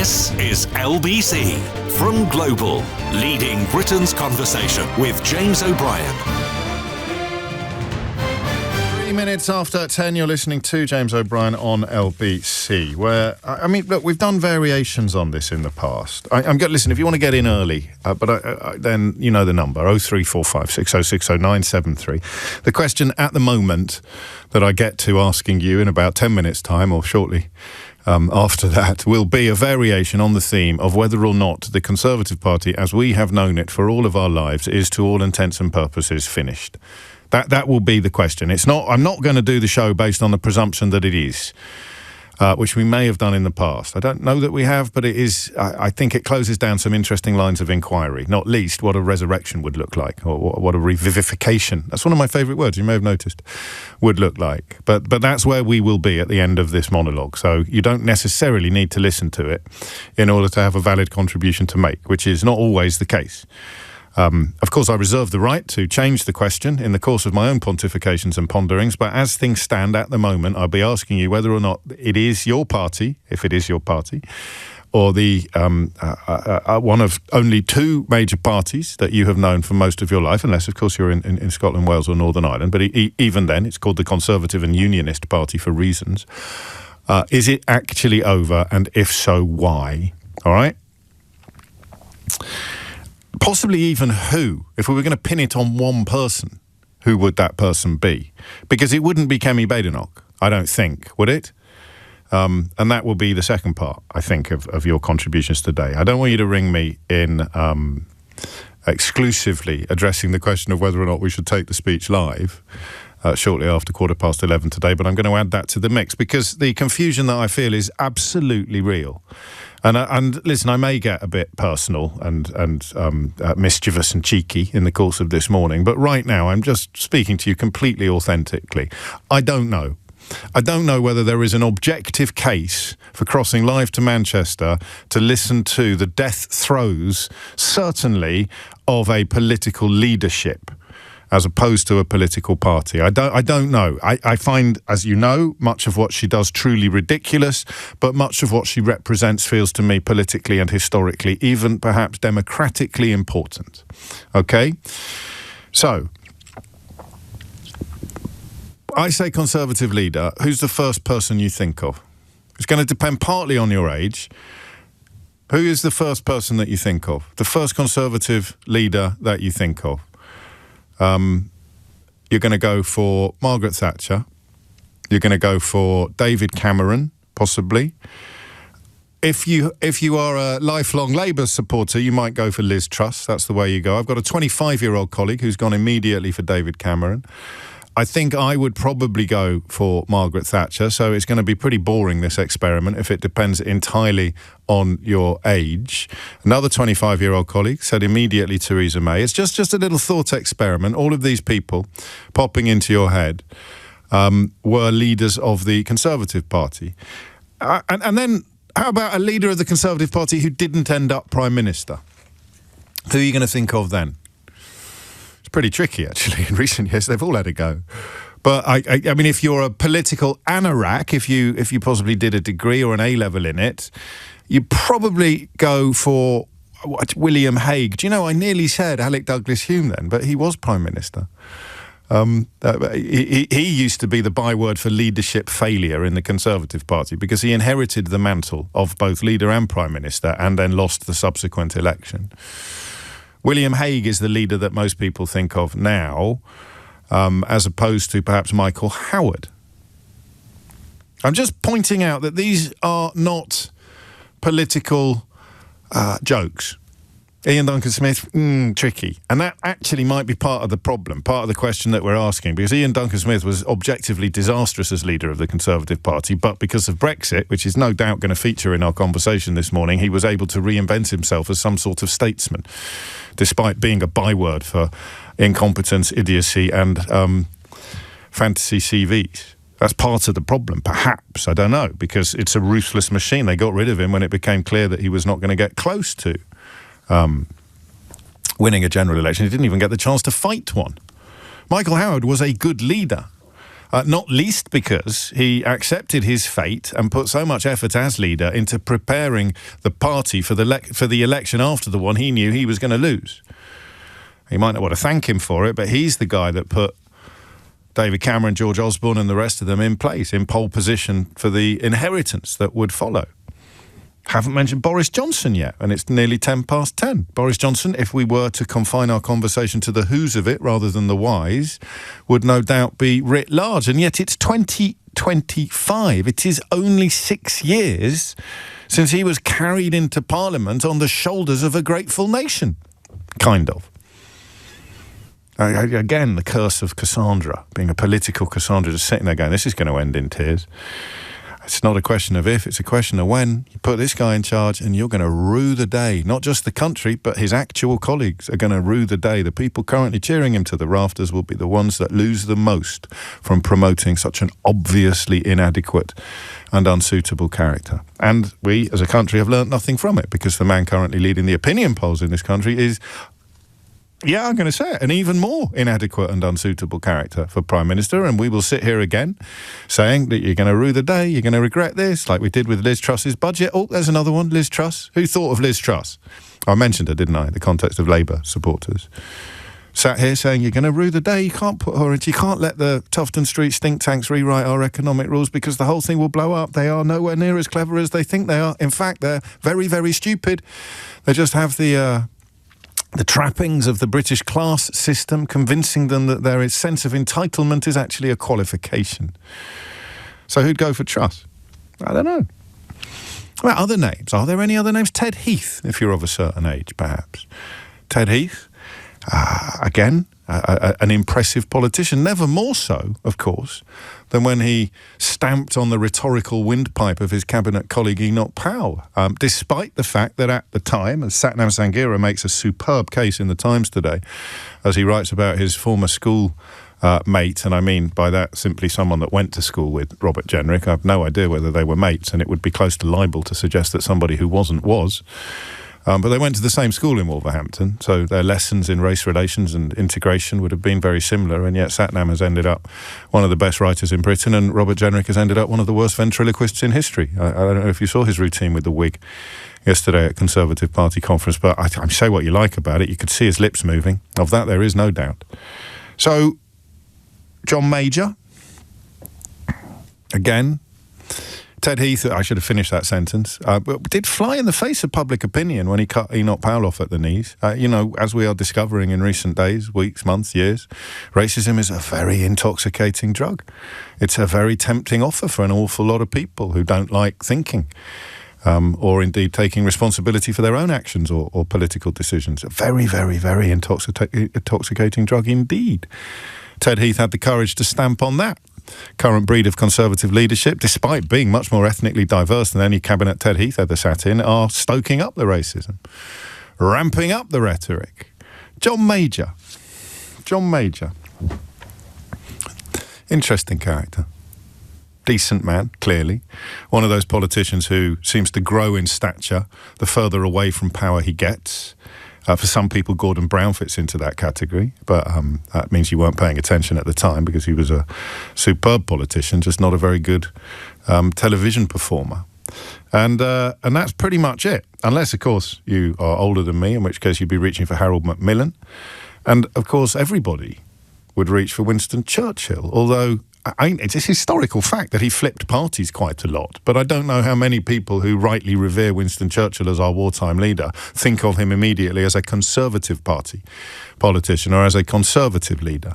This is LBC from Global, leading Britain's conversation with James O'Brien. 3 minutes after 10, you're listening to James O'Brien on LBC, where, I mean, look, we've done variations on this in the past. I'm going to listen, if you want to get in early, then you know the number, 0345 6060 973. The question at the moment that I get to asking you in about 10 minutes' time, or shortly after that, will be a variation on the theme of whether or not the Conservative Party, as we have known it for all of our lives, is to all intents and purposes finished. That will be the question. It's not. I'm not going to do the show based on the presumption that it is, which we may have done in the past. I don't know that we have, but it is. I think it closes down some interesting lines of inquiry, not least what a resurrection would look like, or what a revivification. That's one of my favourite words, you may have noticed, would look like. But that's where we will be at the end of this monologue. So you don't necessarily need to listen to it in order to have a valid contribution to make, which is not always the case. Of course, I reserve the right to change the question in the course of my own pontifications and ponderings, but as things stand at the moment, I'll be asking you whether or not it is your party, if it is your party, or the one of only two major parties that you have known for most of your life, unless, of course, you're in Scotland, Wales or Northern Ireland, but even then, it's called the Conservative and Unionist Party for reasons. Is it actually over, and if so, why? All right? Possibly even who. If we were going to pin it on one person, who would that person be? Because it wouldn't be Kemi Badenoch, I don't think, would it? And that will be the second part, I think, of your contributions today. I don't want you to ring me in exclusively addressing the question of whether or not we should take the speech live shortly after 11:15 today, but I'm going to add that to the mix because the confusion that I feel is absolutely real. And listen, I may get a bit personal and mischievous and cheeky in the course of this morning, but right now I'm just speaking to you completely authentically. I don't know. I don't know whether there is an objective case for crossing live to Manchester to listen to the death throes, certainly, of a political leadership, as opposed to a political party. I don't know. I find, as you know, much of what she does truly ridiculous, but much of what she represents feels to me politically and historically, even perhaps democratically important. Okay? So, I say Conservative leader, who's the first person you think of? It's going to depend partly on your age. Who is the first person that you think of? The first Conservative leader that you think of? You're going to go for Margaret Thatcher. You're going to go for David Cameron, possibly. If you are a lifelong Labour supporter, you might go for Liz Truss. That's the way you go. I've got a 25-year-old colleague who's gone immediately for David Cameron. I think I would probably go for Margaret Thatcher, so it's going to be pretty boring, this experiment, if it depends entirely on your age. Another 25-year-old colleague said immediately Theresa May. It's just a little thought experiment. All of these people popping into your head were leaders of the Conservative Party. And then, how about a leader of the Conservative Party who didn't end up Prime Minister? Who are you going to think of then? Pretty tricky, actually. In recent years, they've all had a go. But I mean, if you're a political anorak, if you possibly did a degree or an A-level in it, you probably go for William Hague. Do you know, I nearly said Alec Douglas-Hume then, but he was Prime Minister. He used to be the byword for leadership failure in the Conservative Party because he inherited the mantle of both leader and Prime Minister and then lost the subsequent election. William Hague is the leader that most people think of now, as opposed to perhaps Michael Howard. I'm just pointing out that these are not political jokes. Ian Duncan Smith, tricky. And that actually might be part of the problem, part of the question that we're asking, because Ian Duncan Smith was objectively disastrous as leader of the Conservative Party, but because of Brexit, which is no doubt going to feature in our conversation this morning, he was able to reinvent himself as some sort of statesman, despite being a byword for incompetence, idiocy, and fantasy CVs. That's part of the problem, perhaps. I don't know, because it's a ruthless machine. They got rid of him when it became clear that he was not going to get close to winning a general election. He didn't even get the chance to fight one. Michael Howard was a good leader. not least because he accepted his fate and put so much effort as leader into preparing the party for the election after the one he knew he was going to lose. You might not want to thank him for it, but he's the guy that put David Cameron, George Osborne and the rest of them in place, in pole position for the inheritance that would follow. Haven't mentioned Boris Johnson yet, and it's nearly 10:10. Boris Johnson, if we were to confine our conversation to the who's of it rather than the whys, would no doubt be writ large. And yet it's 2025. It is only 6 years since he was carried into Parliament on the shoulders of a grateful nation. Kind of. Again, the curse of Cassandra, being a political Cassandra, just sitting there going, this is going to end in tears. It's not a question of if, it's a question of when. You put this guy in charge and you're going to rue the day. Not just the country, but his actual colleagues are going to rue the day. The people currently cheering him to the rafters will be the ones that lose the most from promoting such an obviously inadequate and unsuitable character. And we, as a country, have learnt nothing from it, because the man currently leading the opinion polls in this country is, yeah, I'm going to say it, an even more inadequate and unsuitable character for Prime Minister. And we will sit here again saying that you're going to rue the day, you're going to regret this, like we did with Liz Truss's budget. Oh, there's another one, Liz Truss. Who thought of Liz Truss? I mentioned her, didn't I, in the context of Labour supporters. Sat here saying you're going to rue the day, you can't put her into, you can't let the Tufton Street think tanks rewrite our economic rules because the whole thing will blow up. They are nowhere near as clever as they think they are. In fact, they're very, very stupid. They just have the trappings of the British class system, convincing them that their sense of entitlement is actually a qualification. So who'd go for Truss? I don't know. Well, other names. Are there any other names? Ted Heath, if you're of a certain age, perhaps. Ted Heath, again, an impressive politician. Never more so, of course, than when he stamped on the rhetorical windpipe of his cabinet colleague Enoch Powell, despite the fact that at the time, as Satnam Sanghera makes a superb case in the Times today, as he writes about his former school mate, and I mean by that simply someone that went to school with Robert Jenrick. I have no idea whether they were mates, and it would be close to libel to suggest that somebody who wasn't was. But they went to the same school in Wolverhampton, so their lessons in race relations and integration would have been very similar, and yet Satnam has ended up one of the best writers in Britain, and Robert Jenrick has ended up one of the worst ventriloquists in history. I don't know if you saw his routine with the wig yesterday at Conservative Party conference, but I say what you like about it. You could see his lips moving. Of that, there is no doubt. So, John Major, again, Ted Heath, I should have finished that sentence, did fly in the face of public opinion when he cut Enoch Powell off at the knees. As we are discovering in recent days, weeks, months, years, racism is a very intoxicating drug. It's a very tempting offer for an awful lot of people who don't like thinking or indeed taking responsibility for their own actions or political decisions. A very, very, very intoxicating drug indeed. Ted Heath had the courage to stamp on that. Current breed of Conservative leadership, despite being much more ethnically diverse than any cabinet Ted Heath ever sat in, are stoking up the racism, ramping up the rhetoric. John Major. Interesting character. Decent man, clearly. One of those politicians who seems to grow in stature the further away from power he gets. For some people, Gordon Brown fits into that category, but that means you weren't paying attention at the time because he was a superb politician, just not a very good television performer. And that's pretty much it. Unless, of course, you are older than me, in which case you'd be reaching for Harold Macmillan. And, of course, everybody would reach for Winston Churchill, although it's a historical fact that he flipped parties quite a lot, but I don't know how many people who rightly revere Winston Churchill as our wartime leader think of him immediately as a Conservative Party politician or as a Conservative leader.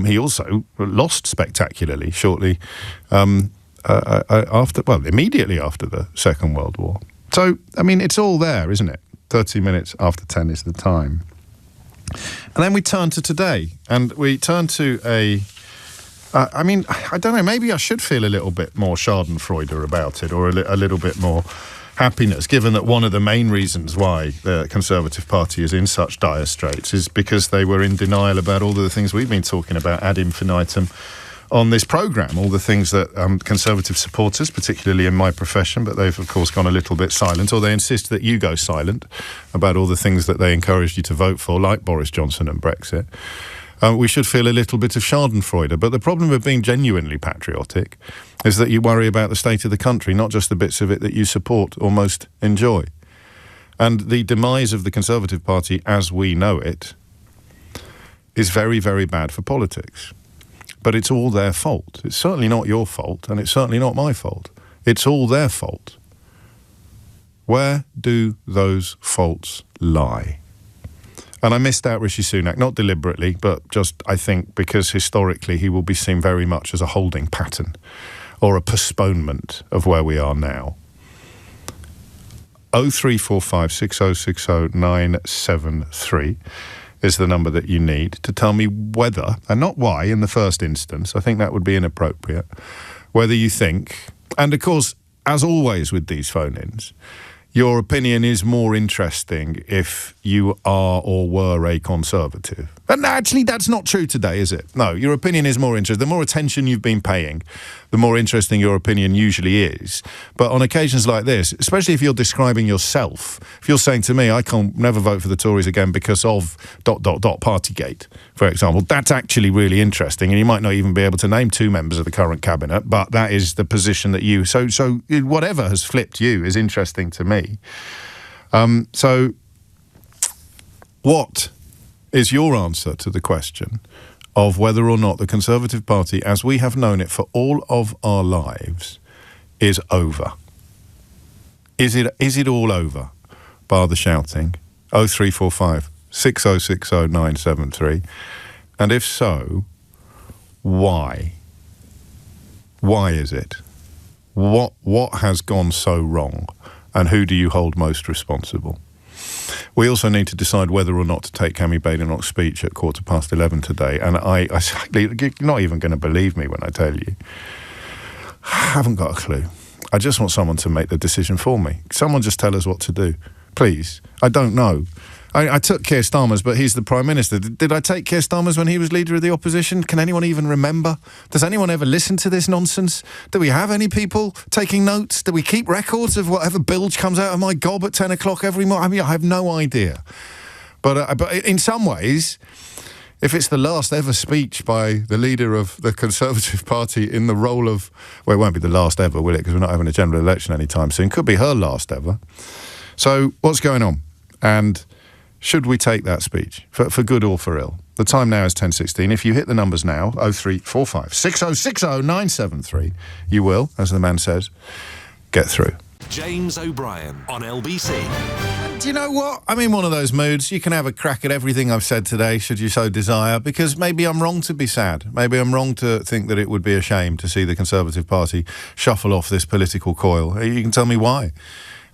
He also lost spectacularly shortly immediately after the Second World War. So, I mean, it's all there, isn't it? 30 minutes after 10 is the time. And then we turn to today, and we turn to I don't know, maybe I should feel a little bit more schadenfreude about it, or a little bit more happiness, given that one of the main reasons why the Conservative Party is in such dire straits is because they were in denial about all of the things we've been talking about ad infinitum on this programme, all the things that Conservative supporters, particularly in my profession, but they've of course gone a little bit silent, or they insist that you go silent about all the things that they encouraged you to vote for, like Boris Johnson and Brexit. We should feel a little bit of schadenfreude. But the problem with being genuinely patriotic is that you worry about the state of the country, not just the bits of it that you support or most enjoy. And the demise of the Conservative Party as we know it is very, very bad for politics. But it's all their fault. It's certainly not your fault, and it's certainly not my fault. It's all their fault. Where do those faults lie? And I missed out Rishi Sunak, not deliberately, but just, I think, because historically he will be seen very much as a holding pattern or a postponement of where we are now. 0345 6060 973 is the number that you need to tell me whether, and not why in the first instance, I think that would be inappropriate, whether you think, and of course, as always with these phone-ins, your opinion is more interesting if you are or were a Conservative. And actually, that's not true today, is it? No, your opinion is more interesting. The more attention you've been paying, the more interesting your opinion usually is. But on occasions like this, especially if you're describing yourself, if you're saying to me, I can't never vote for the Tories again because of ... Partygate, for example, that's actually really interesting. And you might not even be able to name 2 members of the current cabinet, but that is the position that you... So whatever has flipped you is interesting to me. So what is your answer to the question of whether or not the Conservative Party, as we have known it for all of our lives, is over? Is it all over, bar the shouting? 0345 6060 973. And if so, why? Why is it? What has gone so wrong? And who do you hold most responsible? We also need to decide whether or not to take Kemi Badenoch's speech at 11:15 today. And you're not even going to believe me when I tell you, I haven't got a clue. I just want someone to make the decision for me. Someone just tell us what to do. Please. I don't know. I took Keir Starmer's, but he's the Prime Minister. Did I take Keir Starmer's when he was Leader of the Opposition? Can anyone even remember? Does anyone ever listen to this nonsense? Do we have any people taking notes? Do we keep records of whatever bilge comes out of my gob at 10 o'clock every morning? I mean, I have no idea. But in some ways, if it's the last ever speech by the leader of the Conservative Party in the role of... Well, it won't be the last ever, will it? Because we're not having a general election anytime soon. Could be her last ever. So what's going on? And... should we take that speech, for good or for ill? The time now is 10:16. If you hit the numbers now, 0345 6060 973, you will, as the man says, get through. James O'Brien on LBC. Do you know what? I'm in one of those moods. You can have a crack at everything I've said today, should you so desire, because maybe I'm wrong to be sad. Maybe I'm wrong to think that it would be a shame to see the Conservative Party shuffle off this political coil. You can tell me why.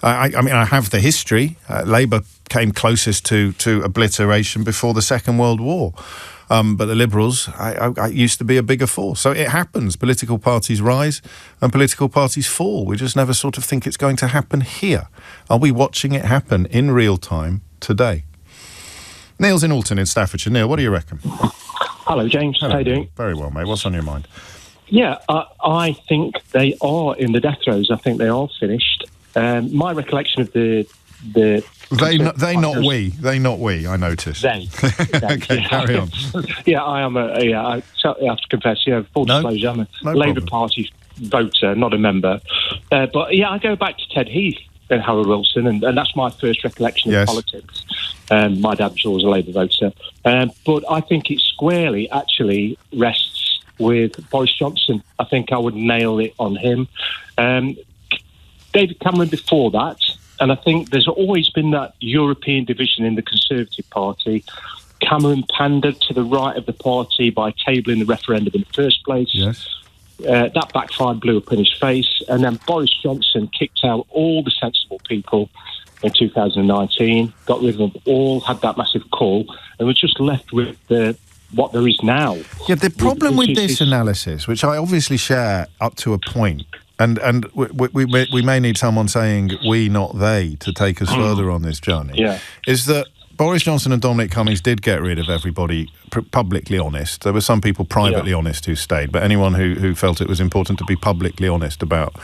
I mean, I have the history. Labour came closest to obliteration before the Second World War. But the Liberals I used to be a bigger force. So it happens. Political parties rise and political parties fall. We just never sort of think it's going to happen here. Are we watching it happen in real time today? Neil's in Alton in Staffordshire. Neil, what do you reckon? Hello, James. Hello. How are you doing? Very well, mate. What's on your mind? Yeah, I think they are in the death throes. I think they are finished. My recollection of the They not we. I noticed. They. Okay, yeah. carry on. Yeah, I am I have to confess. Yeah, full disclosure. I'm a Labour Party voter, not a member. But yeah, I go back to Ted Heath and Harold Wilson, and that's my first recollection of politics. My dad was always a Labour voter, but I think it squarely actually rests with Boris Johnson. I think I would nail it on him. David Cameron before that, and I think there's always been that European division in the Conservative Party. Cameron pandered to the right of the party by tabling the referendum in the first place. Yes. That backfired, blew up in his face, and then Boris Johnson kicked out all the sensible people in 2019, got rid of them all, had that massive call, and we're just left with what there is now. Yeah, the problem with this analysis, which I obviously share up to a point, and we may need someone saying we, not they, to take us further on this journey, is that Boris Johnson and Dominic Cummings did get rid of everybody publicly honest. There were some people privately honest who stayed, but anyone who felt it was important to be publicly honest about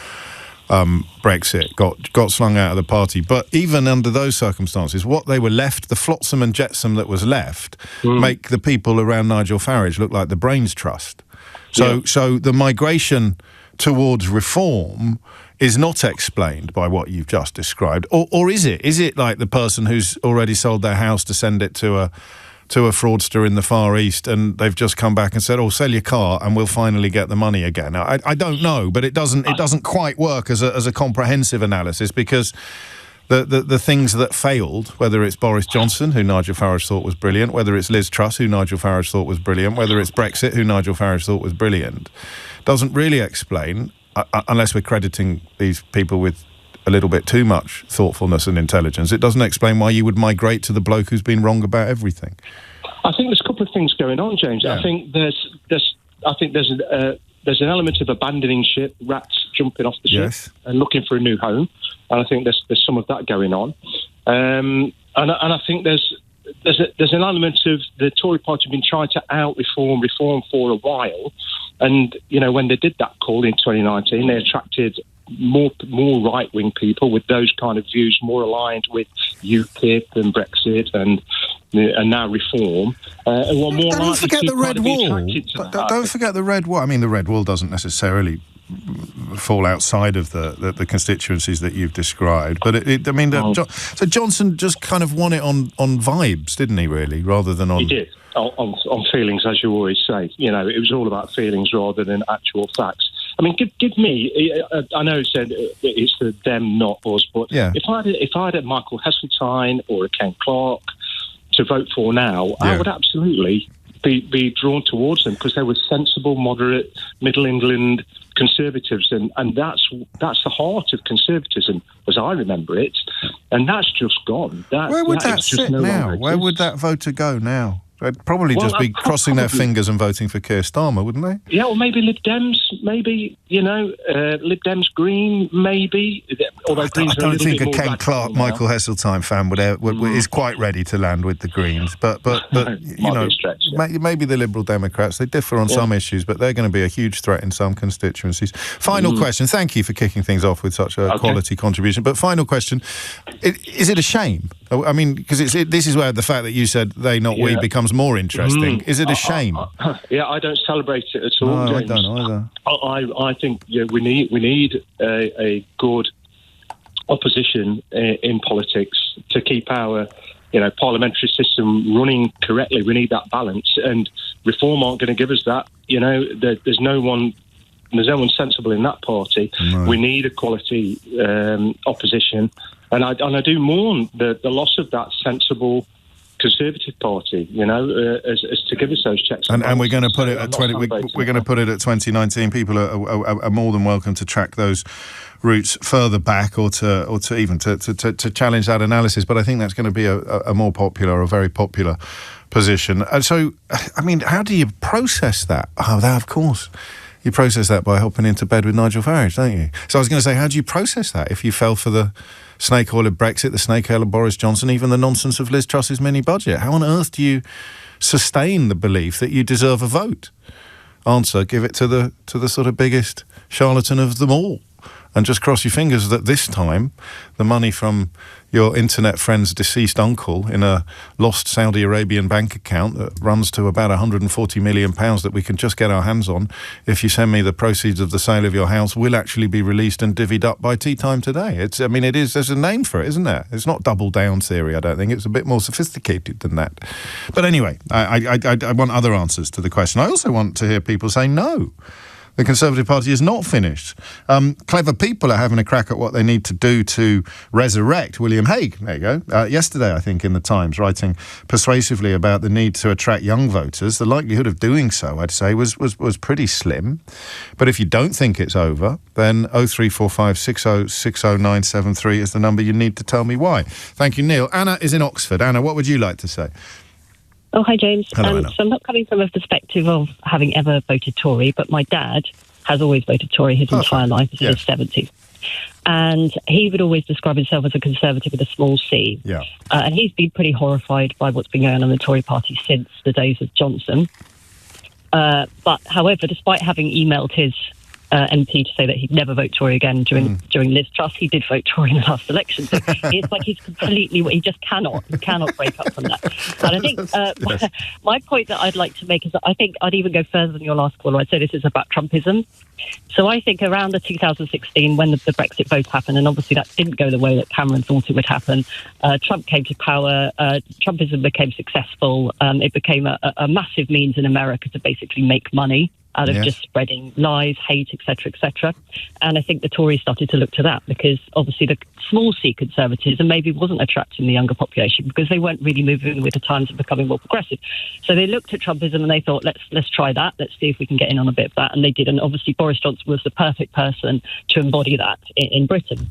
Brexit, got slung out of the party. But even under those circumstances, what they were left, the flotsam and jetsam that was left, make the people around Nigel Farage look like the Brains Trust. So the migration towards reform is not explained by what you've just described, or is it? Is it like the person who's already sold their house to send it to a fraudster in the Far East, and they've just come back and said, "Oh, sell your car, and we'll finally get the money again"? I don't know, but it doesn't quite work as a comprehensive analysis, because the things that failed, whether it's Boris Johnson, who Nigel Farage thought was brilliant, whether it's Liz Truss, who Nigel Farage thought was brilliant, whether it's Brexit, who Nigel Farage thought was brilliant, doesn't really explain, unless we're crediting these people with a little bit too much thoughtfulness and intelligence, it doesn't explain why you would migrate to the bloke who's been wrong about everything. I think there's a couple of things going on, James. Yeah. I think there's an element of abandoning ship, rats jumping off the ship and looking for a new home, and I think there's some of that going on. And I think there's an element of the Tory party been trying to out-reform for a while, and when they did that call in 2019, they attracted more right-wing people with those kind of views, more aligned with UKIP and Brexit and now reform. Don't forget the Red Wall. Don't forget the Red Wall. I mean, the Red Wall doesn't necessarily fall outside of the constituencies that you've described, but so Johnson just kind of won it on vibes, didn't he? Really, rather than on. He did on feelings, as you always say. It was all about feelings rather than actual facts. I mean, give me. I know it said it's the them, not us, but if I had Michael Heseltine or a Ken Clark to vote for now, I would absolutely be drawn towards them, because they were sensible, moderate, Middle England Conservatives, and that's the heart of conservatism, as I remember it, and that's just gone. Where would that sit now? Where would that voter go now? They'd probably just be crossing their fingers and voting for Keir Starmer, wouldn't they? Yeah, or maybe Lib Dems, maybe, Lib Dems Green, maybe. Although I don't think a Ken Clark, Michael Heseltine fan is quite ready to land with the Greens. But maybe the Liberal Democrats, they differ on some issues, but they're going to be a huge threat in some constituencies. Final question. Thank you for kicking things off with such a quality contribution. But final question, is it a shame? I mean, because this is where the fact that you said they, not we, becomes more interesting. Is it a shame? I don't celebrate it at all. No, James. I don't either. I think we need a good opposition in politics to keep our parliamentary system running correctly. We need that balance, and reform aren't going to give us that. There's no one sensible in that party. No. We need a quality opposition. And I do mourn the loss of that sensible Conservative Party, as to give us those checks. And we're going to put it at 20. We're going to put it at 2019. People are more than welcome to track those routes further back, or to even to challenge that analysis. But I think that's going to be a more popular, a very popular position. And so, I mean, how do you process that? Oh, that of course. You process that by hopping into bed with Nigel Farage, don't you? So I was going to say, how do you process that if you fell for the snake oil of Brexit, the snake oil of Boris Johnson, even the nonsense of Liz Truss's mini budget? How on earth do you sustain the belief that you deserve a vote? Answer: give it to the sort of biggest charlatan of them all, and just cross your fingers that this time the money from your internet friend's deceased uncle in a lost Saudi Arabian bank account that runs to about £140 million that we can just get our hands on if you send me the proceeds of the sale of your house will actually be released and divvied up by tea time today. There's a name for it, isn't there? It's not double down theory, I don't think. It's a bit more sophisticated than that. But anyway, I want other answers to the question. I also want to hear people say no. The Conservative Party is not finished. Clever people are having a crack at what they need to do to resurrect William Hague. There you go. Yesterday, I think, in the Times, writing persuasively about the need to attract young voters. The likelihood of doing so, I'd say, was pretty slim. But if you don't think it's over, then 0345 60 60973 is the number you need to tell me why. Thank you, Neil. Anna is in Oxford. Anna, what would you like to say? Oh, hi, James. Hello, so I'm not coming from a perspective of having ever voted Tory, but my dad has always voted Tory his entire life, since his 70s. And he would always describe himself as a Conservative with a small c. Yeah. And he's been pretty horrified by what's been going on in the Tory party since the days of Johnson. But, however, despite having emailed his MP to say that he'd never vote Tory again during Liz Truss. He did vote Tory in the last election. So it's like he just cannot break up from that. And I think my point that I'd like to make is that I think I'd even go further than your last caller. I'd say this is about Trumpism. So I think around the 2016, when the Brexit vote happened, and obviously that didn't go the way that Cameron thought it would happen, Trump came to power, Trumpism became successful, it became a massive means in America to basically make money out of just spreading lies, hate, etc., etc. And I think the Tories started to look to that because obviously the small C conservatism maybe wasn't attracting the younger population because they weren't really moving with the times of becoming more progressive. So they looked at Trumpism and they thought, let's try that. Let's see if we can get in on a bit of that. And they did. And obviously Boris Johnson was the perfect person to embody that in Britain.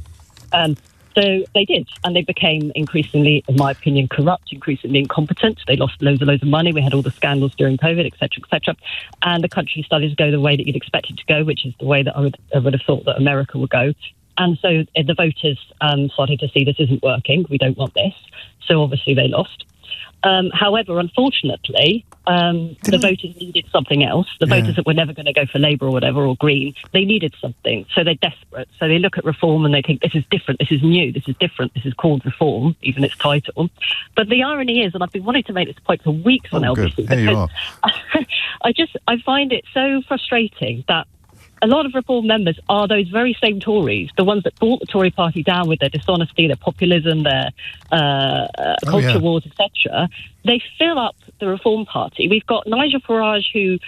So they did, and they became increasingly, in my opinion, corrupt, increasingly incompetent. They lost loads of money. We had all the scandals during COVID, etc., etc. And the country started to go the way that you'd expect it to go, which is the way that I would have thought that America would go. And so the voters started to see this isn't working. We don't want this. So obviously they lost. However, unfortunately, the voters needed something else. The voters that were never going to go for Labour or whatever, or Green, they needed something. So they're desperate. So they look at reform and they think, this is different, this is new, this is different, this is called reform, even its title. But the irony is, and I've been wanting to make this point for weeks on LBC, because I find it so frustrating that a lot of Reform members are those very same Tories, the ones that brought the Tory party down with their dishonesty, their populism, their culture wars, etc. They fill up the Reform Party. We've got Nigel Farage, who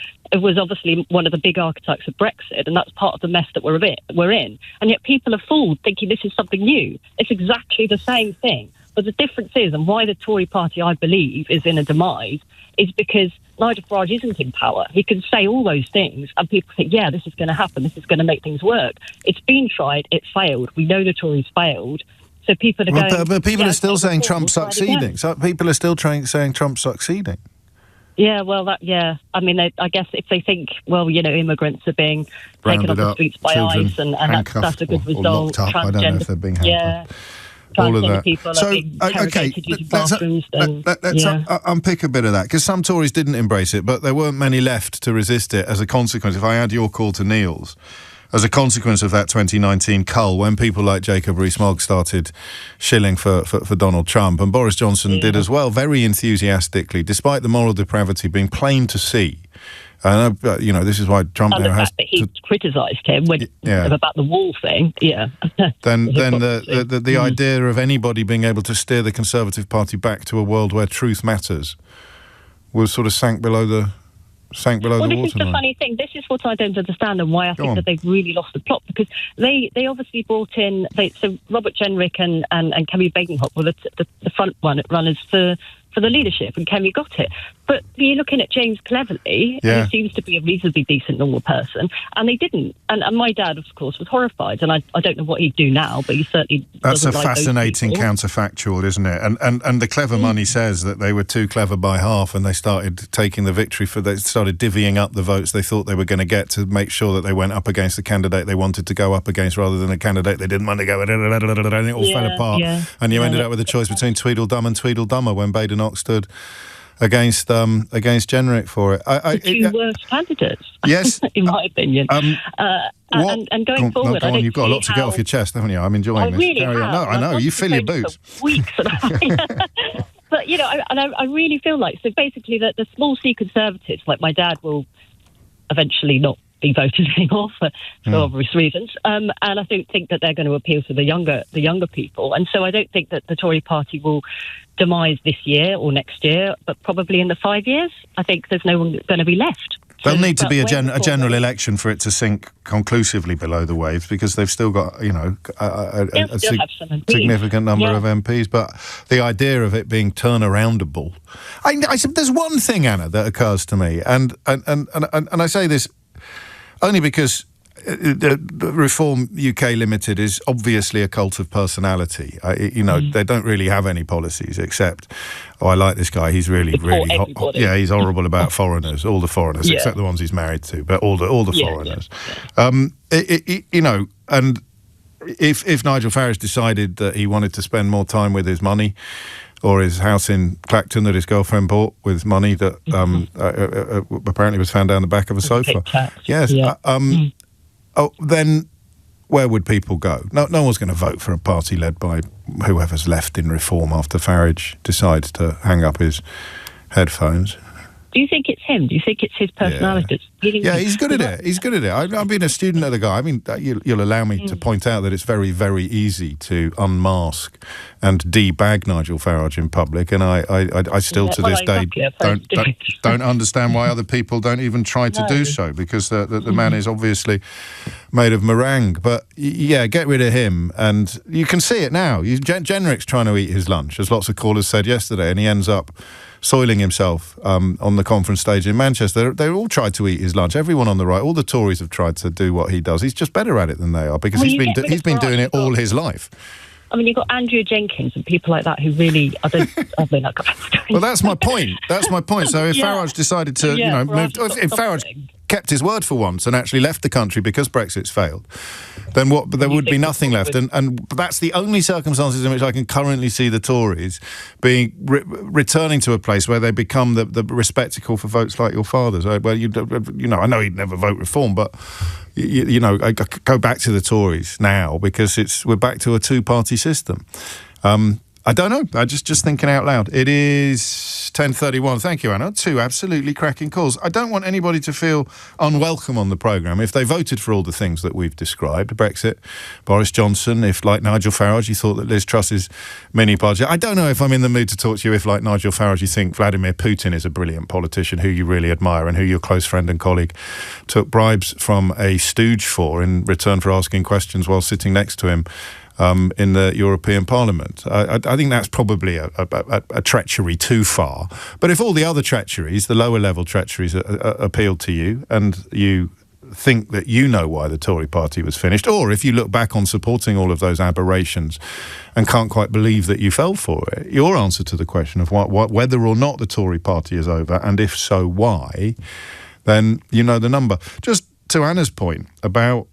was obviously one of the big architects of Brexit, and that's part of the mess that we're in. And yet people are fooled thinking this is something new. It's exactly the same thing. But the difference is, and why the Tory party, I believe, is in a demise, is because Nigel Farage isn't in power. He can say all those things, and people think, yeah, this is going to happen, this is going to make things work. It's been tried, it failed. We know the Tories failed. So people are going... But people are still saying Trump's succeeding. So people are still saying Trump's succeeding. Yeah, well, I mean, I guess if they think, well, immigrants are being taken off the streets by ICE, and that's a good result. Or locked up. I don't know if they're being handcuffed. All of that. People so, let's unpick a bit of that, because some Tories didn't embrace it, but there weren't many left to resist it as a consequence. If I add your call to Neil's, as a consequence of that 2019 cull, when people like Jacob Rees-Mogg started shilling for Donald Trump, and Boris Johnson did as well, very enthusiastically, despite the moral depravity being plain to see. And this is why Trump now has. But he criticised him about the wall thing. Yeah. Then the idea of anybody being able to steer the Conservative Party back to a world where truth matters was sort of sank below the waterline. This is the funny thing. This is what I don't understand, and why I think that they've really lost the plot, because they obviously brought in. So Robert Jenrick and Kemi Badenoch were the front runners for the leadership, and Kemi got it. But you're looking at James Cleverly, who seems to be a reasonably decent, normal person, and they didn't. And my dad, of course, was horrified, and I don't know what he'd do now, but he certainly That's a fascinating counterfactual, isn't it? And the clever money says that they were too clever by half, and they started taking the victory they started divvying up the votes they thought they were going to get to make sure that they went up against the candidate they wanted to go up against rather than a candidate they didn't want to go with, and it all fell apart. And you ended up with a choice between Tweedledum and Tweedledummer when Badenoch stood against Jenrick for it. The two worst candidates, yes, in my opinion. And going forward, I don't you've got a lot to get off your chest, haven't you? I'm enjoying this. Really Carry on. No, I know. You fill your boots. Weeks. But, I really feel like, so basically the small C Conservatives, like my dad, will eventually not be voted anymore for obvious reasons. And I don't think that they're going to appeal to the younger people. And so I don't think that the Tory party will demise this year or next year, but probably in the 5 years. I think there's no one going to be left. There'll need to be a general election for it to sink conclusively below the waves, because they've still got, a significant number of MPs. But the idea of it being turnaroundable, there's one thing, Anna, that occurs to me, and I say this only because Reform UK Limited is obviously a cult of personality. They don't really have any policies except, I like this guy. He's really he's horrible about foreigners, all the foreigners, except the ones he's married to, but all the foreigners. And if Nigel Farage decided that he wanted to spend more time with his money, or his house in Clacton that his girlfriend bought with money that apparently was found down the back of a sofa. Yes. then where would people go? No one's going to vote for a party led by whoever's left in Reform after Farage decides to hang up his headphones. Do you think it's him? Do you think it's his personality? Yeah, he's good at it. He's good at it. I've been a student of the guy. I mean, you'll allow me to point out that it's very, very easy to unmask and debag Nigel Farage in public, and I still to this day don't understand why other people don't even try to do so, because the man is obviously made of meringue. But yeah, get rid of him, and you can see it now. Jenrick's trying to eat his lunch, as lots of callers said yesterday, and he ends up soiling himself on the conference stage in Manchester. They all tried to eat his lunch. Everyone on the right, all the Tories have tried to do what he does. He's just better at it than they are, because he's been doing it all his life. I mean, you've got Andrea Jenkins and people like that who really, Well, that's my point. So if Farage decided to, move, if Farage kept his word for once and actually left the country because Brexit's failed, then there would be nothing left. And that's the only circumstances in which I can currently see the Tories being returning to a place where they become the receptacle for votes like your father's. Well, I know he'd never vote Reform, but I go back to the Tories now, because we're back to a two-party system. I don't know. I'm just thinking out loud. It is 10:31. Thank you, Anna. Two absolutely cracking calls. I don't want anybody to feel unwelcome on the programme if they voted for all the things that we've described. Brexit, Boris Johnson, if, like Nigel Farage, you thought that Liz Truss's mini-budget. I don't know if I'm in the mood to talk to you if, like Nigel Farage, you think Vladimir Putin is a brilliant politician who you really admire and who your close friend and colleague took bribes from a stooge for in return for asking questions while sitting next to him in the European Parliament. I think that's probably a treachery too far. But if all the other treacheries, the lower level treacheries, appeal to you, and you think that you know why the Tory party was finished, or if you look back on supporting all of those aberrations and can't quite believe that you fell for it, your answer to the question of whether or not the Tory party is over, and if so, why, then you know the number. Just to Anna's point about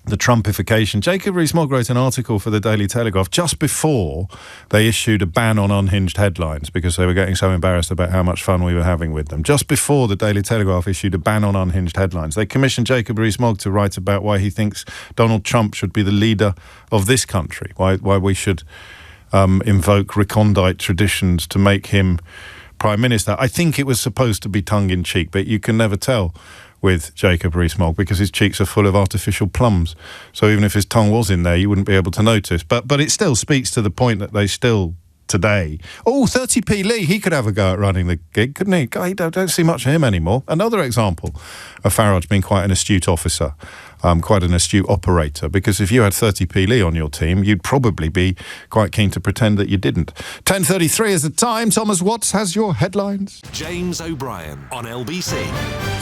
the Trumpification, Jacob Rees-Mogg wrote an article for the Daily Telegraph just before they issued a ban on unhinged headlines, because they were getting so embarrassed about how much fun we were having with them. Just before the Daily Telegraph issued a ban on unhinged headlines, they commissioned Jacob Rees-Mogg to write about why he thinks Donald Trump should be the leader of this country, why we should invoke recondite traditions to make him Prime Minister. I think it was supposed to be tongue-in-cheek, but you can never tell with Jacob Rees-Mogg, because his cheeks are full of artificial plums. So even if his tongue was in there, you wouldn't be able to notice. But it still speaks to the point that they still today. 30p Lee, he could have a go at running the gig, couldn't he? I don't see much of him anymore. Another example of Farage being quite an astute officer, quite an astute operator, because if you had 30p Lee on your team, you'd probably be quite keen to pretend that you didn't. 10:33 is the time. Thomas Watts has your headlines. James O'Brien on LBC.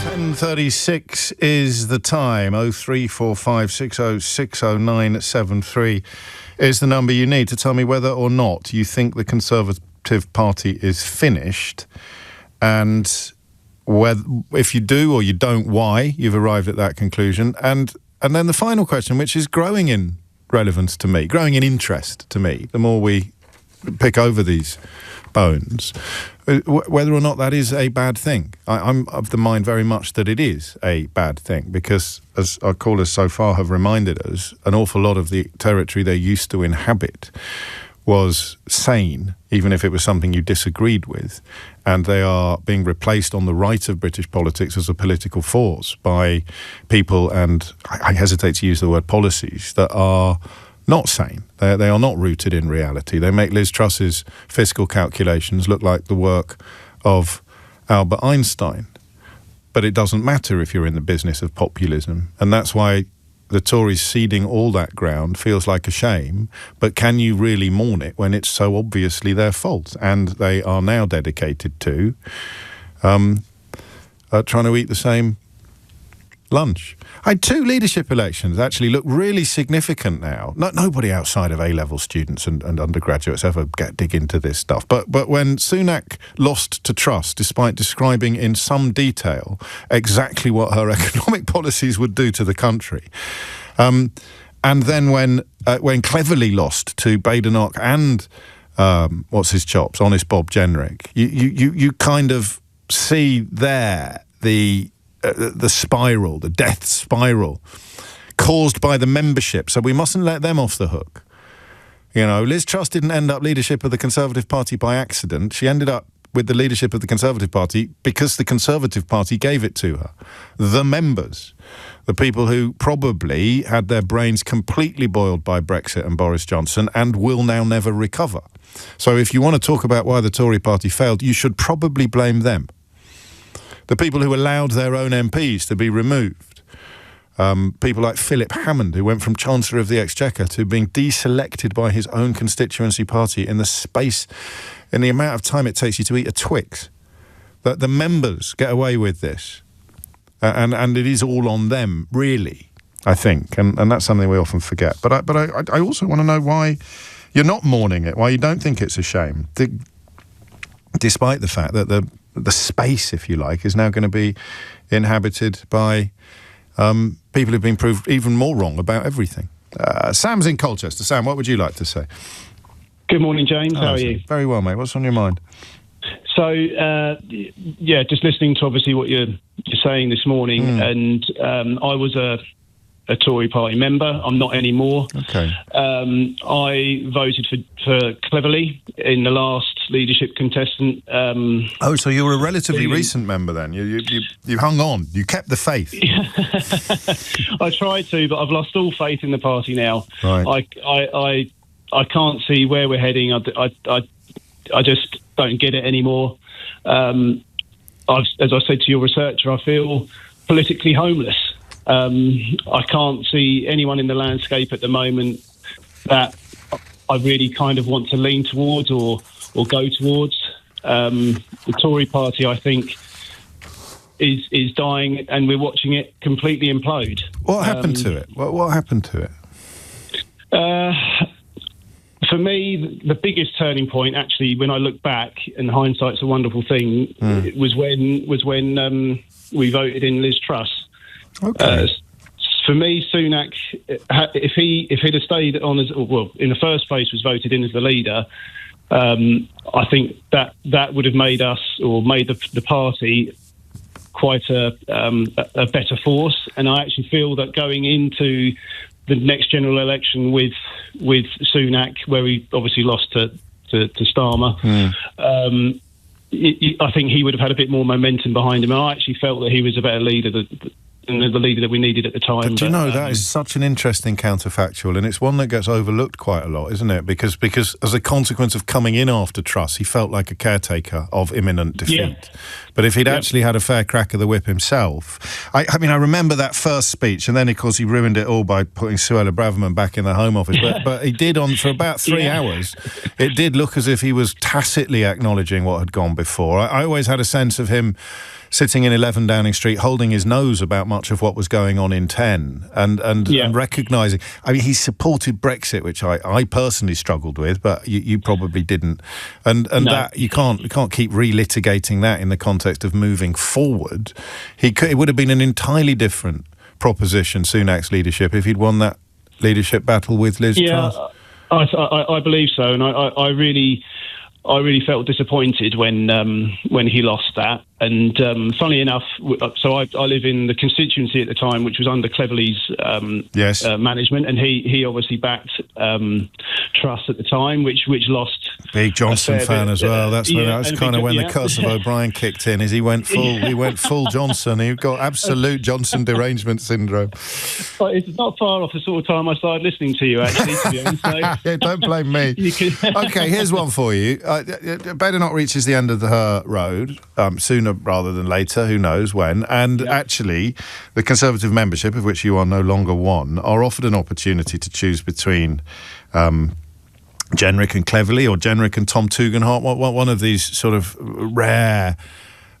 10:36 is the time. 03456060973 is the number you need to tell me whether or not you think the Conservative Party is finished, and whether, if you do or you don't, why you've arrived at that conclusion. And then the final question, which is growing in relevance to me, growing in interest to me, the more we pick over these bones, whether or not that is a bad thing. I'm of the mind very much that it is a bad thing, because, as our callers so far have reminded us, an awful lot of the territory they used to inhabit was sane, even if it was something you disagreed with, and they are being replaced on the right of British politics as a political force by people, and I hesitate to use the word policies, that are not sane. They are not rooted in reality. They make Liz Truss's fiscal calculations look like the work of Albert Einstein. But it doesn't matter if you're in the business of populism, and that's why the Tories ceding all that ground feels like a shame. But can you really mourn it when it's so obviously their fault? And they are now dedicated to trying to eat the same lunch. I had two leadership elections actually look really significant now. Nobody outside of A-level students and undergraduates ever dig into this stuff. But when Sunak lost to Truss, despite describing in some detail exactly what her economic policies would do to the country, and then when Cleverly lost to Badenoch and what's his chops, Honest Bob Jenrick, you kind of see there the spiral, the death spiral caused by the membership, so we mustn't let them off the hook. You know, Liz Truss didn't end up leadership of the Conservative Party by accident. She ended up with the leadership of the Conservative Party because the Conservative Party gave it to her. The members, the people who probably had their brains completely boiled by Brexit and Boris Johnson and will now never recover. So if you want to talk about why the Tory party failed, you should probably blame them. The people who allowed their own MPs to be removed. People like Philip Hammond, who went from Chancellor of the Exchequer to being deselected by his own constituency party in the amount of time it takes you to eat a Twix. That the members get away with this. And it is all on them, really, I think. And that's something we often forget. But I also want to know why you're not mourning it, why you don't think it's a shame, despite the fact that the space, if you like, is now going to be inhabited by people who've been proved even more wrong about everything. Sam's in Colchester. Sam, what would you like to say? Good morning, James. How are you? Very well, mate. What's on your mind? So, just listening to obviously what you're saying this morning, and I was a Tory party member. I'm not anymore. Okay. I voted for Cleverly in the last leadership contestant. So you were a relatively recent member then. You hung on. You kept the faith. I tried to, but I've lost all faith in the party now. Right. I can't see where we're heading. I just don't get it anymore. As I said to your researcher, I feel politically homeless. I can't see anyone in the landscape at the moment that I really kind of want to lean towards or go towards. The Tory party, I think, is dying, and we're watching it completely implode. What happened to it? What happened to it? For me, the biggest turning point, actually, when I look back, and hindsight's a wonderful thing, was when we voted in Liz Truss. Okay. For me, Sunak, if he'd have stayed on in the first place, was voted in as the leader, I think that would have made us, or made the party, quite a better force. And I actually feel that going into the next general election with Sunak, where we obviously lost to Starmer, I think he would have had a bit more momentum behind him. And I actually felt that he was a better leader than the leader that we needed at the time. But do you know, that is such an interesting counterfactual, and it's one that gets overlooked quite a lot, isn't it? Because as a consequence of coming in after Truss, he felt like a caretaker of imminent defeat. Yeah. But if he'd actually had a fair crack of the whip himself... I mean, I remember that first speech, and then, of course, he ruined it all by putting Suella Braverman back in the Home Office. But he did, for about 3 hours, it did look as if he was tacitly acknowledging what had gone before. I always had a sense of him sitting in 11 Downing Street, holding his nose about much of what was going on in 10, and recognising... I mean, he supported Brexit, which I personally struggled with, but you probably didn't. And no. That you can't keep relitigating that in the context of moving forward. It would have been an entirely different proposition, Sunak's leadership, if he'd won that leadership battle with Liz Truss. I believe so, and I really felt disappointed when he lost that. And funnily enough, so I live in the constituency at the time, which was under Cleverly's management, and he obviously backed Truss at the time, which lost. Big Johnson fan as well. That's kind of when the curse of O'Brien kicked in. He went full Johnson. He got absolute Johnson derangement syndrome. But it's not far off the sort of time I started listening to you, actually. To be honest, so. Yeah, don't blame me. Okay, here's one for you. Badenoch reaches the end of her road sooner rather than later, who knows when, and actually the Conservative membership, of which you are no longer one, are offered an opportunity to choose between Jenrick and Cleverly, or Jenrick and Tom Tugendhat, one of these sort of rare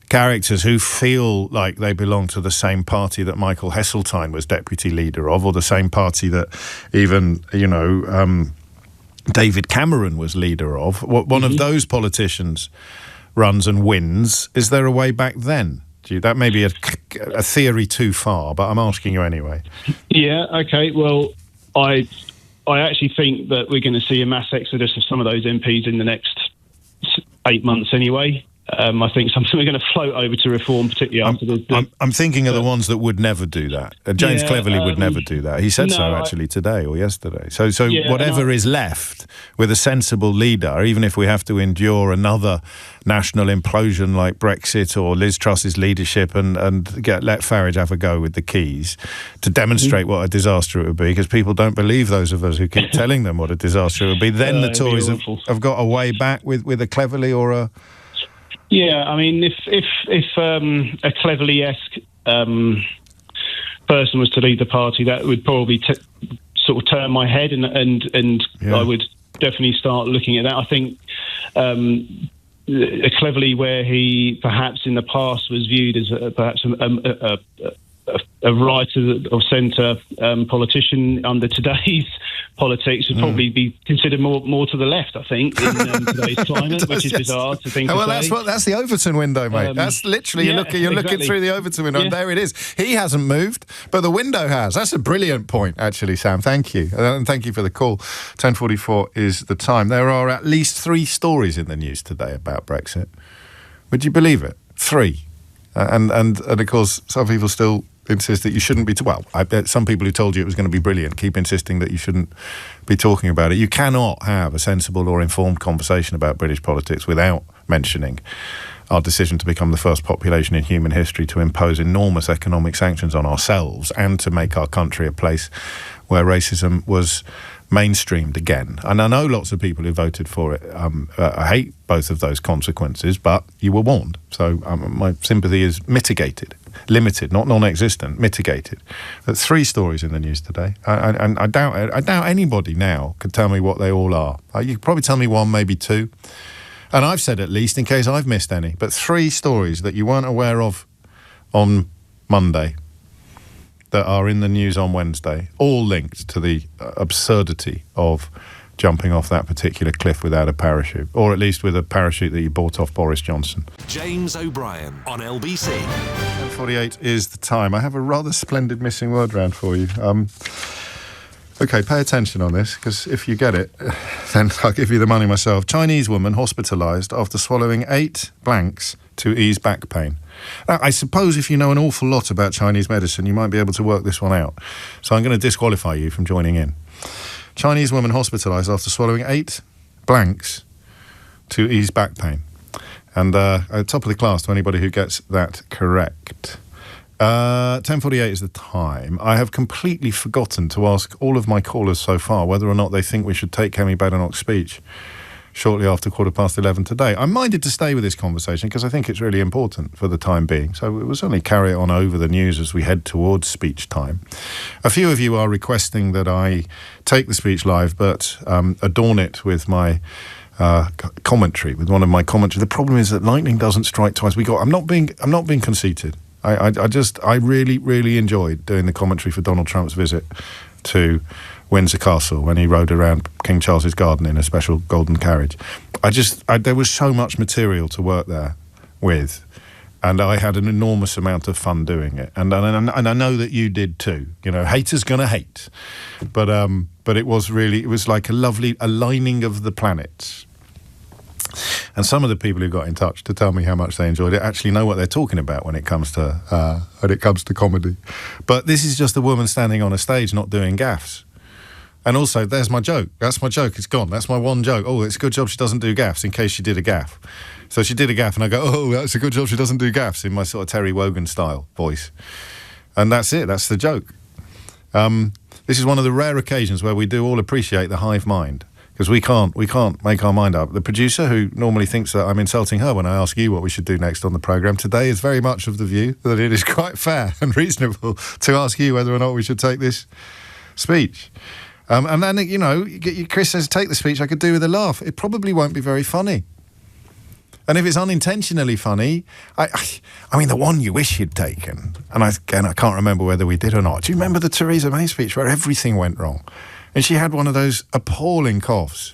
characters who feel like they belong to the same party that Michael Heseltine was deputy leader of, or the same party that even, David Cameron was leader of. One of those politicians runs and wins. Is there a way back then? That may be a theory too far, but I'm asking you anyway. Yeah, okay. Well, I actually think that we're going to see a mass exodus of some of those MPs in the next 8 months anyway. I think some of them are going to float over to reform, particularly after I'm thinking of the ones that would never do that. James Cleverly would never do that. He said so actually today or yesterday. So whatever is left with a sensible leader, even if we have to endure another national implosion like Brexit or Liz Truss's leadership and let Farage have a go with the keys to demonstrate what a disaster it would be, because people don't believe those of us who keep telling them what a disaster it would be. Then the Tories have got a way back with a Cleverly or a... Yeah, I mean, if a Cleverly-esque person was to lead the party, that would probably sort of turn my head, and I would definitely start looking at that. I think a Cleverly, where he perhaps in the past was viewed as perhaps a right of centre politician under today's politics, would probably be considered more to the left, I think, in today's climate, which is bizarre to think. Well, that's the Overton window, mate. That's literally you're looking through the Overton window, and there it is. He hasn't moved, but the window has. That's a brilliant point, actually, Sam. Thank you, and thank you for the call. 10:44 is the time. There are at least 3 stories in the news today about Brexit. Would you believe it? 3, and of course, some people still insist that you shouldn't be... I bet some people who told you it was going to be brilliant keep insisting that you shouldn't be talking about it. You cannot have a sensible or informed conversation about British politics without mentioning our decision to become the first population in human history to impose enormous economic sanctions on ourselves and to make our country a place where racism was mainstreamed again. And I know lots of people who voted for it I hate both of those consequences, but you were warned. So my sympathy is mitigated. Limited, not non-existent, mitigated. There's 3 stories in the news today. I doubt anybody now could tell me what they all are. You could probably tell me 1, maybe 2. And I've said at least, in case I've missed any. But 3 stories that you weren't aware of on Monday that are in the news on Wednesday, all linked to the absurdity of jumping off that particular cliff without a parachute, or at least with a parachute that you bought off Boris Johnson. James O'Brien on LBC. 10:48 is the time. I have a rather splendid missing word round for you. Okay, pay attention on this, because if you get it, then I'll give you the money myself. Chinese woman hospitalised after swallowing 8 blanks to ease back pain. Now, I suppose if you know an awful lot about Chinese medicine, you might be able to work this one out. So I'm going to disqualify you from joining in. Chinese woman hospitalised after swallowing 8 blanks to ease back pain. And at top of the class to anybody who gets that correct. 10:48 is the time. I have completely forgotten to ask all of my callers so far whether or not they think we should take Kemi Badenoch's speech shortly after 11:15 today. I'm minded to stay with this conversation because I think it's really important for the time being. So we'll certainly carry it on over the news as we head towards speech time. A few of you are requesting that I take the speech live, but adorn it with my commentary, with one of my commentary. The problem is that lightning doesn't strike twice. I'm not being conceited. I really, really enjoyed doing the commentary for Donald Trump's visit to Windsor Castle when he rode around King Charles's garden in a special golden carriage. There was so much material to work there with, and I had an enormous amount of fun doing it. And I know that you did too. You know, haters gonna hate, but it was like a lovely aligning of the planets. And some of the people who got in touch to tell me how much they enjoyed it actually know what they're talking about when it comes to comedy. But this is just a woman standing on a stage not doing gaffes. And also, there's my joke. That's my joke. It's gone. That's my one joke. Oh, it's a good job she doesn't do gaffes in case she did a gaff. So she did a gaff and I go, oh, that's a good job she doesn't do gaffes in my sort of Terry Wogan style voice. And that's it. That's the joke. This is one of the rare occasions where we do all appreciate the hive mind. Because we can't make our mind up. The producer, who normally thinks that I'm insulting her when I ask you what we should do next on the programme, today is very much of the view that it is quite fair and reasonable to ask you whether or not we should take this speech. And then, you know, Chris says, take the speech, I could do with a laugh. It probably won't be very funny. And if it's unintentionally funny, I mean, the one you wish you'd taken, and I can't remember whether we did or not. Do you remember the Theresa May speech where everything went wrong? And she had one of those appalling coughs.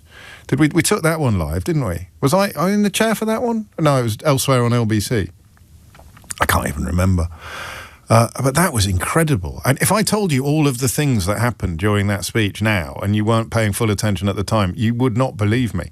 We took that one live, didn't we? Was I in the chair for that one? No, it was elsewhere on LBC. I can't even remember. But that was incredible. And if I told you all of the things that happened during that speech now, and you weren't paying full attention at the time, you would not believe me.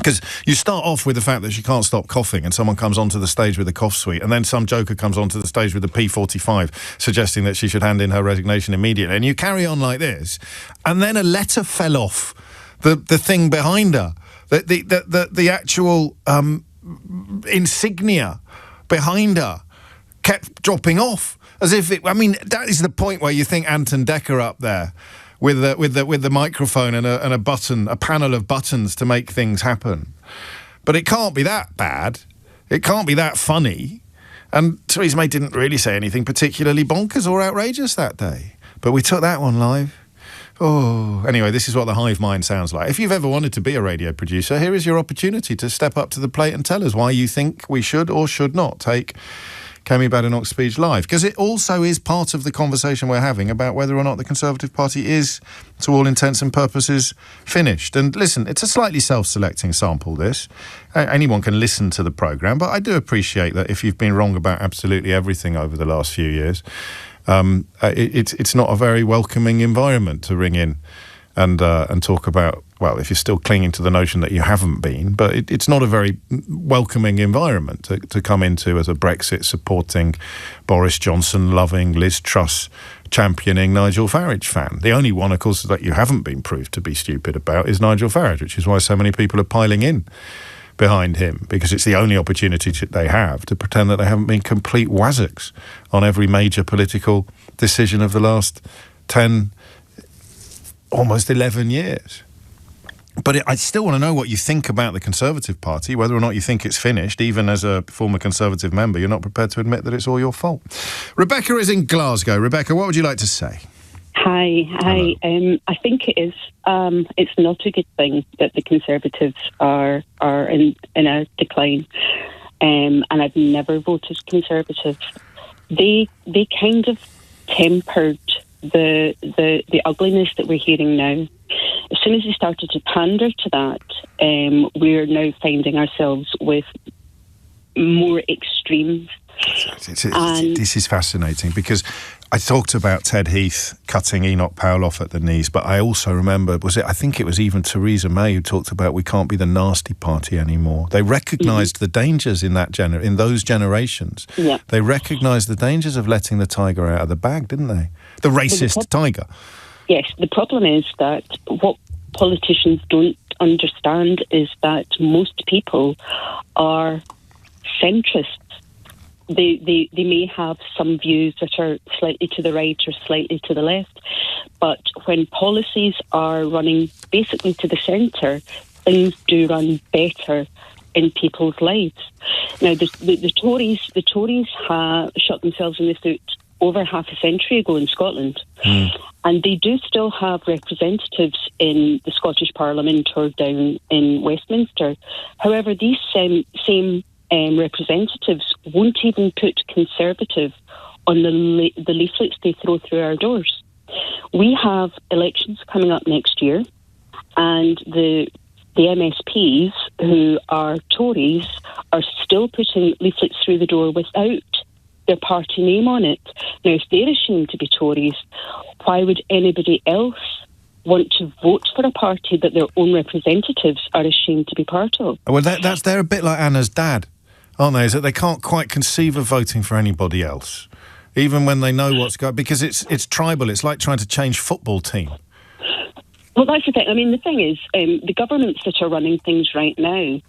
Because you start off with the fact that she can't stop coughing and someone comes onto the stage with a cough suite, and then some joker comes onto the stage with a P45 suggesting that she should hand in her resignation immediately. And you carry on like this, and then a letter fell off the thing behind her. The actual insignia behind her kept dropping off. As if that is the point where you think Anton Decker up there with the microphone and a button, a panel of buttons to make things happen. But it can't be that bad. It can't be that funny. And Theresa May didn't really say anything particularly bonkers or outrageous that day. But we took that one live. Oh, anyway, this is what the hive mind sounds like. If you've ever wanted to be a radio producer, here is your opportunity to step up to the plate and tell us why you think we should or should not take Kemi Badenoch's speech live, because it also is part of the conversation we're having about whether or not the Conservative Party is, to all intents and purposes, finished. And listen, it's a slightly self-selecting sample, this. Anyone can listen to the programme, but I do appreciate that if you've been wrong about absolutely everything over the last few years, it's not a very welcoming environment to ring in and talk about, well, if you're still clinging to the notion that you haven't been, but it's not a very welcoming environment to come into as a Brexit-supporting, Boris Johnson-loving, Liz Truss championing Nigel Farage fan. The only one, of course, that you haven't been proved to be stupid about is Nigel Farage, which is why so many people are piling in behind him, because it's the only opportunity they have to pretend that they haven't been complete wazzocks on every major political decision of the last 10, almost 11 years. But I still want to know what you think about the Conservative Party, whether or not you think it's finished. Even as a former Conservative member, you're not prepared to admit that it's all your fault. Rebecca is in Glasgow. Rebecca, what would you like to say? Hi. I think it is. It's not a good thing that the Conservatives are in a decline, and I've never voted Conservative. They kind of tempered the ugliness that we're hearing now. As soon as they started to pander to that, we're now finding ourselves with more extremes. This is fascinating, because I talked about Ted Heath cutting Enoch Powell off at the knees, but I also remember, I think it was even Theresa May who talked about we can't be the nasty party anymore. They recognised the dangers in in those generations. Yeah. They recognised the dangers of letting the tiger out of the bag, didn't they? The racist tiger. Yes, the problem is that what politicians don't understand is that most people are centrists. They may have some views that are slightly to the right or slightly to the left, but when policies are running basically to the centre, things do run better in people's lives. Now, the Tories have shot themselves in the foot over half a century ago in Scotland, and they do still have representatives in the Scottish Parliament or down in Westminster. However, these same representatives won't even put Conservative on the leaflets they throw through our doors. We have elections coming up next year, and the MSPs, who are Tories, are still putting leaflets through the door without their party name on it. Now, if they're ashamed to be Tories, why would anybody else want to vote for a party that their own representatives are ashamed to be part of? Well, they're a bit like Anna's dad, aren't they? Is that they can't quite conceive of voting for anybody else, even when they know what's going, because it's tribal. It's like trying to change football team. Well, that's the thing. I mean, the thing is, the governments that are running things right now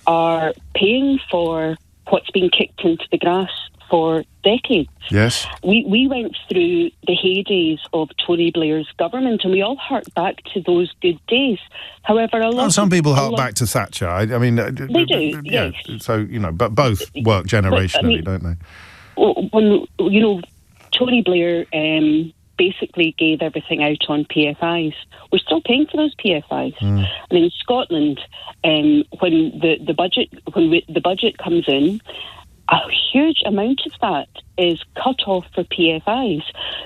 are paying for what's been kicked into the grass for decades. Yes. We went through the heydays of Tony Blair's government, and we all hark back to those good days. However, some people hark back to Thatcher. I mean, they do. Yeah. Yes. So but both work generationally, don't they? When Tony Blair basically gave everything out on PFIs. We're still paying for those PFIs. And in Scotland, when the budget comes in, a huge amount of that is cut off for PFIs.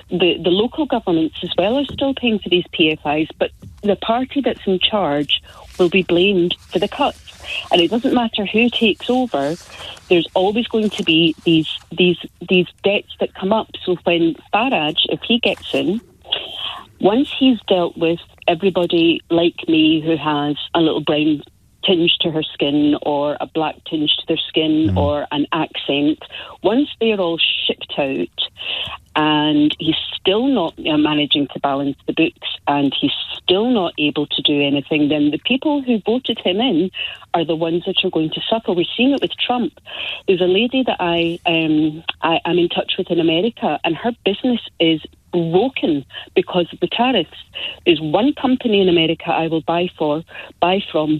The local governments as well are still paying for these PFIs, but the party that's in charge will be blamed for the cuts. And it doesn't matter who takes over, there's always going to be these debts that come up. So when Farage, if he gets in, once he's dealt with everybody like me who has a little brown tinge to her skin or a black tinge to their skin or an accent, once they're all shipped out and he's still not managing to balance the books and he's still not able to do anything, then the people who voted him in are the ones that are going to suffer. We're seeing it with Trump. There's a lady that I'm in touch with in America, and her business is broken because of the tariffs. There's one company in America I will buy from,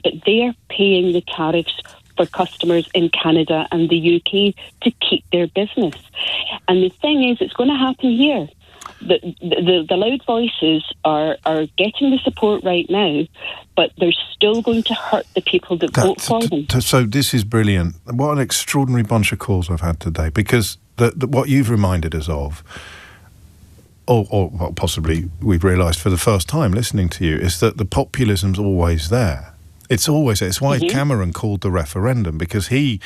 but they are paying the tariffs for customers in Canada and the UK to keep their business. And the thing is, it's going to happen here. The loud voices are getting the support right now, but they're still going to hurt the people that vote for them. So this is brilliant. What an extraordinary bunch of calls I've had today, because what you've reminded us of, or possibly we've realised for the first time listening to you, is that the populism's always there. It's always there. It's why Cameron called the referendum, because he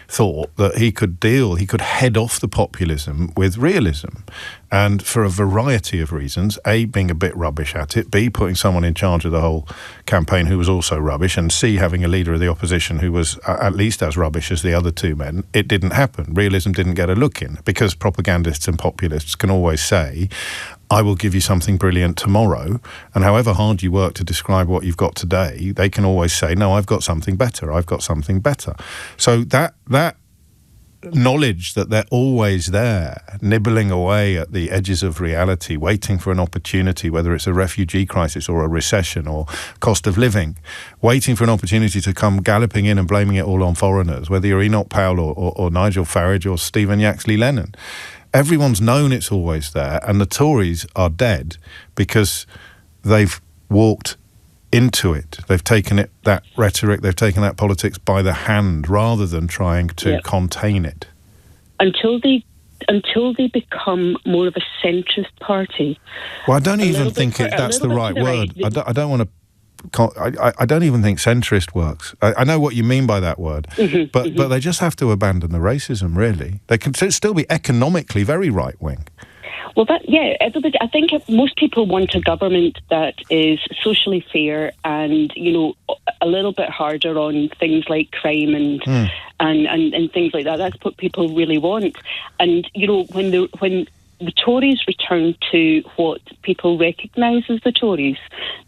thought that he could head off the populism with realism. And for a variety of reasons, A, being a bit rubbish at it, B, putting someone in charge of the whole campaign who was also rubbish, and C, having a leader of the opposition who was at least as rubbish as the other two men, it didn't happen. Realism didn't get a look in, because propagandists and populists can always say, I will give you something brilliant tomorrow, and however hard you work to describe what you've got today, they can always say, no, I've got something better, I've got something better. So that knowledge that they're always there, nibbling away at the edges of reality, waiting for an opportunity, whether it's a refugee crisis or a recession or cost of living, waiting for an opportunity to come galloping in and blaming it all on foreigners, whether you're Enoch Powell or Nigel Farage or Stephen Yaxley-Lennon. Everyone's known it's always there, and the Tories are dead because they've walked into it. They've taken it, that rhetoric, they've taken that politics by the hand rather than trying to contain it. Until they become more of a centrist party. Well, I don't even think that's the right word. I don't want to. I don't even think centrist works. I know what you mean by that word, but they just have to abandon the racism, really. They can still be economically very right-wing. Well, everybody. I think most people want a government that is socially fair and, a little bit harder on things like crime and things like that. That's what people really want. And when the Tories return to what people recognise as the Tories,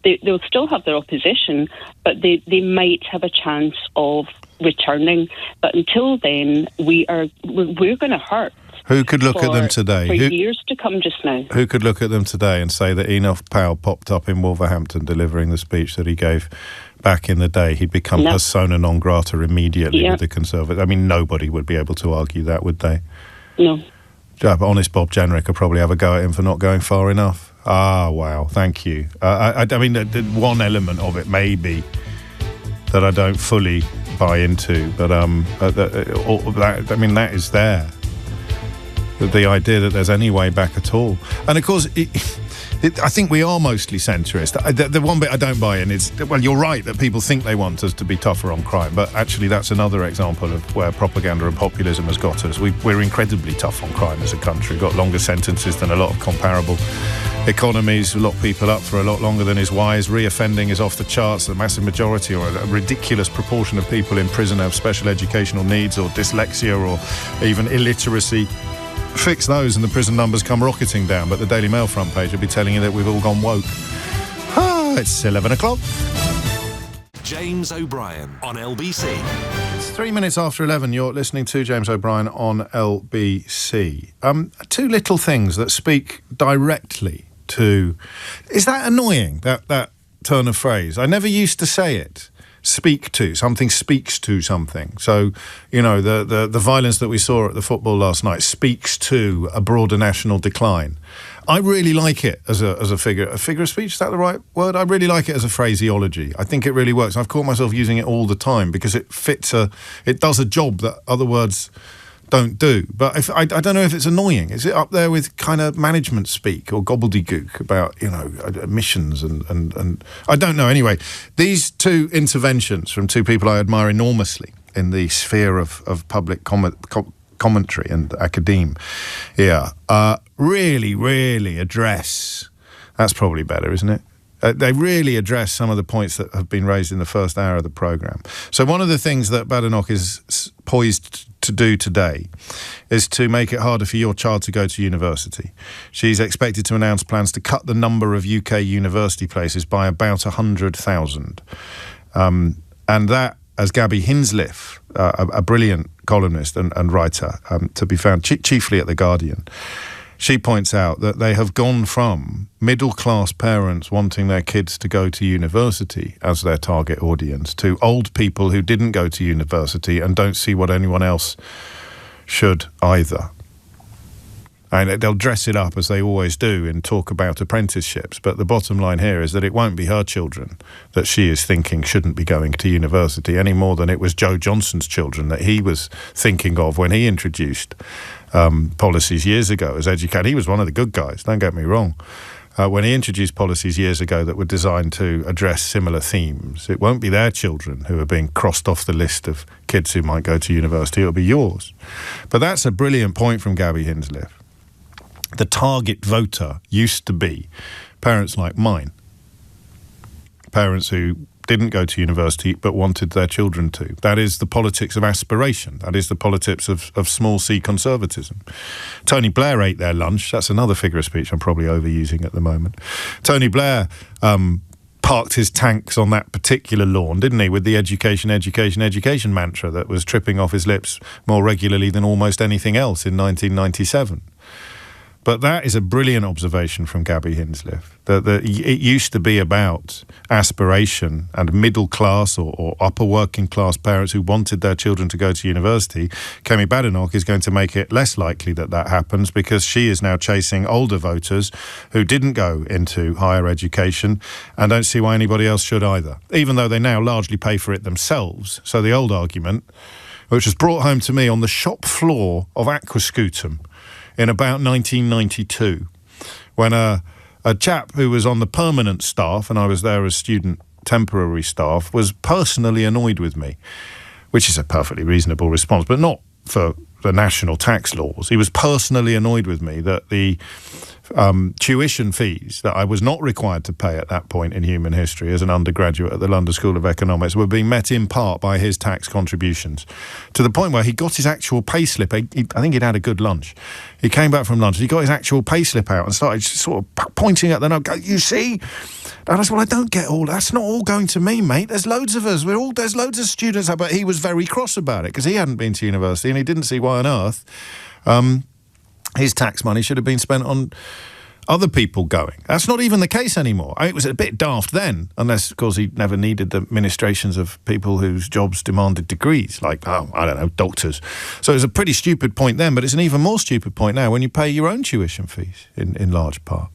they'll still have their opposition, but they might have a chance of returning. But until then, we're going to hurt. Who could look at them today? For years to come just now. Who could look at them today and say that Enoch Powell popped up in Wolverhampton delivering the speech that he gave back in the day? He'd become persona non grata immediately with the Conservatives. I mean, nobody would be able to argue that, would they? No. Honest Bob Jenrick could probably have a go at him for not going far enough. Ah, wow, thank you. I mean, the one element of it may be that I don't fully buy into, but that is there. The idea that there's any way back at all. And of course, I think we are mostly centrist. The one bit I don't buy in is, well, you're right that people think they want us to be tougher on crime, but actually that's another example of where propaganda and populism has got us. We're incredibly tough on crime as a country. We've got longer sentences than a lot of comparable economies, lock people up for a lot longer than is wise. Reoffending is off the charts. The massive majority or a ridiculous proportion of people in prison have special educational needs or dyslexia or even illiteracy. Fix those and the prison numbers come rocketing down, but the Daily Mail front page will be telling you that we've all gone woke. It's 11 o'clock. James O'Brien on LBC. It's 3 minutes after 11. You're listening to James O'Brien on LBC. Two little things that speak directly to... Is that annoying, that turn of phrase? I never used to say it. Speak to something, speaks to something. So, the violence that we saw at the football last night speaks to a broader national decline. I really like it as a figure of speech. Is that the right word? I really like it as a phraseology. I think it really works. I've caught myself using it all the time because it does a job that other words don't do. But I don't know if it's annoying. Is it up there with kind of management speak or gobbledygook about, emissions and I don't know. Anyway, these two interventions from two people I admire enormously in the sphere of public commentary and academe really, really address... That's probably better, isn't it? They really address some of the points that have been raised in the first hour of the programme. So one of the things that Badenoch is poised to do today is to make it harder for your child to go to university. She's expected to announce plans to cut the number of UK university places by about 100,000. And that, as Gabby Hinsliff, a brilliant columnist and writer, to be found chiefly at The Guardian, she points out that they have gone from middle-class parents wanting their kids to go to university as their target audience to old people who didn't go to university and don't see what anyone else should either. And they'll dress it up as they always do and talk about apprenticeships, but the bottom line here is that it won't be her children that she is thinking shouldn't be going to university any more than it was Joe Johnson's children that he was thinking of when he introduced policies years ago as educator. He was one of the good guys, don't get me wrong. When he introduced policies years ago that were designed to address similar themes, it won't be their children who are being crossed off the list of kids who might go to university, it'll be yours. But that's a brilliant point from Gabby Hinsliff. The target voter used to be parents like mine, parents who didn't go to university but wanted their children to. That is the politics of aspiration. That is the politics of small c conservatism. Tony Blair ate their lunch. That's another figure of speech I'm probably overusing at the moment. Tony Blair parked his tanks on that particular lawn, didn't he, with the education mantra that was tripping off his lips more regularly than almost anything else in 1997. But that is a brilliant observation from Gabby Hinsliff, that it used to be about aspiration and middle class or upper working class parents who wanted their children to go to university. Kemi Badenoch is going to make it less likely that that happens because she is now chasing older voters who didn't go into higher education and don't see why anybody else should either, even though they now largely pay for it themselves. So the old argument, which was brought home to me on the shop floor of Aquascutum in about 1992, when a chap who was on the permanent staff, and I was there as student temporary staff, was personally annoyed with me, which is a perfectly reasonable response, but not for the national tax laws. He was personally annoyed with me that the tuition fees that I was not required to pay at that point in human history as an undergraduate at the London School of Economics were being met in part by his tax contributions, to the point where he got his actual pay slip. I think he'd had a good lunch. He came back from lunch, he got his actual pay slip out and started sort of pointing at the note, you see? And I said, well, I don't get all, that's not all going to me, mate. There's loads of us. There's loads of students. But he was very cross about it because he hadn't been to university and he didn't see why on earth his tax money should have been spent on other people going. That's not even the case anymore. It was a bit daft then, unless, of course, he never needed the ministrations of people whose jobs demanded degrees, like, doctors. So it was a pretty stupid point then, but it's an even more stupid point now when you pay your own tuition fees, in large part.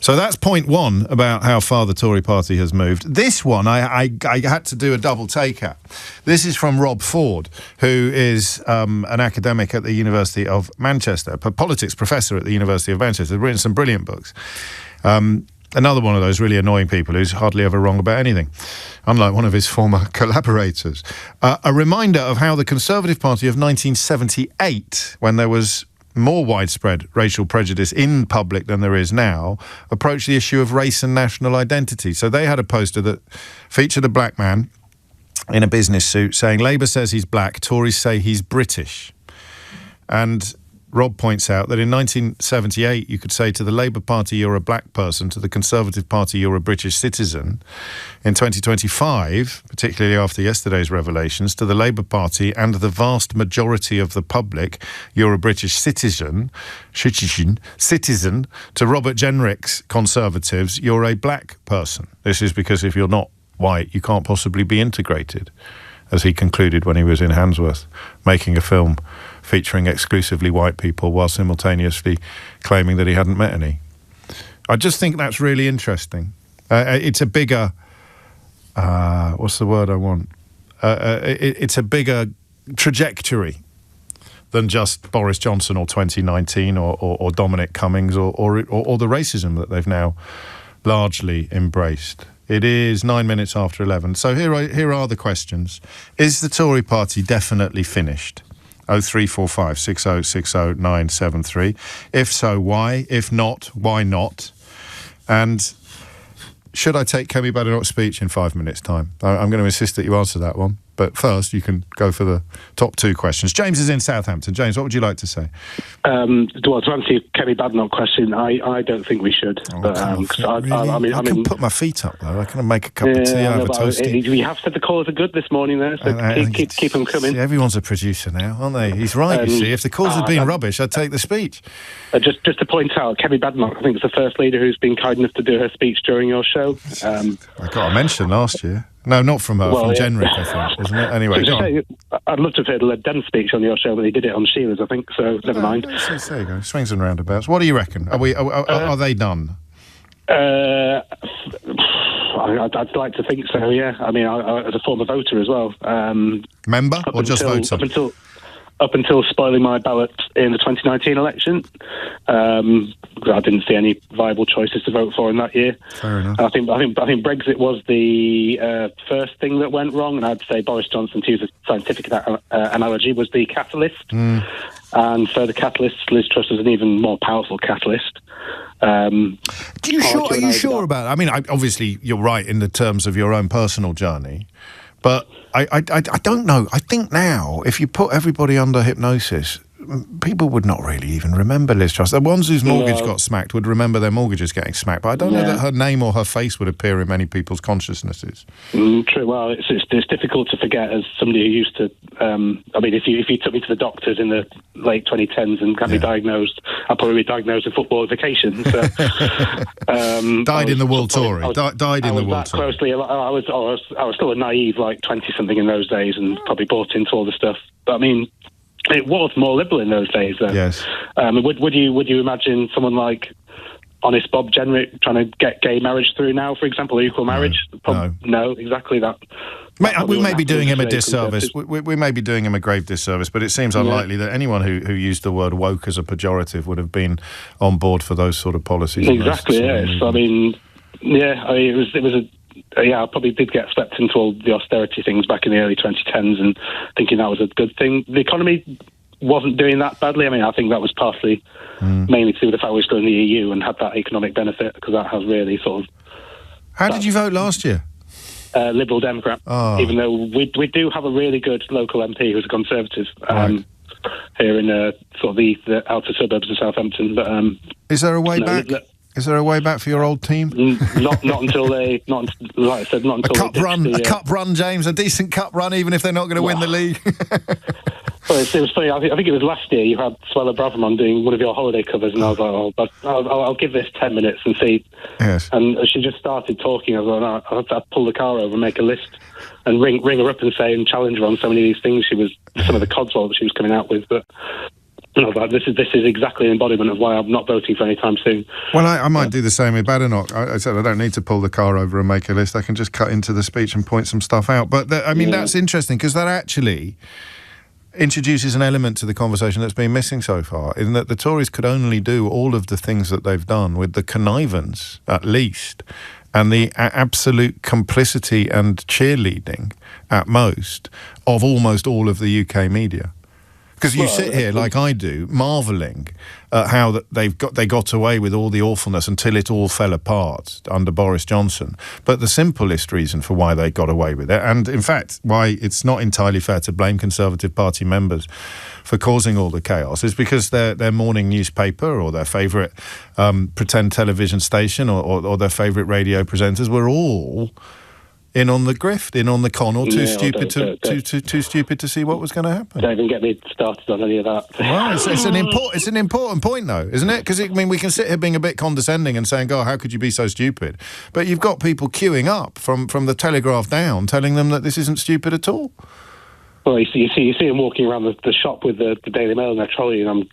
So that's point one about how far the Tory party has moved. This one, I had to do a double take at. This is from Rob Ford, who is an academic at the University of Manchester, a politics professor at the University of Manchester. He's written some brilliant books. Another one of those really annoying people who's hardly ever wrong about anything, unlike one of his former collaborators. A reminder of how the Conservative Party of 1978, when there was more widespread racial prejudice in public than there is now, approached the issue of race and national identity. So they had a poster that featured a black man in a business suit saying, Labour says he's black, Tories say he's British. And Rob points out that in 1978, you could say to the Labour Party, you're a black person, to the Conservative Party, you're a British citizen. In 2025, particularly after yesterday's revelations, to the Labour Party and the vast majority of the public, you're a British citizen. To Robert Jenrick's Conservatives, you're a black person. This is because if you're not white, you can't possibly be integrated, as he concluded when he was in Handsworth, making a film featuring exclusively white people while simultaneously claiming that he hadn't met any. I just think that's really interesting. It's a bigger... what's the word I want? It's a bigger trajectory than just Boris Johnson or 2019 or Dominic Cummings or the racism that they've now largely embraced. It is 9 minutes after 11. So here are the questions. Is the Tory party definitely finished? 0345 6060 973. If so, why? If not, why not? And should I take Kemi Badenoch's speech in 5 minutes' time? I'm going to insist that you answer that one. But first, you can go for the top 2 questions. James is in Southampton. James, what would you like to say? Well, to answer your Kemi Badenoch question, I don't think we should. I can put my feet up, though. I can make a cup of tea, have a toasty. We have said the callers are good this morning, though, so keep them coming. See, everyone's a producer now, aren't they? He's right, you see. If the calls had been rubbish, I'd take the speech. Just to point out, Kemi Badenoch, I think, is the first leader who's been kind enough to do her speech during your show. I got a mention last year. No, not from her, from Jenrick, I think, isn't it? Anyway, go on. I'd love to have heard a Led Dem speech on your show, but they did it on Sheila's, I think, so never mind. There you go, swings and roundabouts. What do you reckon? Are they done? I'd like to think so, yeah. I mean, as a former voter as well. Member or just voter? Up until spoiling my ballot in the 2019 election. I didn't see any viable choices to vote for in that year. Fair enough. I think Brexit was the first thing that went wrong, and I'd say Boris Johnson, to use a scientific analogy, was the catalyst. And for the catalyst, Liz Truss was an even more powerful catalyst. Are you sure about that? I mean, obviously, you're right in the terms of your own personal journey, but I don't know. I think now, if you put everybody under hypnosis, people would not really even remember Liz Truss. The ones whose mortgage got smacked would remember their mortgages getting smacked, but I don't know that her name or her face would appear in many people's consciousnesses. True. Well, it's difficult to forget as somebody who used to. I mean, if you took me to the doctors in the late 2010s and got me diagnosed, I'd probably be diagnosed with footballification. So, died in the World Tour. Died in the World Tour. Closely, I was still a naive, like 20-something in those days, and probably bought into all the stuff. But I mean, it was more liberal in those days, though. Yes. Would you imagine someone like Honest Bob Jenrick trying to get gay marriage through now, for example, or equal marriage? No, exactly that. We may be doing him a disservice. We may be doing him a grave disservice, but it seems unlikely that anyone who used the word woke as a pejorative would have been on board for those sort of policies. Exactly, yes. I mean, it was I probably did get swept into all the austerity things back in the early 2010s and thinking that was a good thing. The economy wasn't doing that badly. I mean, I think that was partly mainly to do with the fact we were still in the EU and had that economic benefit, because that has really sort of... How did you vote last year? Liberal Democrat, even though we do have a really good local MP who's a Conservative here in sort of the outer suburbs of Southampton. But is there a way back? Is there a way back for your old team? Not until they, like I said, not until a cup run, James, a decent cup run, even if they're not going to win the league. Well, it was funny. I think it was last year you had Swella Braverman doing one of your holiday covers, and I was like, I'll give this 10 minutes and see. Yes. And she just started talking. I was like, I'll have to pull the car over and make a list and ring her up and say and challenge her on so many of these things. Some of the codswallop that she was coming out with, but. I was like, this is exactly an embodiment of why I'm not voting for any time soon. Well, I might do the same with Badenoch. I said I don't need to pull the car over and make a list. I can just cut into the speech and point some stuff out. But, that's interesting, because that actually introduces an element to the conversation that's been missing so far, in that the Tories could only do all of the things that they've done with the connivance, at least, and the absolute complicity and cheerleading, at most, of almost all of the UK media. Because you sit here, like I do, marvelling at how they got away with all the awfulness until it all fell apart under Boris Johnson. But the simplest reason for why they got away with it, and in fact why it's not entirely fair to blame Conservative Party members for causing all the chaos, is because their morning newspaper or their favourite pretend television station or their favourite radio presenters were all in on the grift, in on the con, or too stupid to see what was going to happen. Don't even get me started on any of that. Well, it's an important point, though, isn't it? Because we can sit here being a bit condescending and saying, "God, how could you be so stupid?" But you've got people queuing up from the Telegraph down, telling them that this isn't stupid at all. Well, you see them walking around the shop with the Daily Mail in their trolley, and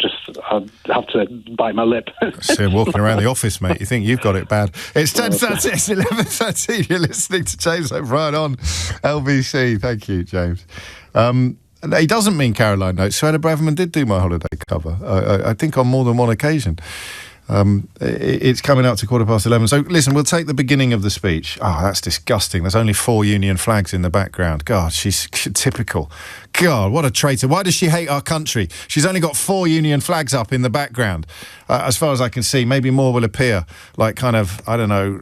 I have to bite my lip. See them walking around the office, mate. You think you've got it bad. It's 10:30, it's 11:13. You're listening to James O'Brien on LBC. Thank you, James. He doesn't mean Caroline Notes. Swella Braverman did do my holiday cover, I think on more than one occasion. It's coming up to 11:15. So, listen, we'll take the beginning of the speech. Oh, that's disgusting. There's only 4 Union flags in the background. God, she's typical. God, what a traitor. Why does she hate our country? She's only got 4 Union flags up in the background. As far as I can see, maybe more will appear, like kind of, I don't know,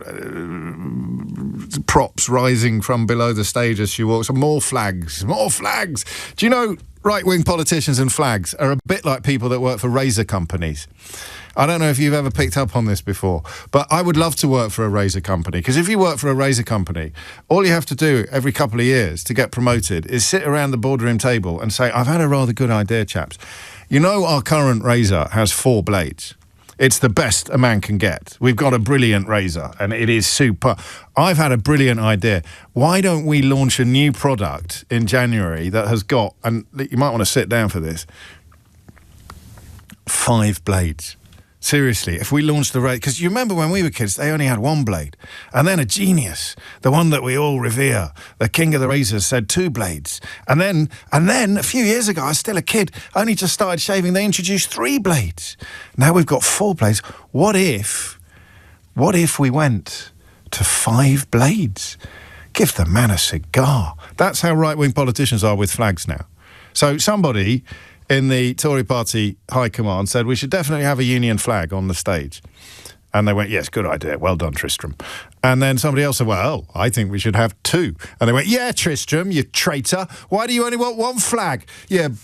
props rising from below the stage as she walks. More flags, more flags. Do you know, right-wing politicians and flags are a bit like people that work for razor companies. I don't know if you've ever picked up on this before, but I would love to work for a razor company, because if you work for a razor company, all you have to do every couple of years to get promoted is sit around the boardroom table and say, I've had a rather good idea, chaps. You know, our current razor has 4 blades. It's the best a man can get. We've got a brilliant razor, and it is super. I've had a brilliant idea. Why don't we launch a new product in January that has got, and you might want to sit down for this, 5 blades. Seriously, if we launched the razor, because you remember when we were kids, they only had 1 blade. And then a genius, the one that we all revere, the king of the razors, said 2 blades. And then a few years ago, I was still a kid, I only just started shaving, they introduced 3 blades. Now we've got 4 blades. What if we went to 5 blades? Give the man a cigar. That's how right-wing politicians are with flags now. So somebody in the Tory party high command said we should definitely have a Union flag on the stage. And they went, yes, good idea. Well done, Tristram. And then somebody else said, well, I think we should have 2. And they went, yeah, Tristram, you traitor. Why do you only want 1 flag? You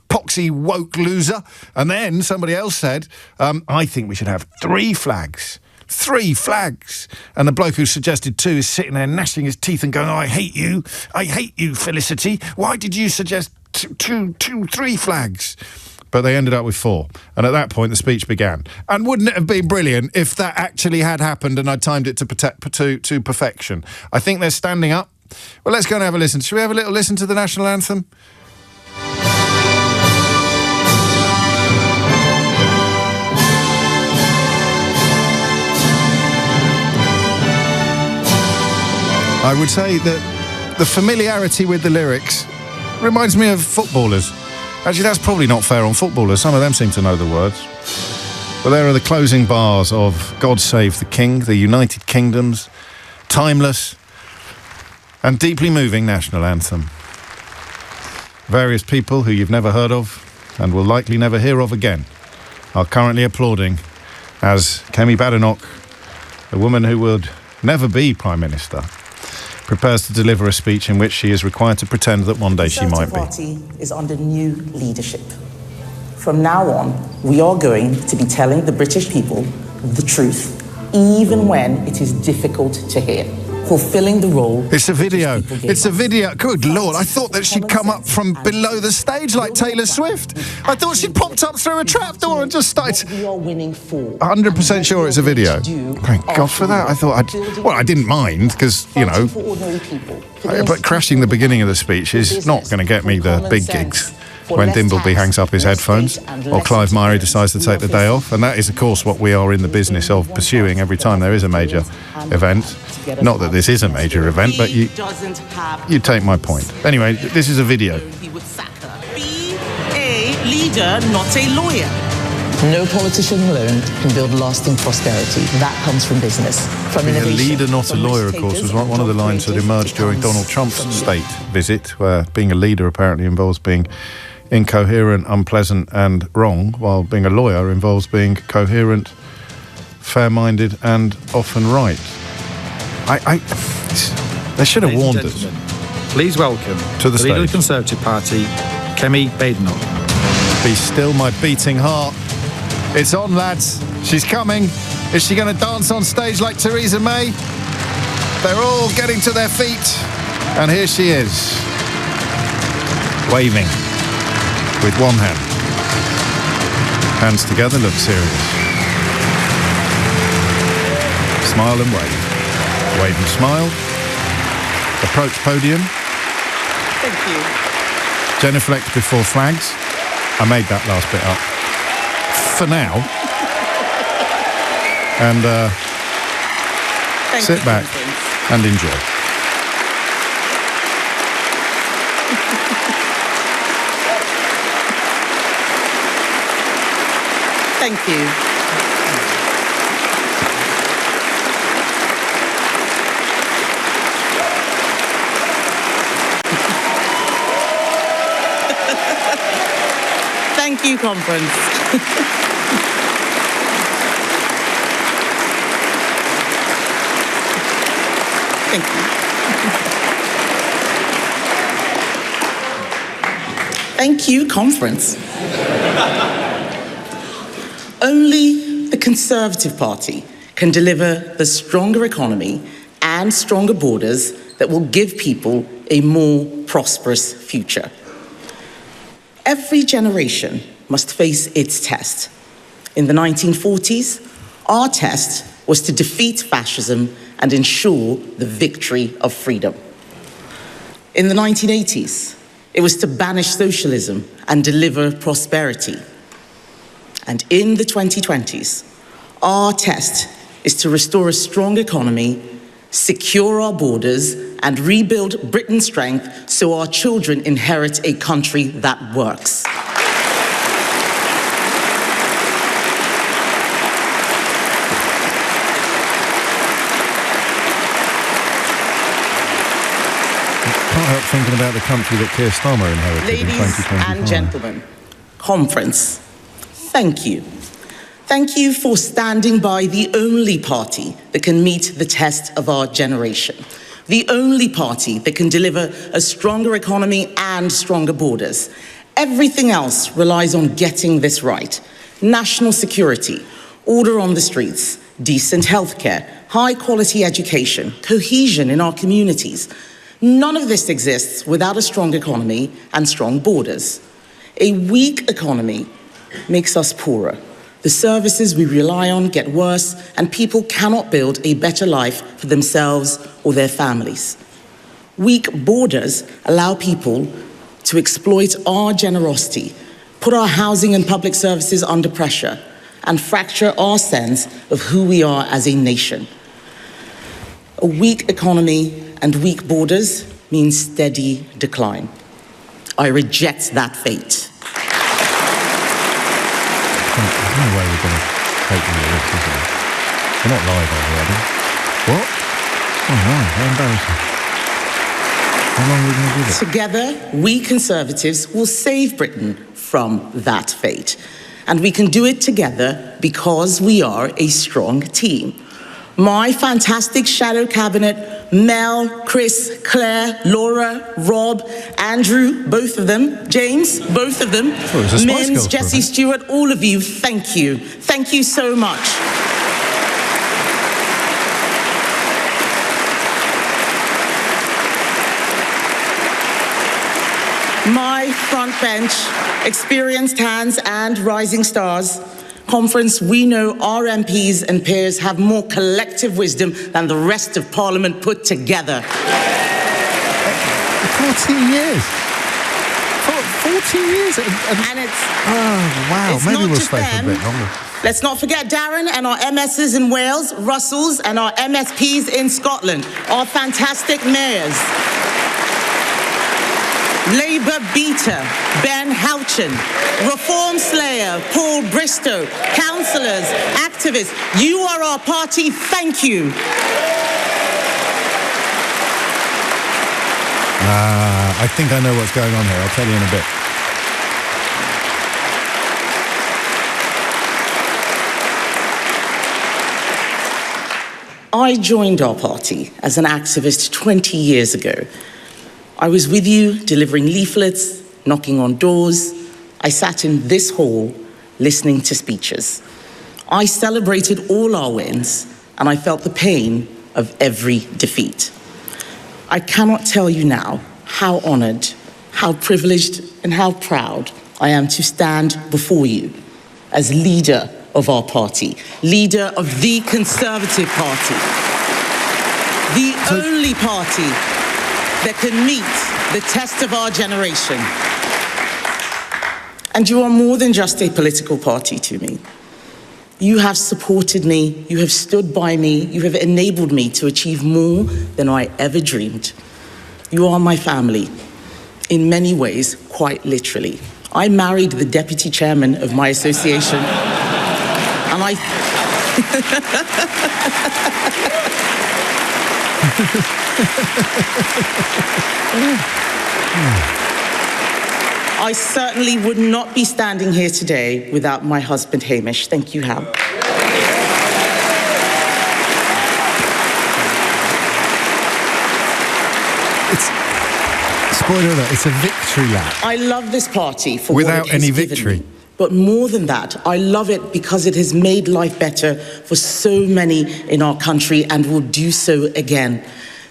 poxy woke loser. And then somebody else said, I think we should have 3 flags. 3 flags. And the bloke who suggested 2 is sitting there gnashing his teeth and going, I hate you, Felicity. Why did you suggest 3 flags? But they ended up with 4. And at that point, the speech began. And wouldn't it have been brilliant if that actually had happened and I timed it to perfection? I think they're standing up. Well, let's go and have a listen. Should we have a little listen to the national anthem? I would say that the familiarity with the lyrics reminds me of footballers. Actually, that's probably not fair on footballers. Some of them seem to know the words. But there are the closing bars of God Save the King, the United Kingdom's timeless and deeply moving national anthem. Various people who you've never heard of and will likely never hear of again are currently applauding as Kemi Badenoch, the woman who would never be Prime Minister, prepares to deliver a speech in which she is required to pretend that one day she might be. The Party is under new leadership. From now on, we are going to be telling the British people the truth, even when it is difficult to hear. Fulfilling the role. It's a video. It's a video. Good Lord, I thought that she'd come up from below the stage like Taylor Swift. I thought she'd popped up through a trapdoor and just started. We are winning for. 100% sure it's a video. Thank God for that. I thought I didn't mind because, you know, but crashing the beginning of the speech is not going to get me the big gigs. When Dimbleby hangs up his headphones or Clive Myrie decides to take the day off. And that is, of course, what we are in the business of pursuing every time there is a major event. Not that this is a major event, but you take my point. Anyway, this is a video. He would sack her. Be a leader, not a lawyer. No politician alone can build lasting prosperity. That comes from business. From Being a innovation, leader, not a lawyer, of course, was one of the lines that emerged during Donald Trump's state visit, where being a leader apparently involves being incoherent, unpleasant and wrong, while being a lawyer involves being coherent, fair-minded and often right. They should have warned us. Please welcome to the leader of the stage. Conservative Party, Kemi Badenoch. Be still my beating heart. It's on, lads. She's coming. Is she going to dance on stage like Theresa May? They're all getting to their feet. And here she is, waving with one hand. Hands together, look serious. Smile and wave. Wave and smile. Approach podium. Thank you. Genuflect before flags. I made that last bit up. For now. And sit back and enjoy. Thank you. Thank you, conference. Thank you. Thank you, conference. Only the Conservative Party can deliver the stronger economy and stronger borders that will give people a more prosperous future. Every generation must face its test. In the 1940s, our test was to defeat fascism and ensure the victory of freedom. In the 1980s, it was to banish socialism and deliver prosperity. And in the 2020s, our test is to restore a strong economy, secure our borders, and rebuild Britain's strength so our children inherit a country that works. Can't help thinking about the country that Keir Starmer inherited in 2025. Ladies and gentlemen, conference, thank you. Thank you for standing by the only party that can meet the test of our generation. The only party that can deliver a stronger economy and stronger borders. Everything else relies on getting this right. National security, order on the streets, decent healthcare, high-quality education, cohesion in our communities. None of this exists without a strong economy and strong borders. A weak economy makes us poorer. The services we rely on get worse, and people cannot build a better life for themselves or their families. Weak borders allow people to exploit our generosity, put our housing and public services under pressure, and fracture our sense of who we are as a nation. A weak economy and weak borders means steady decline. I reject that fate. There's no way we're going to take any of this, is there? We're not live already. What? Oh, right, how embarrassing. How long are we going to give it? Together, we Conservatives will save Britain from that fate. And we can do it together because we are a strong team. My fantastic shadow cabinet, Mel, Chris, Claire, Laura, Rob, Andrew, both of them, James, both of them, Mims, Jessie Stewart, all of you, thank you. Thank you so much. My front bench, experienced hands and rising stars, conference, we know our MPs and peers have more collective wisdom than the rest of Parliament put together. 14 years. 14 years. And it's... Oh, wow. It's maybe not we'll just stay for a them. bit longer. Let's not forget Darren and our MSs in Wales, Russells, and our MSPs in Scotland, our fantastic mayors. Labour beater, Ben Houchin, Reform slayer, Paul Bristow, councillors, activists, you are our party, thank you. I think I know what's going on here. I'll tell you in a bit. I joined our party as an activist 20 years ago. I was with you delivering leaflets, knocking on doors. I sat in this hall listening to speeches. I celebrated all our wins, and I felt the pain of every defeat. I cannot tell you now how honoured, how privileged, and how proud I am to stand before you as leader of our party, leader of the Conservative Party, the only party that can meet the test of our generation. And you are more than just a political party to me. You have supported me, you have stood by me, you have enabled me to achieve more than I ever dreamed. You are my family, in many ways, quite literally. I married the deputy chairman of my association, and I... I certainly would not be standing here today without my husband, Hamish. Thank you, Hal. Spoiler alert, it's a victory lap. I love this party for without what it has any given victory. me. But more than that, I love it because it has made life better for so many in our country and will do so again.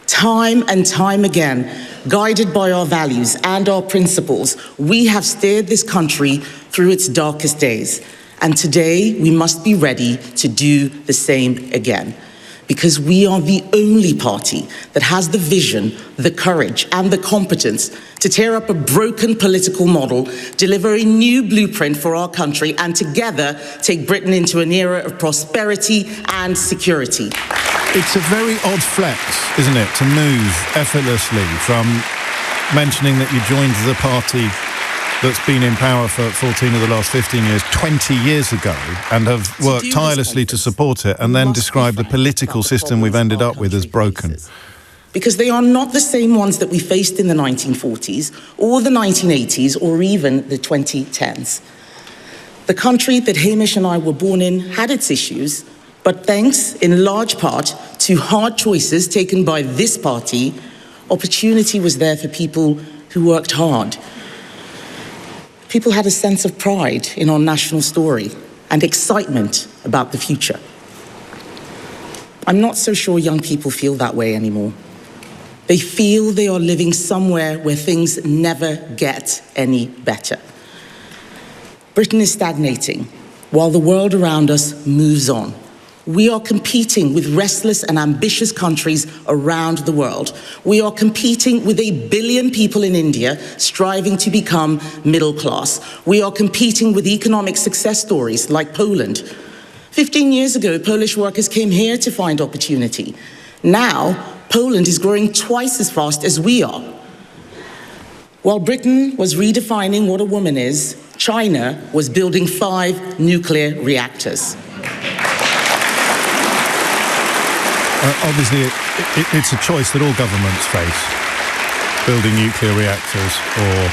Time and time again, guided by our values and our principles, we have steered this country through its darkest days. And today, we must be ready to do the same again. Because we are the only party that has the vision, the courage, and the competence to tear up a broken political model, deliver a new blueprint for our country, and together take Britain into an era of prosperity and security. It's a very odd flex, isn't it, to move effortlessly from mentioning that you joined the party that's been in power for 14 of the last 15 years, 20 years ago, and have worked tirelessly to support it, and then describe the political system we've ended up with as broken. Because they are not the same ones that we faced in the 1940s, or the 1980s, or even the 2010s. The country that Hamish and I were born in had its issues, but thanks in large part to hard choices taken by this party, opportunity was there for people who worked hard. People had a sense of pride in our national story and excitement about the future. I'm not so sure young people feel that way anymore. They feel they are living somewhere where things never get any better. Britain is stagnating while the world around us moves on. We are competing with restless and ambitious countries around the world. We are competing with 1 billion people in India striving to become middle class. We are competing with economic success stories like Poland. 15 years ago, Polish workers came here to find opportunity. Now, Poland is growing twice as fast as we are. While Britain was redefining what a woman is, China was building 5 nuclear reactors. Obviously, it's a choice that all governments face, building nuclear reactors or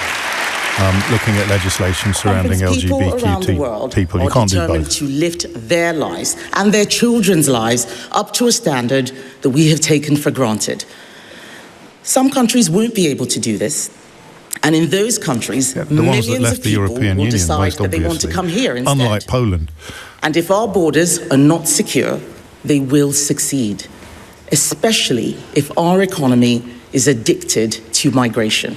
looking at legislation surrounding LGBT people. You can't do both. To lift their lives and their children's lives up to a standard that we have taken for granted. Some countries won't be able to do this. And in those countries, the ones that left the European Union, decide that they want to come here instead. Unlike Poland. And if our borders are not secure, they will succeed, especially if our economy is addicted to migration.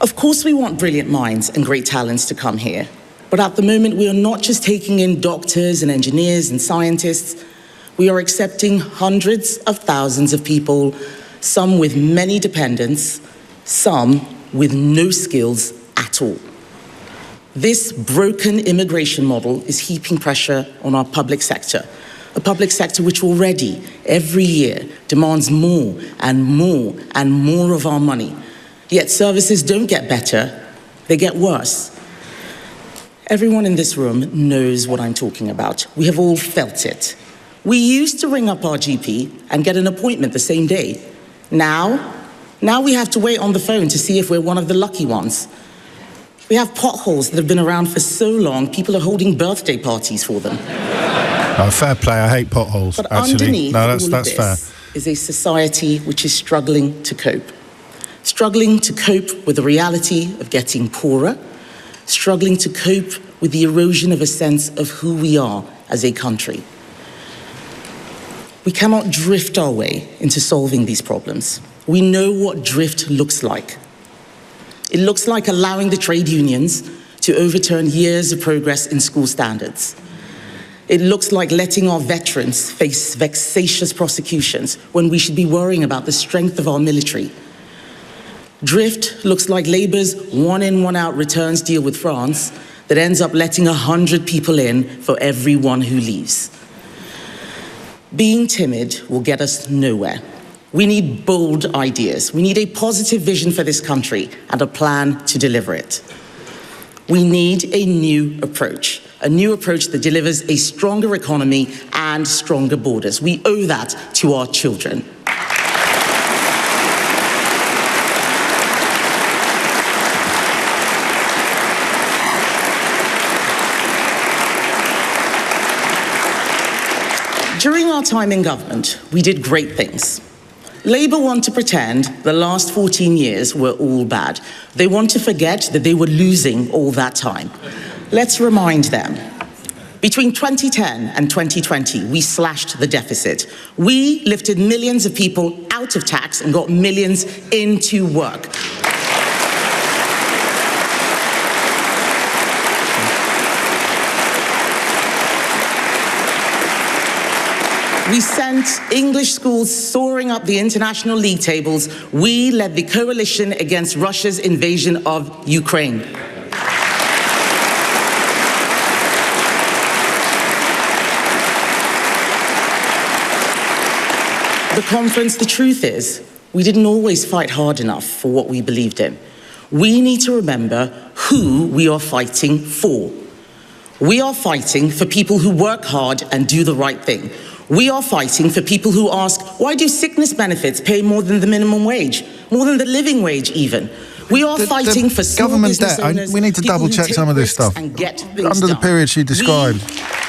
Of course, we want brilliant minds and great talents to come here, but at the moment, we are not just taking in doctors and engineers and scientists. We are accepting hundreds of thousands of people, some with many dependents, some with no skills at all. This broken immigration model is heaping pressure on our public sector, a public sector which already, every year, demands more and more and more of our money. Yet services don't get better, they get worse. Everyone in this room knows what I'm talking about. We have all felt it. We used to ring up our GP and get an appointment the same day. Now we have to wait on the phone to see if we're one of the lucky ones. We have potholes that have been around for so long, people are holding birthday parties for them. Fair play, I hate potholes, but actually. Underneath no, all that's of fair. this is a society which is struggling to cope. Struggling to cope with the reality of getting poorer, struggling to cope with the erosion of a sense of who we are as a country. We cannot drift our way into solving these problems. We know what drift looks like. It looks like allowing the trade unions to overturn years of progress in school standards. It looks like letting our veterans face vexatious prosecutions when we should be worrying about the strength of our military. Drift looks like Labour's one-in, one-out returns deal with France that ends up letting 100 people in for every one who leaves. Being timid will get us nowhere. We need bold ideas. We need a positive vision for this country and a plan to deliver it. We need a new approach that delivers a stronger economy and stronger borders. We owe that to our children. our time in government, we did great things. Labour want to pretend the last 14 years were all bad. They want to forget that they were losing all that time. Let's remind them. Between 2010 and 2020, we slashed the deficit. We lifted millions of people out of tax and got millions into work. We sent English schools soaring up the international league tables. We led the coalition against Russia's invasion of Ukraine. The conference, the truth is, we didn't always fight hard enough for what we believed in. We need to remember who we are fighting for. We are fighting for people who work hard and do the right thing. We are fighting for people who ask, why do sickness benefits pay more than the minimum wage? More than the living wage, even? We are fighting for small government business debt. owners, We need to double check some of this stuff. and get things Under the done. period she described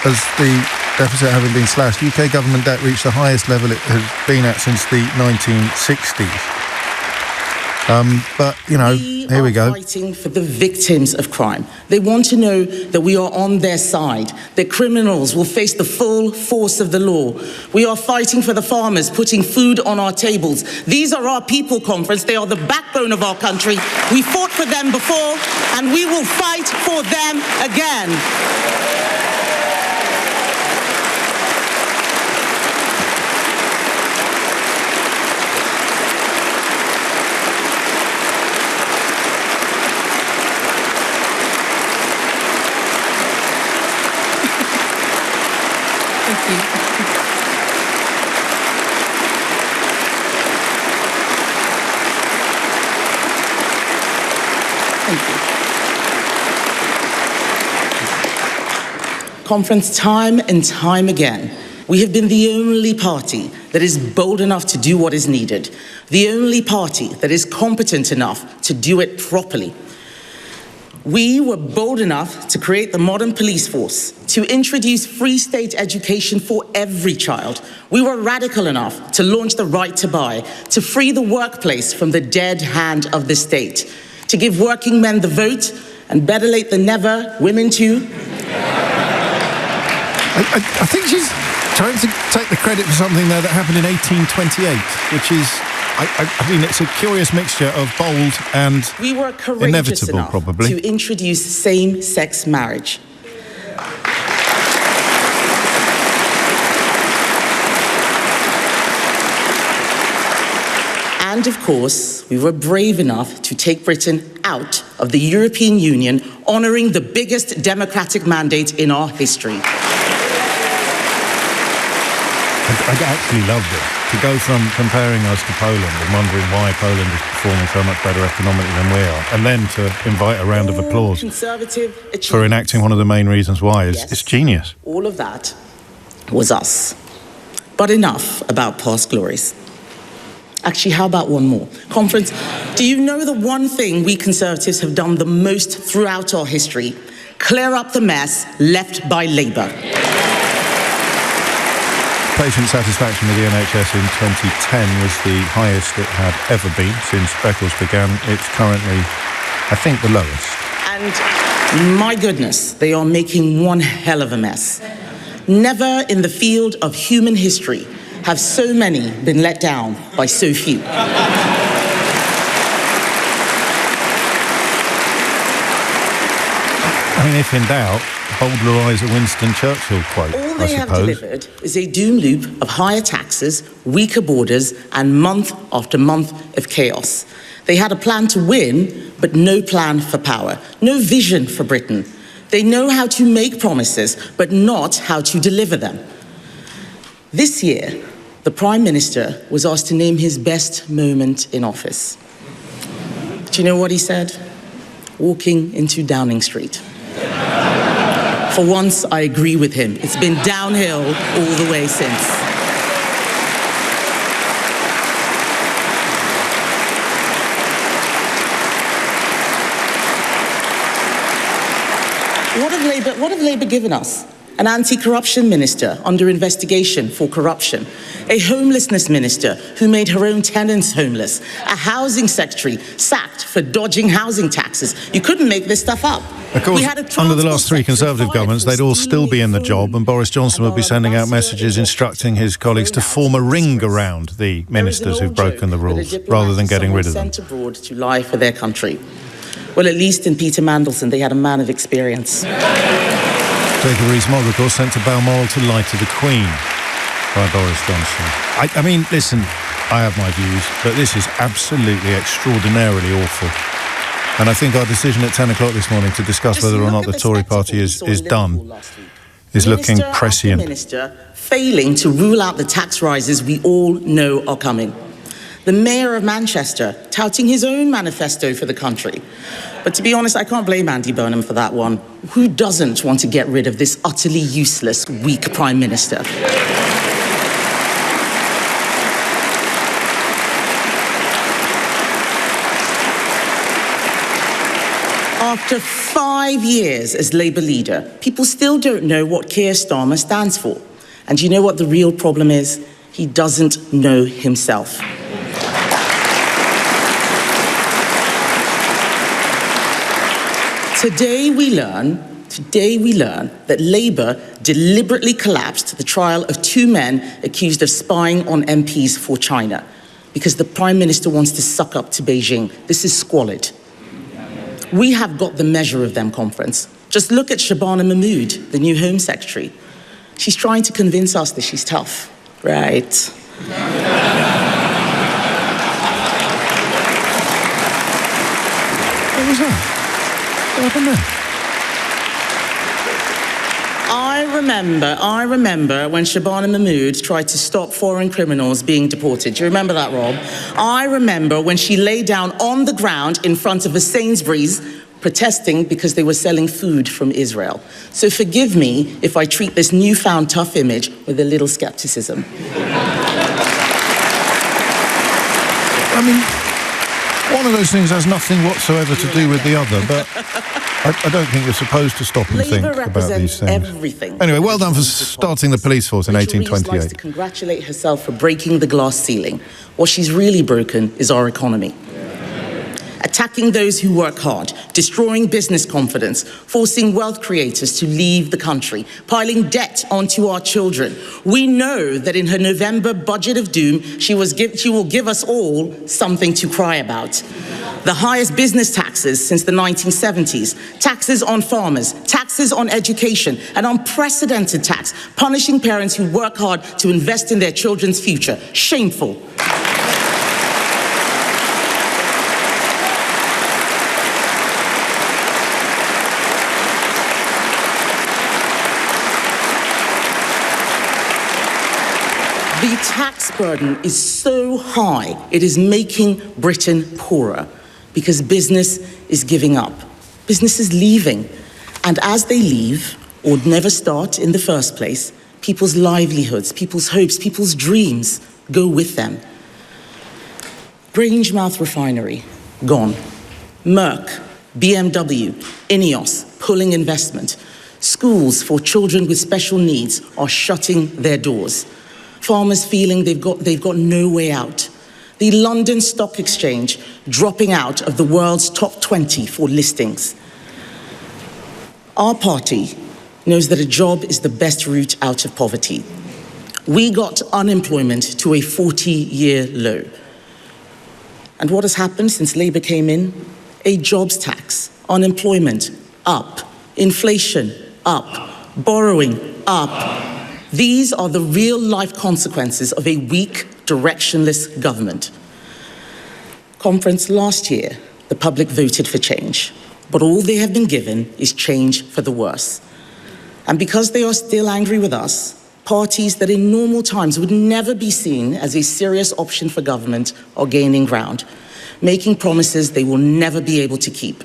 as the deficit having been slashed, UK government debt reached the highest level it has been at since the 1960s. But, you know, here we go. Fighting for the victims of crime. They want to know that we are on their side, that criminals will face the full force of the law. We are fighting for the farmers, putting food on our tables. These are our people, conference. They are the backbone of our country. We fought for them before, and we will fight for them again. Conference, time and time again, we have been the only party that is bold enough to do what is needed, the only party that is competent enough to do it properly. We were bold enough to create the modern police force, to introduce free state education for every child. We were radical enough to launch the right to buy, to free the workplace from the dead hand of the state, to give working men the vote, and better late than never, women too. I think she's trying to take the credit for something there that happened in 1828, which is, I mean, it's a curious mixture of bold and we were courageous inevitable, enough probably. to introduce same-sex marriage. And of course, we were brave enough to take Britain out of the European Union, honouring the biggest democratic mandate in our history. I actually loved it. To go from comparing us to Poland and wondering why Poland is performing so much better economically than we are, and then to invite a round of applause for enacting one of the main reasons why is it's genius. All of that was us. But enough about past glories. Actually, how about one more? Conference, do you know the one thing we Conservatives have done the most throughout our history? Clear up the mess left by Labour. Patient satisfaction with the NHS in 2010 was the highest it had ever been since records began. It's currently, I think, the lowest. And my goodness, they are making one hell of a mess. Never in the field of human history have so many been let down by so few. I mean, if in doubt, boldly rise a Winston Churchill quote, All they have delivered is a doom loop of higher taxes, weaker borders, and month after month of chaos. They had a plan to win, but no plan for power, no vision for Britain. They know how to make promises, but not how to deliver them. This year, the Prime Minister was asked to name his best moment in office. Do you know what he said? Walking into Downing Street. For once, I agree with him. It's been downhill all the way since. What have Labour given us? an anti-corruption minister under investigation for corruption, a homelessness minister who made her own tenants homeless, a housing secretary sacked for dodging housing taxes. You couldn't make this stuff up. Of course, under the last three Conservative governments, they'd all still be in the job, and Boris Johnson would be sending out messages instructing his colleagues to form a ring around the ministers who've broken the rules, rather than getting rid of them. Sent abroad to lie for their country. Well, at least in Peter Mandelson, they had a man of experience. Jacob Rees-Mogg, of course, sent to Balmoral to lie to the Queen by Boris Johnson. I mean, listen, I have my views, but this is absolutely extraordinarily awful. And I think our decision at 10 o'clock this morning to discuss whether or not the Tory party is done is looking prescient. Minister failing to rule out the tax rises we all know are coming. The Mayor of Manchester touting his own manifesto for the country. But to be honest, I can't blame Andy Burnham for that one. Who doesn't want to get rid of this utterly useless, weak Prime Minister? After 5 years as Labour leader, people still don't know what Keir Starmer stands for. And you know what the real problem is? He doesn't know himself. Today we learn that Labour deliberately collapsed the trial of two men accused of spying on MPs for China because the Prime Minister wants to suck up to Beijing. This is squalid. We have got the measure of them, conference. Just look at Shabana Mahmood, the new Home Secretary. She's trying to convince us that she's tough. Right. What was that? What happened there? I remember when Shabana Mahmood tried to stop foreign criminals being deported. Do you remember that, Rob? I remember when she lay down on the ground in front of a Sainsbury's protesting because they were selling food from Israel. So forgive me if I treat this newfound tough image with a little skepticism. I mean, one of those things has nothing whatsoever to do with the other, but I don't think you're supposed to stop and think about these things. Everything. Anyway, well done for starting the police force in 1828. Likes to congratulate herself for breaking the glass ceiling. What she's really broken is our economy. Attacking those who work hard, destroying business confidence, forcing wealth creators to leave the country, piling debt onto our children. We know that in her November budget of doom, she will give us all something to cry about. The highest business taxes since the 1970s, taxes on farmers, taxes on education, an unprecedented tax, punishing parents who work hard to invest in their children's future. Shameful. The tax burden is so high, it is making Britain poorer because business is giving up. Business is leaving. And as they leave, or never start in the first place, people's livelihoods, people's hopes, people's dreams go with them. Grangemouth Refinery, gone. Merck, BMW, Ineos, pulling investment. Schools for children with special needs are shutting their doors. Farmers feeling they've got no way out. The London Stock Exchange dropping out of the world's top 20 for listings. Our party knows that a job is the best route out of poverty. We got unemployment to a 40-year low. And what has happened since Labour came in? A jobs tax, unemployment up, inflation up, borrowing up. These are the real-life consequences of a weak, directionless government. Conference, last year, the public voted for change, but all they have been given is change for the worse. And because they are still angry with us, parties that in normal times would never be seen as a serious option for government are gaining ground, making promises they will never be able to keep.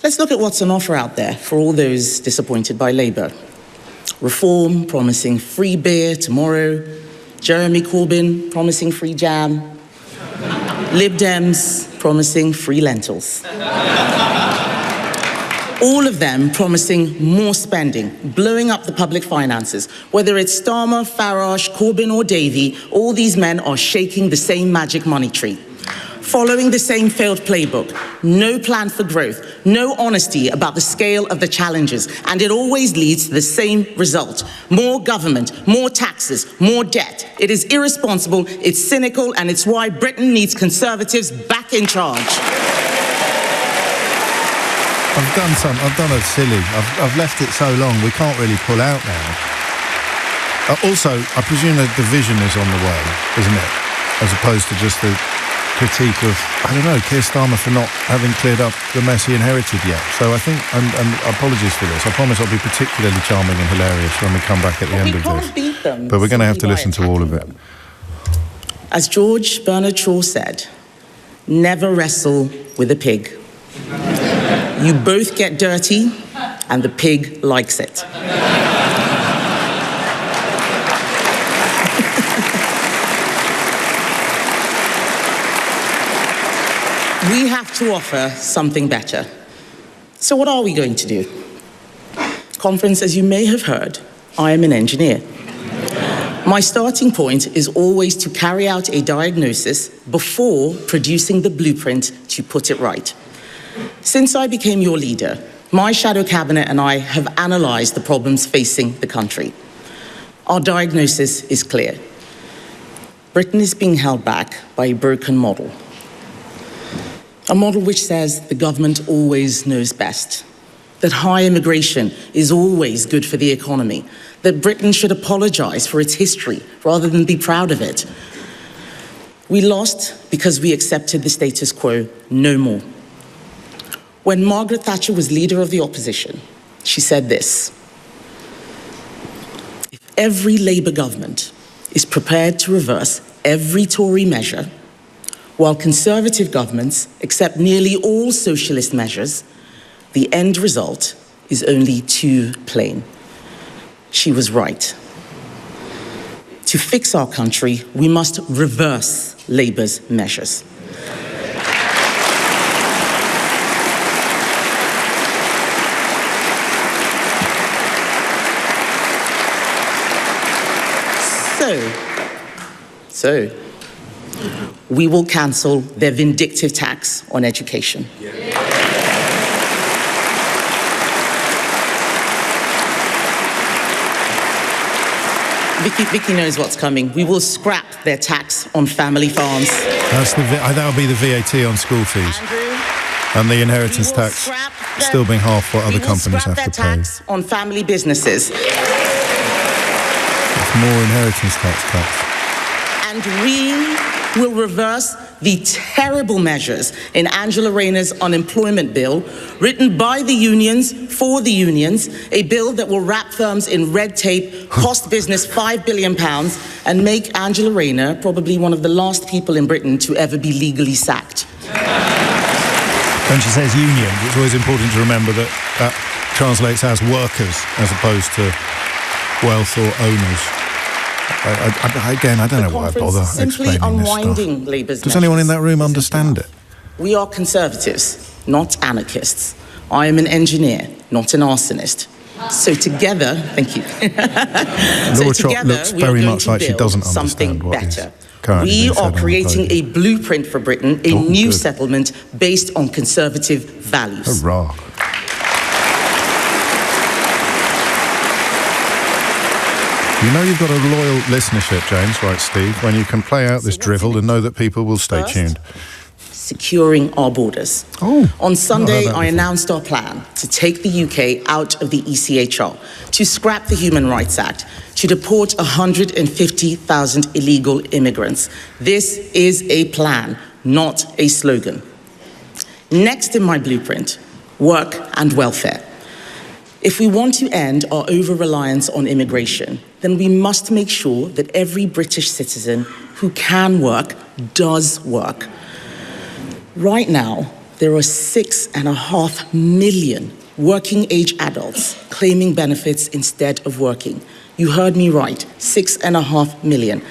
Let's look at what's on offer out there for all those disappointed by Labour. Reform, promising free beer tomorrow. Jeremy Corbyn, promising free jam. Lib Dems, promising free lentils. All of them promising more spending, blowing up the public finances. Whether it's Starmer, Farage, Corbyn or Davey, all these men are shaking the same magic money tree. Following the same failed playbook, no plan for growth, no honesty about the scale of the challenges, and it always leads to the same result. More government, more taxes, more debt. It is irresponsible, it's cynical, and it's why Britain needs Conservatives back in charge. I've done it silly. I've left it so long, we can't really pull out now. Also, I presume that division is on the way, isn't it? As opposed to just the critique of, I don't know, Keir Starmer for not having cleared up the mess he inherited yet. So I think, and apologies for this, I promise I'll be particularly charming and hilarious when we come back at the end of this. Beat them, but we're going to have to listen to all of it. As George Bernard Shaw said, never wrestle with a pig. You both get dirty, and the pig likes it. We have to offer something better. So what are we going to do? Conference, as you may have heard, I am an engineer. My starting point is always to carry out a diagnosis before producing the blueprint to put it right. Since I became your leader, my shadow cabinet and I have analysed the problems facing the country. Our diagnosis is clear. Britain is being held back by a broken model. A model which says the government always knows best, that high immigration is always good for the economy, that Britain should apologise for its history rather than be proud of it. We lost because we accepted the status quo no more. When Margaret Thatcher was leader of the opposition, she said this: if every Labour government is prepared to reverse every Tory measure, while Conservative governments accept nearly all socialist measures, the end result is only too plain. She was right. To fix our country, we must reverse Labour's measures. So, we will cancel their vindictive tax on education. Vicky knows what's coming. We will scrap their tax on family farms. That'll be the VAT on school fees. Andrew, and the inheritance tax still being half what other companies have to pay. Their tax on family businesses. It's more inheritance tax cuts. And we will reverse the terrible measures in Angela Rayner's unemployment bill, written by the unions, for the unions, a bill that will wrap firms in red tape, cost business £5 billion, and make Angela Rayner probably one of the last people in Britain to ever be legally sacked. When she says unions, it's always important to remember that that translates as workers as opposed to wealth or owners. Again, I don't know why I bother explaining this stuff. Does anyone in that room understand it? We are Conservatives, not anarchists. I am an engineer, not an arsonist. So together, thank you. Laura Trott looks very much like she doesn't understand what is currently We being said are on creating the a blueprint for Britain, a new settlement based on Conservative values. Hurrah. You know you've got a loyal listenership, James, right, Steve, when you can play out this drivel and know that people will stay tuned. Securing our borders. On Sunday, I announced our plan to take the UK out of the ECHR, to scrap the Human Rights Act, to deport 150,000 illegal immigrants. This is a plan, not a slogan. Next in my blueprint, work and welfare. If we want to end our over-reliance on immigration, then we must make sure that every British citizen who can work does work. Right now, there are 6.5 million working-age adults claiming benefits instead of working. You heard me right, 6.5 million.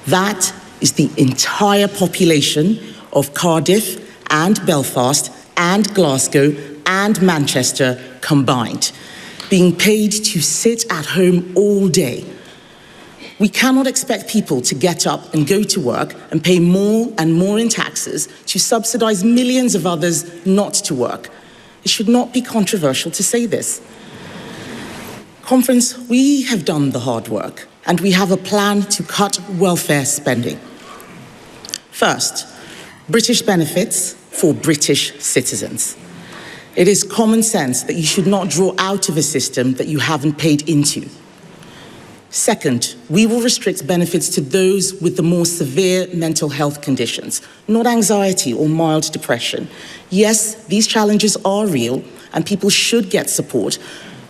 That is the entire population of Cardiff and Belfast and Glasgow and Manchester combined, being paid to sit at home all day. We cannot expect people to get up and go to work and pay more and more in taxes to subsidise millions of others not to work. It should not be controversial to say this. Conference, we have done the hard work, and we have a plan to cut welfare spending. First, British benefits for British citizens. It is common sense that you should not draw out of a system that you haven't paid into. Second, we will restrict benefits to those with the more severe mental health conditions, not anxiety or mild depression. Yes, these challenges are real and people should get support,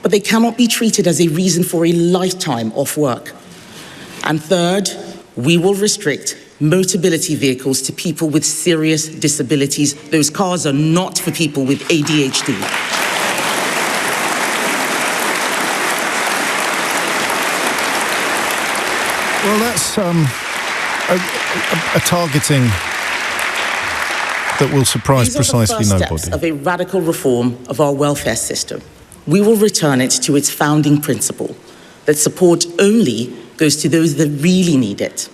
but they cannot be treated as a reason for a lifetime off work. And third, we will restrict motability vehicles to people with serious disabilities. Those cars are not for people with ADHD. Well, that's a targeting that will surprise precisely nobody. These are the first steps of a radical reform of our welfare system. We will return it to its founding principle, that support only goes to those that really need it.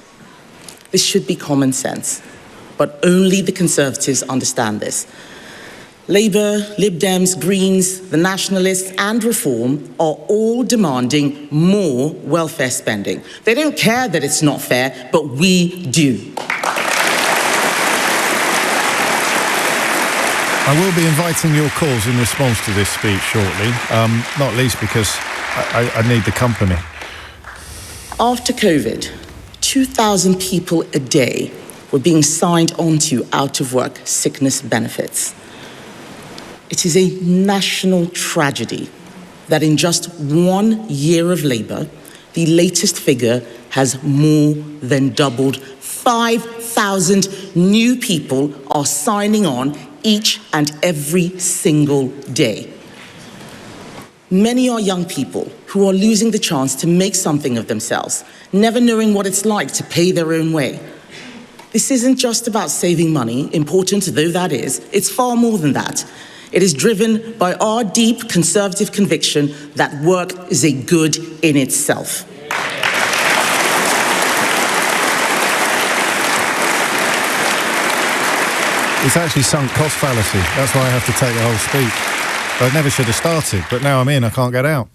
This should be common sense, but only the Conservatives understand this. Labour, Lib Dems, Greens, the Nationalists and Reform are all demanding more welfare spending. They don't care that it's not fair, but we do. I will be inviting your calls in response to this speech shortly, not least because I need the company. After COVID, 2,000 people a day were being signed onto out-of-work sickness benefits. It is a national tragedy that in just 1 year of Labour, the latest figure has more than doubled. 5,000 new people are signing on each and every single day. Many are young people who are losing the chance to make something of themselves, never knowing what it's like to pay their own way. This isn't just about saving money, important though that is. It's far more than that. It is driven by our deep Conservative conviction that work is a good in itself. It's actually sunk cost fallacy. That's why I have to take the whole speech. I never should have started, but now I'm in, I can't get out.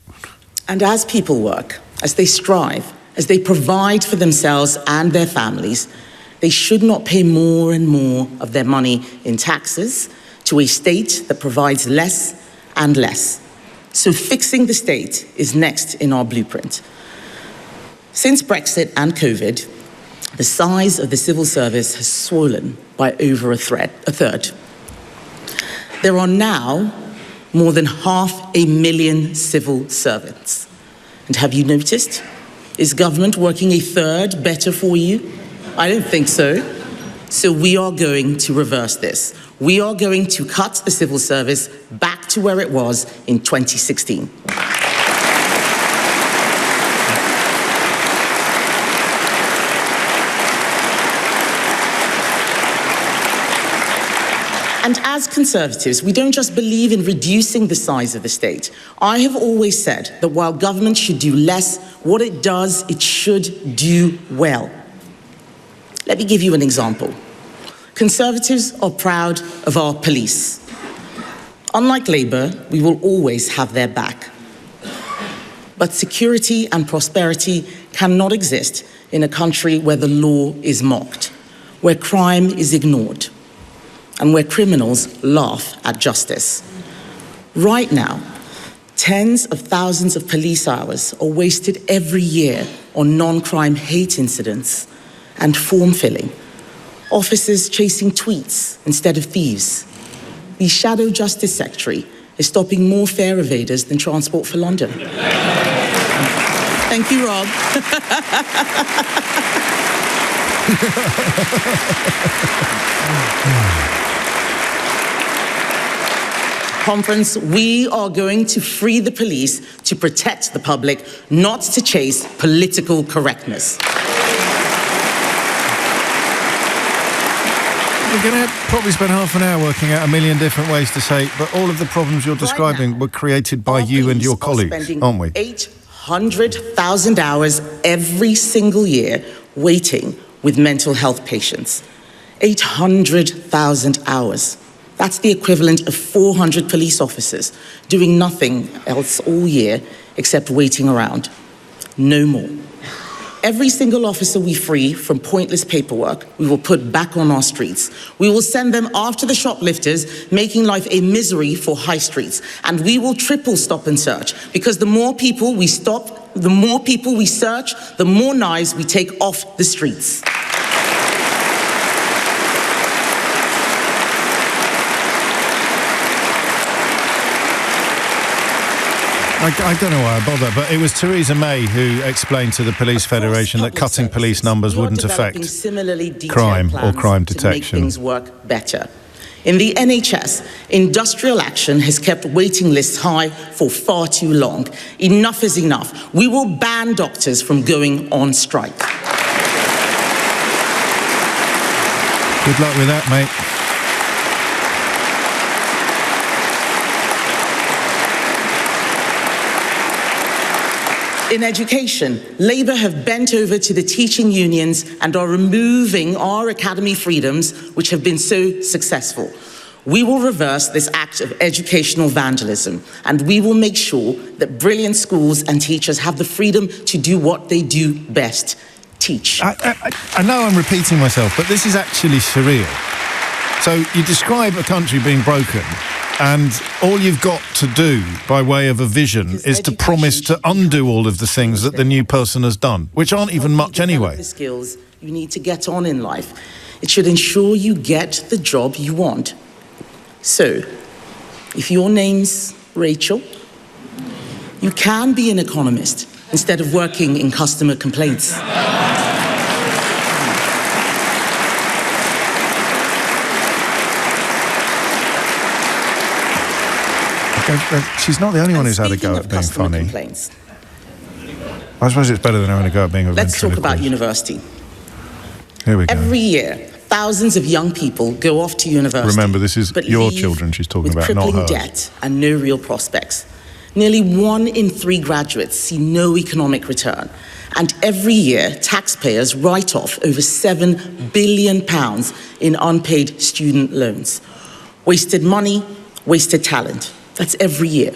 And as people work, as they strive, as they provide for themselves and their families, they should not pay more and more of their money in taxes to a state that provides less and less. So fixing the state is next in our blueprint. Since Brexit and COVID, the size of the civil service has swollen by over a third. There are now more than 500,000 civil servants. And have you noticed? Is government working a third better for you? I don't think so. So we are going to reverse this. We are going to cut the civil service back to where it was in 2016. And as Conservatives, we don't just believe in reducing the size of the state. I have always said that while government should do less, what it does, it should do well. Let me give you an example. Conservatives are proud of our police. Unlike Labour, we will always have their back. But security and prosperity cannot exist in a country where the law is mocked, where crime is ignored, and where criminals laugh at justice. Right now, tens of thousands of police hours are wasted every year on non-crime hate incidents and form filling. Officers chasing tweets instead of thieves. The Shadow Justice Secretary is stopping more fare evaders than Transport for London. Thank you, Rob. Conference, we are going to free the police to protect the public, not to chase political correctness. going to probably spend half an hour working out a million different ways to say it, but all of the problems you're describing were created by you and your colleagues, aren't we? 800,000 hours every single year waiting with mental health patients. 800,000 hours. That's the equivalent of 400 police officers doing nothing else all year except waiting around. No more. Every single officer we free from pointless paperwork, we will put back on our streets. We will send them after the shoplifters, making life a misery for high streets. And we will triple stop and search, because the more people we stop, the more people we search, the more knives we take off the streets. I don't know why I bother, but it was Theresa May who explained to the Police Federation that cutting police numbers wouldn't affect crime or crime detection. To make things work better. In the NHS, industrial action has kept waiting lists high for far too long. Enough is enough. We will ban doctors from going on strike. Good luck with that, mate. In education, Labour have bent over to the teaching unions and are removing our academy freedoms, which have been so successful. We will reverse this act of educational vandalism, and we will make sure that brilliant schools and teachers have the freedom to do what they do best: teach. I know I'm repeating myself, but this is actually surreal. So you describe a country being broken, and all you've got to do by way of a vision is to promise to undo all of the things that the new person has done, which aren't even much anyway. The skills you need to get on in life. It should ensure you get the job you want. So, if your name's Rachel, you can be an economist instead of working in customer complaints. She's not the only one who's had a go at being funny. Complaints, I suppose it's better than having a go at being a let's talk about university. Here we go. Every year, thousands of young people go off to university. Remember, this is your children she's talking about, not hers. With crippling debt and no real prospects. Nearly 1 in 3 graduates see no economic return. And every year, taxpayers write off over £7 billion in unpaid student loans. Wasted money, wasted talent. That's every year.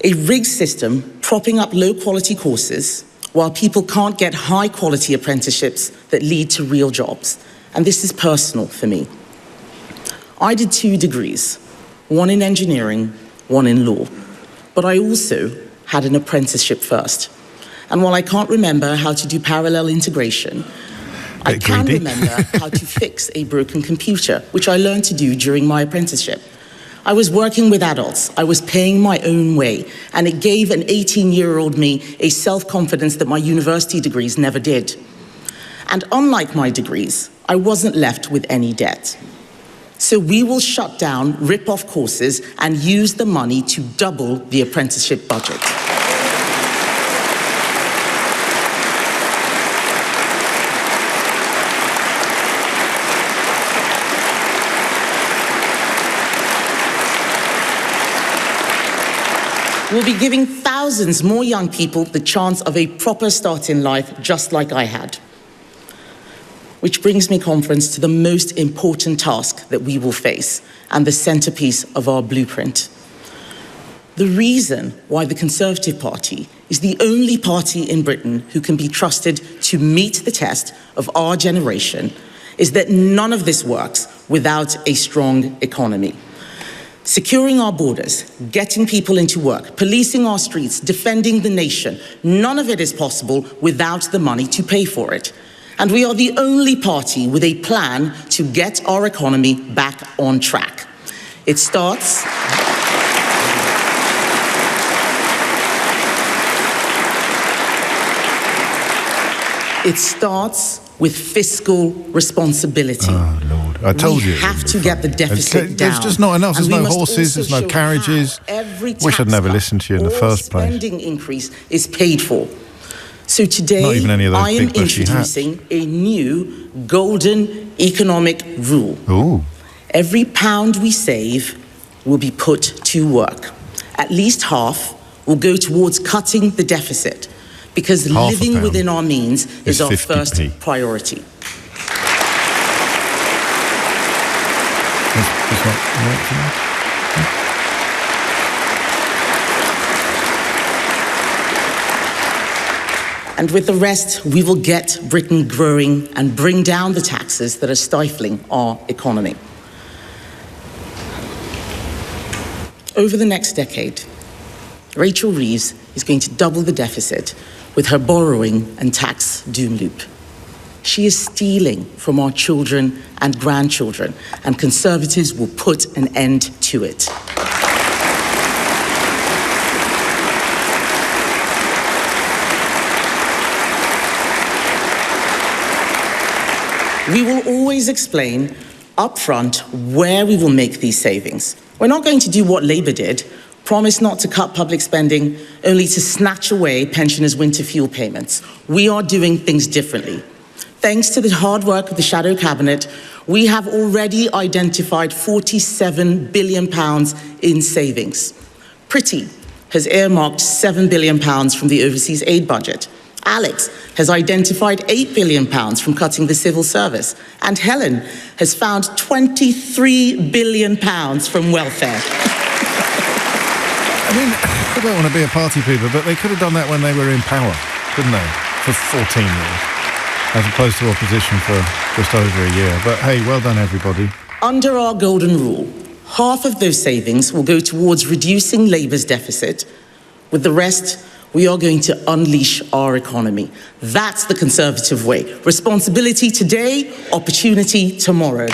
A rigged system propping up low-quality courses while people can't get high-quality apprenticeships that lead to real jobs. And this is personal for me. I did 2 degrees, one in engineering, one in law. But I also had an apprenticeship first. And while I can't remember how to do parallel integration, I can remember how to fix a broken computer, which I learned to do during my apprenticeship. I was working with adults, I was paying my own way, and it gave an 18-year-old me a self-confidence that my university degrees never did. And unlike my degrees, I wasn't left with any debt. So we will shut down rip-off courses and use the money to double the apprenticeship budget. We'll be giving thousands more young people the chance of a proper start in life, just like I had. Which brings me, conference, to the most important task that we will face and the centrepiece of our blueprint. The reason why the Conservative Party is the only party in Britain who can be trusted to meet the test of our generation is that none of this works without a strong economy. Securing our borders, getting people into work, policing our streets, defending the nation, none of it is possible without the money to pay for it. And we are the only party with a plan to get our economy back on track. It starts with fiscal responsibility. Oh, Lord. I told you. We have to get the deficit down. There's just not enough. There's no horses, there's no carriages. Wish I'd never listened to you in the first place. Spending increase is paid for. So today, Not even any of those I am big bushy introducing a new golden economic rule. Ooh. Every pound we save will be put to work. At least half will go towards cutting the deficit, because living within our means is our first 50p. priority. That's not right for me. And with the rest, we will get Britain growing and bring down the taxes that are stifling our economy. Over the next decade, Rachel Reeves is going to double the deficit with her borrowing and tax doom loop. She is stealing from our children and grandchildren, and Conservatives will put an end to it. We will always explain upfront where we will make these savings. We're not going to do what Labour did, promise not to cut public spending, only to snatch away pensioners' winter fuel payments. We are doing things differently. Thanks to the hard work of the Shadow Cabinet, we have already identified £47 billion in savings. Pretty has earmarked £7 billion from the overseas aid budget. Alex has identified £8 billion from cutting the civil service. And Helen has found £23 billion from welfare. I mean, I don't want to be a party pooper, but they could have done that when they were in power, couldn't they? For 14 years, as opposed to opposition for just over a year. But hey, well done, everybody. Under our golden rule, half of those savings will go towards reducing Labour's deficit. With the rest, we are going to unleash our economy. That's the Conservative way. Responsibility today, opportunity tomorrow.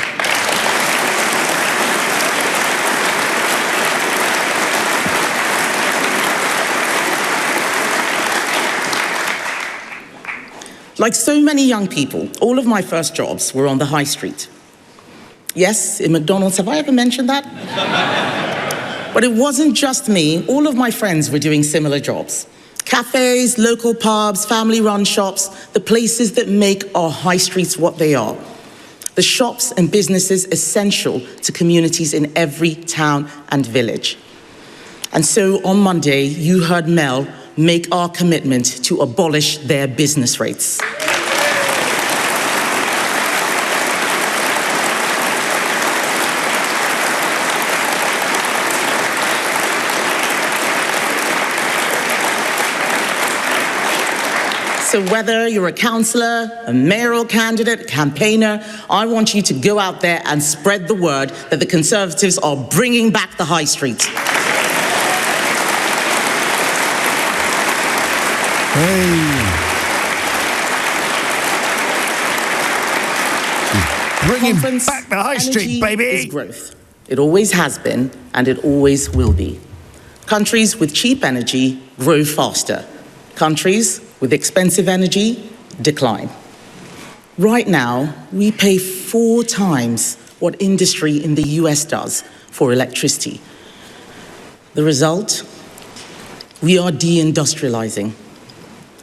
Like so many young people, all of my first jobs were on the high street. Yes, in McDonald's. Have I ever mentioned that? But it wasn't just me. All of my friends were doing similar jobs. Cafes, local pubs, family-run shops, the places that make our high streets what they are. The shops and businesses essential to communities in every town and village. And so on Monday, you heard Mel make our commitment to abolish their business rates. So whether you're a councillor, a mayoral candidate, a campaigner, I want you to go out there and spread the word that the Conservatives are bringing back the high street. Hey. Bringing back the high street, baby. Is growth. It always has been, and it always will be. Countries with cheap energy grow faster. Countries with expensive energy decline. Right now, we pay 4 times what industry in the US does for electricity. The result? We are deindustrializing.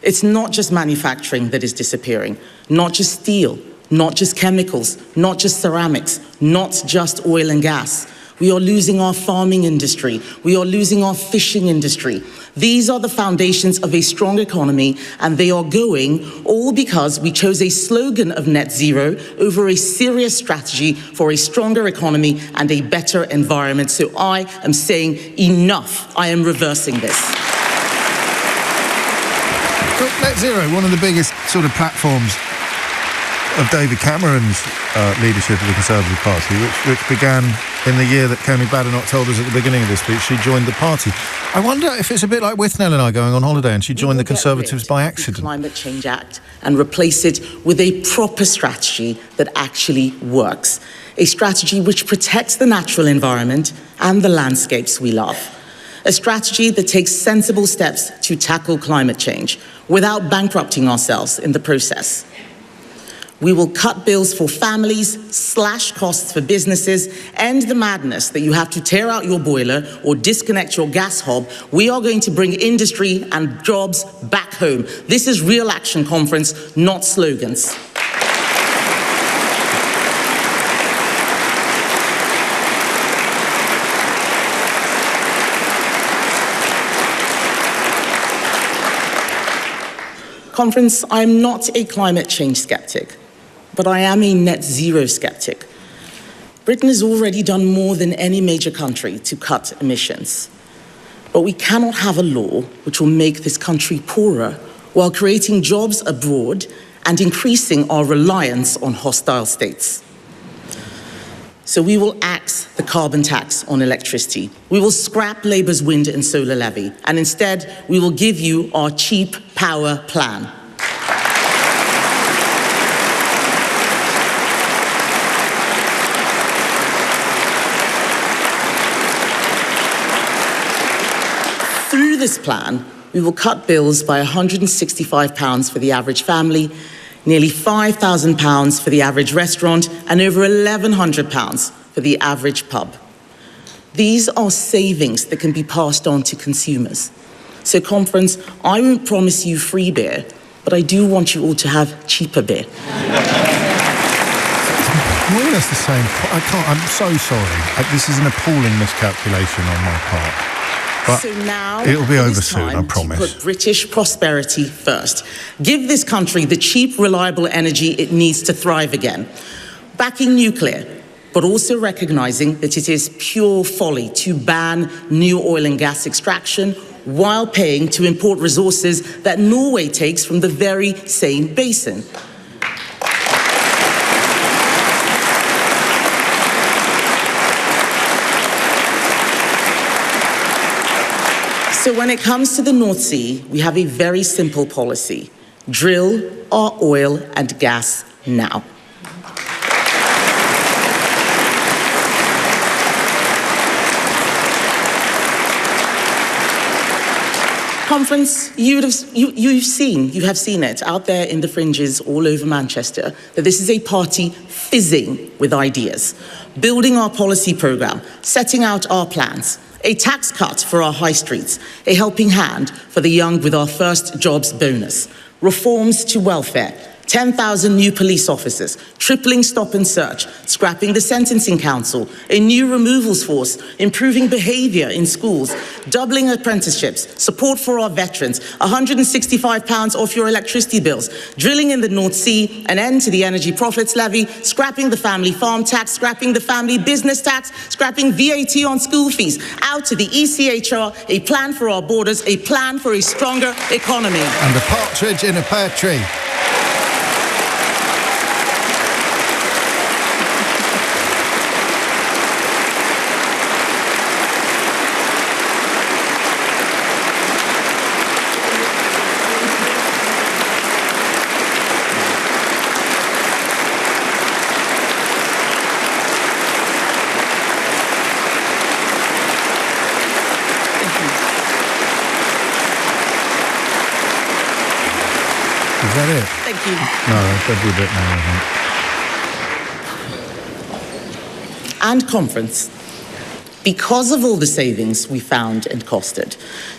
It's not just manufacturing that is disappearing, not just steel, not just chemicals, not just ceramics, not just oil and gas. We are losing our farming industry. We are losing our fishing industry. These are the foundations of a strong economy, and they are going all because we chose a slogan of net zero over a serious strategy for a stronger economy and a better environment. So I am saying enough. I am reversing this. Net zero, one of the biggest sort of platforms of David Cameron's leadership of the Conservative Party, which began in the year that Kemi Badenoch told us at the beginning of this speech she joined the party. I wonder if it's a bit like Withnell and I going on holiday and she joined the Conservatives by accident. The Climate Change Act and replace it with a proper strategy that actually works. A strategy which protects the natural environment and the landscapes we love. A strategy that takes sensible steps to tackle climate change without bankrupting ourselves in the process. We will cut bills for families, slash costs for businesses, end the madness that you have to tear out your boiler or disconnect your gas hob. We are going to bring industry and jobs back home. This is real action, conference, not slogans. Conference, I'm not a climate change skeptic, but I am a net zero skeptic. Britain has already done more than any major country to cut emissions. But we cannot have a law which will make this country poorer while creating jobs abroad and increasing our reliance on hostile states. So we will axe the carbon tax on electricity. We will scrap Labour's wind and solar levy, and instead we will give you our cheap power plan. Through this plan, we will cut bills by £165 for the average family, nearly £5,000 for the average restaurant, and over £1,100 for the average pub. These are savings that can be passed on to consumers. So, conference, I won't promise you free beer, but I do want you all to have cheaper beer. More or less the same. I'm so sorry. This is an appalling miscalculation on my part. But so now it'll be over soon, I promise. Put British prosperity first. Give this country the cheap, reliable energy it needs to thrive again. Backing nuclear, but also recognising that it is pure folly to ban new oil and gas extraction while paying to import resources that Norway takes from the very same basin. So when it comes to the North Sea, we have a very simple policy. Drill our oil and gas now. Conference, you have seen it out there in the fringes all over Manchester, that this is a party fizzing with ideas, building our policy programme, setting out our plans, a tax cut for our high streets, a helping hand for the young with our first jobs bonus, reforms to welfare, 10,000 new police officers, tripling stop and search, scrapping the sentencing council, a new removals force, improving behaviour in schools, doubling apprenticeships, support for our veterans, £165 off your electricity bills, drilling in the North Sea, an end to the energy profits levy, scrapping the family farm tax, scrapping the family business tax, scrapping VAT on school fees, out to the ECHR, a plan for our borders, a plan for a stronger economy. And a partridge in a pear tree. Is that it? Thank you. No, that'd be a bit more, I think. And conference. Because of all the savings we found and costed,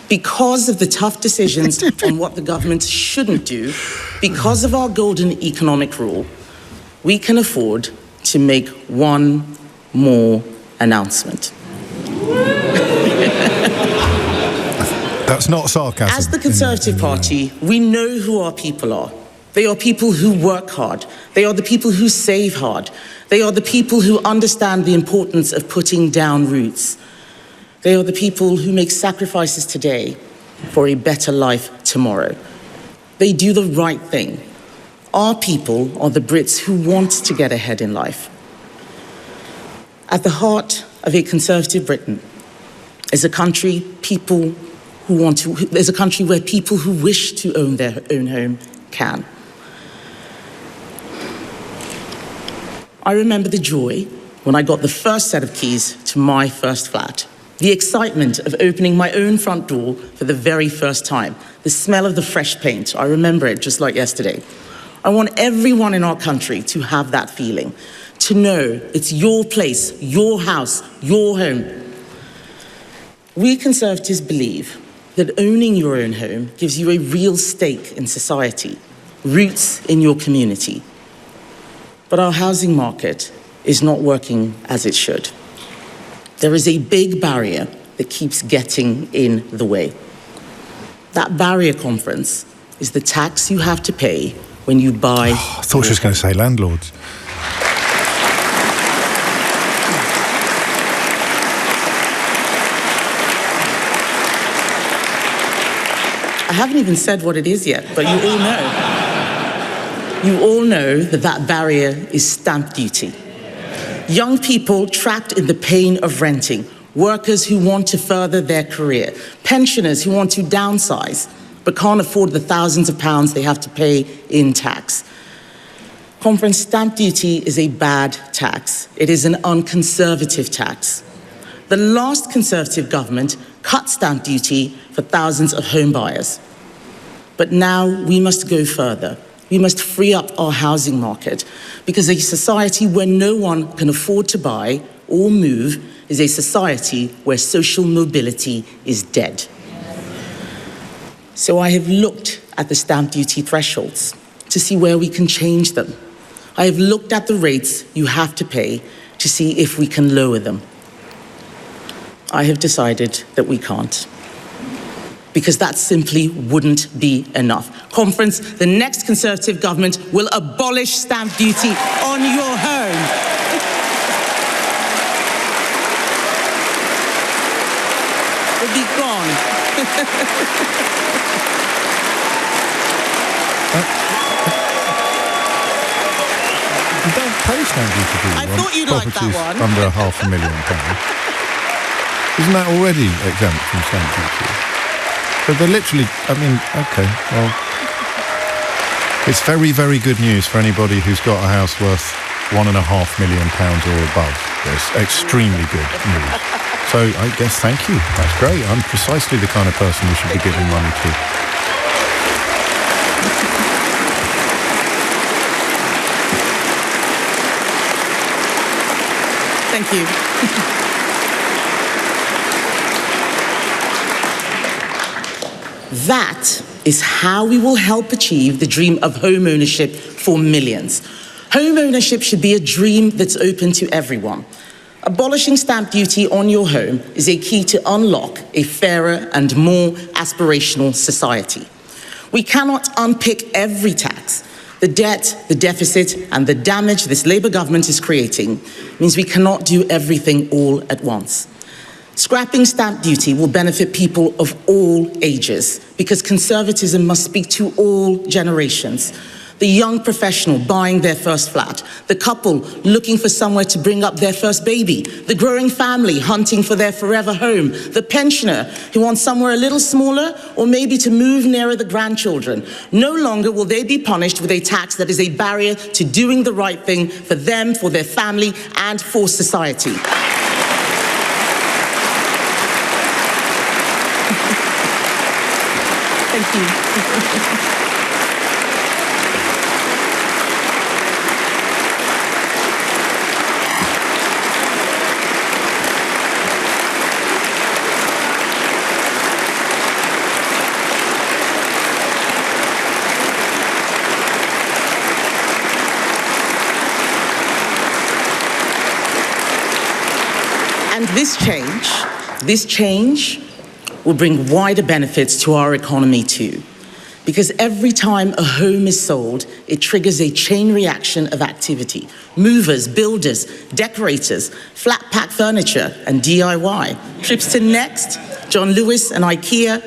because of the tough decisions on what the government shouldn't do, because of our golden economic rule, we can afford to make one more announcement. That's not sarcasm. As the Conservative Party, we know who our people are. They are people who work hard. They are the people who save hard. They are the people who understand the importance of putting down roots. They are the people who make sacrifices today for a better life tomorrow. They do the right thing. Our people are the Brits who want to get ahead in life. At the heart of a Conservative Britain is a country there's a country where people who wish to own their own home can. I remember the joy when I got the first set of keys to my first flat, the excitement of opening my own front door for the very first time, the smell of the fresh paint, I remember it just like yesterday. I want everyone in our country to have that feeling, to know it's your place, your house, your home. We Conservatives believe that owning your own home gives you a real stake in society, roots in your community. But our housing market is not working as it should. There is a big barrier that keeps getting in the way. That barrier, Conference, is the tax you have to pay when you buy... I thought she was going to say landlords. I haven't even said what it is yet, but you all know. You all know that that barrier is stamp duty. Young people trapped in the pain of renting, workers who want to further their career, pensioners who want to downsize but can't afford the thousands of pounds they have to pay in tax. Conference, stamp duty is a bad tax. It is an unconservative tax. The last Conservative government cut stamp duty for thousands of home buyers. But now we must go further. We must free up our housing market, because a society where no one can afford to buy or move is a society where social mobility is dead. So I have looked at the stamp duty thresholds to see where we can change them. I have looked at the rates you have to pay to see if we can lower them. I have decided that we can't, because that simply wouldn't be enough. Conference, the next Conservative government will abolish stamp duty on your home. It'll be gone. You don't pay stamp duty, do you? I thought you'd like that one. Under £500,000. Isn't that already exempt from stamp duty? But they're literally, I mean, okay, well, it's very, very good news for anybody who's got a house worth £1.5 million or above. It's extremely good news. So I guess thank you. That's great. I'm precisely the kind of person you should be giving money to. Thank you. That is how we will help achieve the dream of home ownership for millions. Home ownership should be a dream that's open to everyone. Abolishing stamp duty on your home is a key to unlock a fairer and more aspirational society. We cannot unpick every tax. The debt, the deficit, and the damage this Labour government is creating means we cannot do everything all at once. Scrapping stamp duty will benefit people of all ages, because conservatism must speak to all generations. The young professional buying their first flat, the couple looking for somewhere to bring up their first baby, the growing family hunting for their forever home, the pensioner who wants somewhere a little smaller or maybe to move nearer the grandchildren. No longer will they be punished with a tax that is a barrier to doing the right thing for them, for their family, and for society. Thank you. And this change will bring wider benefits to our economy too. Because every time a home is sold, it triggers a chain reaction of activity. Movers, builders, decorators, flat pack furniture, and DIY. Trips to Next, John Lewis, and IKEA.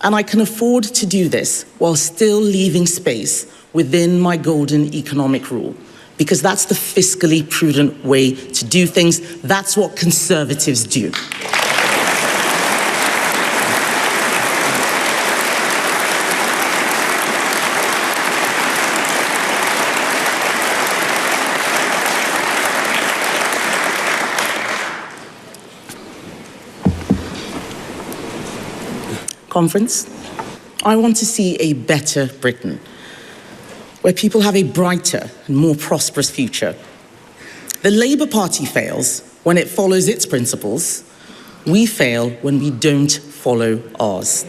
And I can afford to do this while still leaving space within my golden economic rule. Because that's the fiscally prudent way to do things. That's what Conservatives do. Conference, I want to see a better Britain, where people have a brighter and more prosperous future. The Labour Party fails when it follows its principles. We fail when we don't follow ours.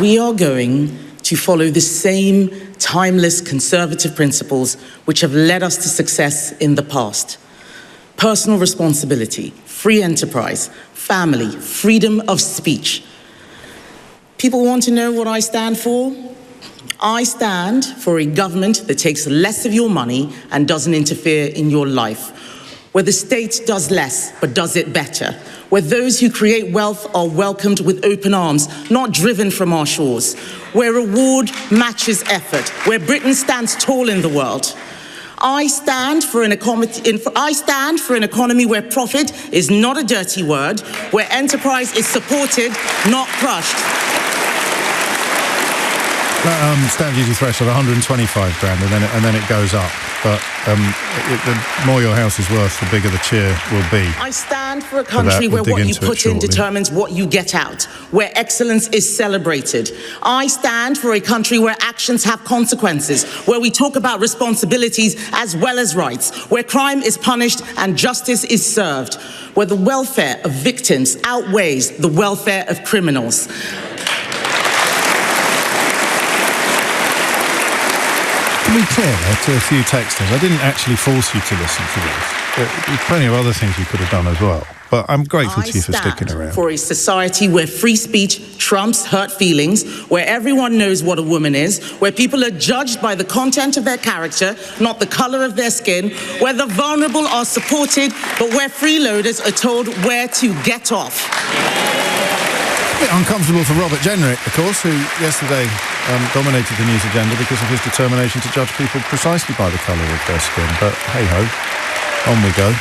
We are going to follow the same timeless conservative principles which have led us to success in the past. Personal responsibility, free enterprise, family, freedom of speech. People want to know what I stand for? I stand for a government that takes less of your money and doesn't interfere in your life, where the state does less but does it better, where those who create wealth are welcomed with open arms, not driven from our shores, where reward matches effort, where Britain stands tall in the world. I stand for an economy where profit is not a dirty word, where enterprise is supported, not crushed. Stamp duty threshold 125 grand, and then it goes up. But the more your house is worth, the bigger the cheer will be. I stand for a country where what you put in determines what you get out, where excellence is celebrated. I stand for a country where actions have consequences, where we talk about responsibilities as well as rights, where crime is punished and justice is served, where the welfare of victims outweighs the welfare of criminals. To be clear, to a few texters, I didn't actually force you to listen to this. There's plenty of other things you could have done as well. But I'm grateful to you for sticking around. I stand for a society where free speech trumps hurt feelings, where everyone knows what a woman is, where people are judged by the content of their character, not the colour of their skin, where the vulnerable are supported, but where freeloaders are told where to get off. A bit uncomfortable for Robert Jenrick, of course, who yesterday dominated the news agenda because of his determination to judge people precisely by the colour of their skin. But hey-ho, on we go.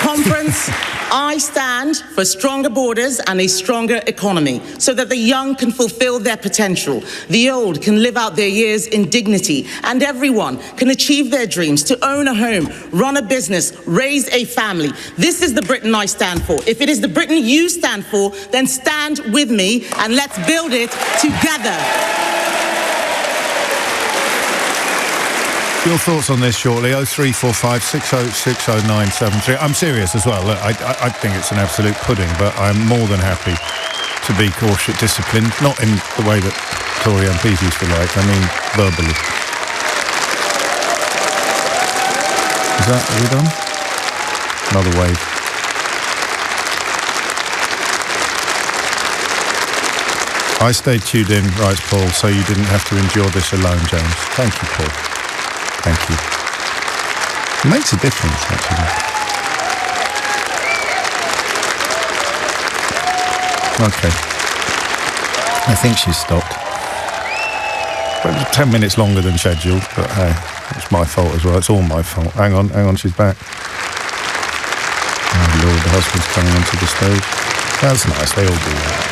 Conference, I stand for stronger borders and a stronger economy so that the young can fulfill their potential, the old can live out their years in dignity, and everyone can achieve their dreams to own a home, run a business, raise a family. This is the Britain I stand for. If it is the Britain you stand for, then stand with me and let's build it together. Your thoughts on this shortly, 0345 6060973. I'm serious as well. Look, I think it's an absolute pudding, but I'm more than happy to be cautious, disciplined, not in the way that Tory MPs used to like, I mean verbally. Are we done? Another wave. I stayed tuned in, writes Paul, so you didn't have to endure this alone, James. Thank you, Paul. Thank you. It makes a difference, actually. Okay. I think she's stopped. It was 10 minutes longer than scheduled, but hey, it's my fault as well. It's all my fault. Hang on, she's back. Oh, Lord, the husband's coming onto the stage. That's nice, they all do that.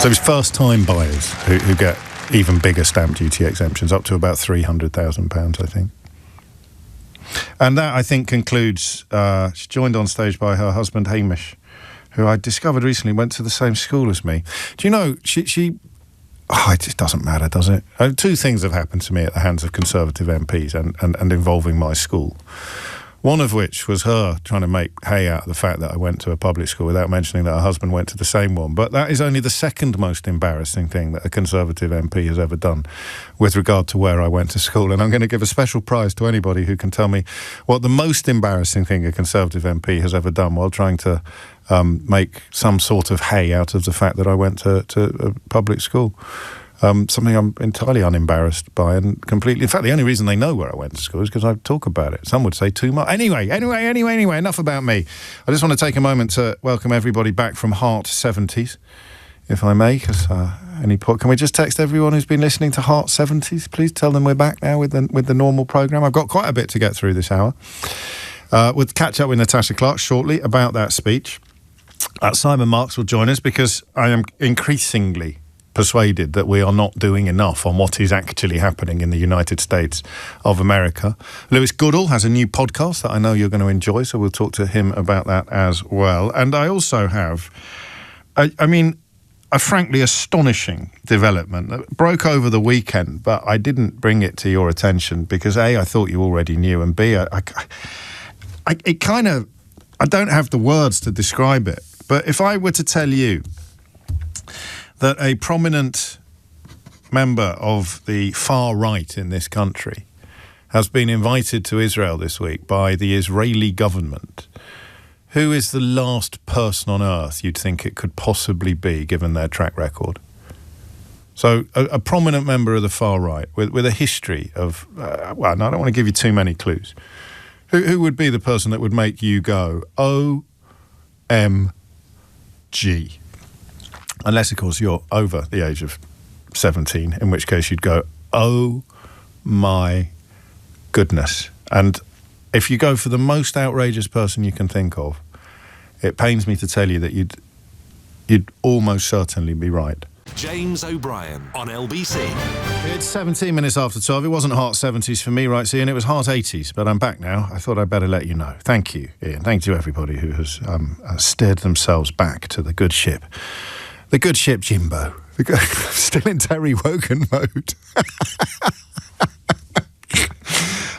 So it's first-time buyers who get even bigger stamp duty exemptions, up to about £300,000, I think. And that, I think, concludes... she's joined on stage by her husband, Hamish, who I discovered recently went to the same school as me. Do you know, she it just doesn't matter, does it? Two things have happened to me at the hands of Conservative MPs and involving my school. One of which was her trying to make hay out of the fact that I went to a public school without mentioning that her husband went to the same one. But that is only the second most embarrassing thing that a Conservative MP has ever done with regard to where I went to school. And I'm going to give a special prize to anybody who can tell me what the most embarrassing thing a Conservative MP has ever done while trying to make some sort of hay out of the fact that I went to a public school. Something I'm entirely unembarrassed by and completely... In fact, the only reason they know where I went to school is because I talk about it. Some would say too much. Anyway, enough about me. I just want to take a moment to welcome everybody back from Heart 70s, if I may, because can we just text everyone who's been listening to Heart 70s, please? Tell them we're back now with the normal programme. I've got quite a bit to get through this hour. We'll catch up with Natahsa Clark shortly about that speech. Simon Marks will join us because I am increasingly persuaded that we are not doing enough on what is actually happening in the United States of America. Lewis Goodall has a new podcast that I know you're going to enjoy, so we'll talk to him about that as well. And I also have, a frankly astonishing development that broke over the weekend, but I didn't bring it to your attention because A, I thought you already knew, and B, I don't have the words to describe it. But if I were to tell you that a prominent member of the far right in this country has been invited to Israel this week by the Israeli government, who is the last person on earth you'd think it could possibly be, given their track record? So a prominent member of the far right with a history of, I don't want to give you too many clues. Who would be the person that would make you go, OMG? Unless, of course, you're over the age of 17, in which case you'd go, oh my goodness. And if you go for the most outrageous person you can think of, it pains me to tell you that you'd almost certainly be right. James O'Brien on LBC. It's 17 minutes after 12. It wasn't hot 70s for me, right, Ian? It was hot 80s, but I'm back now. I thought I'd better let you know. Thank you, Ian. Thank you, everybody who has steered themselves back to the good ship. The good ship Jimbo. Still in Terry Wogan mode.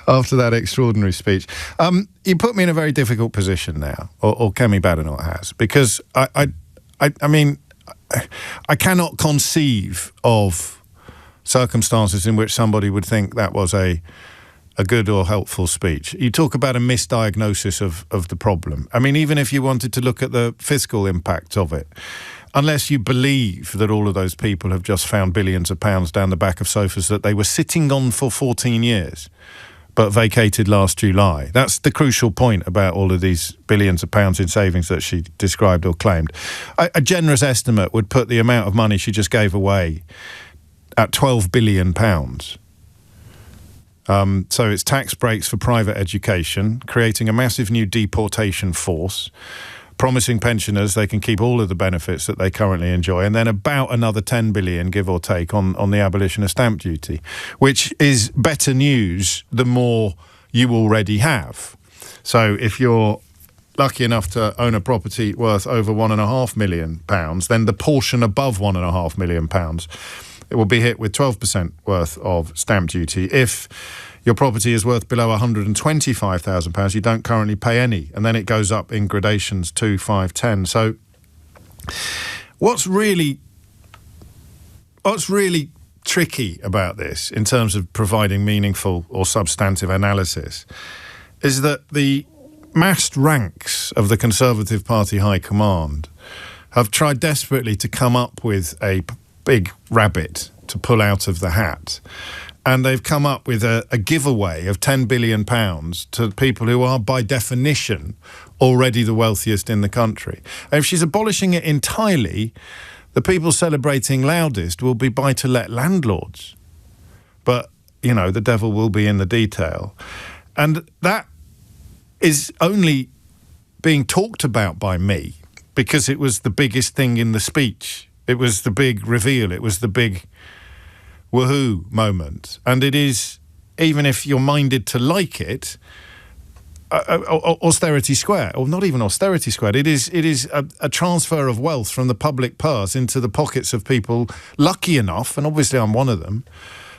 After that extraordinary speech. You put me in a very difficult position now, or Kemi Badenoch has, because I cannot conceive of circumstances in which somebody would think that was a good or helpful speech. You talk about a misdiagnosis of the problem. I mean, even if you wanted to look at the fiscal impact of it, unless you believe that all of those people have just found billions of pounds down the back of sofas that they were sitting on for 14 years, but vacated last July. That's the crucial point about all of these billions of pounds in savings that she described or claimed. A generous estimate would put the amount of money she just gave away at £12 billion. So it's tax breaks for private education, creating a massive new deportation force, promising pensioners they can keep all of the benefits that they currently enjoy, and then about another 10 billion, give or take, on the abolition of stamp duty, which is better news the more you already have. So if you're lucky enough to own a property worth over £1.5 million, then the portion above £1.5 million, it will be hit with 12% worth of stamp duty. If your property is worth below £125,000, you don't currently pay any, and then it goes up in gradations 2, 5, 10. So what's really tricky about this in terms of providing meaningful or substantive analysis is that the massed ranks of the Conservative Party High Command have tried desperately to come up with a big rabbit to pull out of the hat. And they've come up with a giveaway of £10 billion to people who are, by definition, already the wealthiest in the country. And if she's abolishing it entirely, the people celebrating loudest will be buy-to-let landlords. But, you know, the devil will be in the detail. And that is only being talked about by me because it was the biggest thing in the speech. It was the big reveal. It was the big woohoo moment. And it is, even if you're minded to like it, austerity square, or not even austerity squared. It is a transfer of wealth from the public purse into the pockets of people lucky enough, and obviously I'm one of them,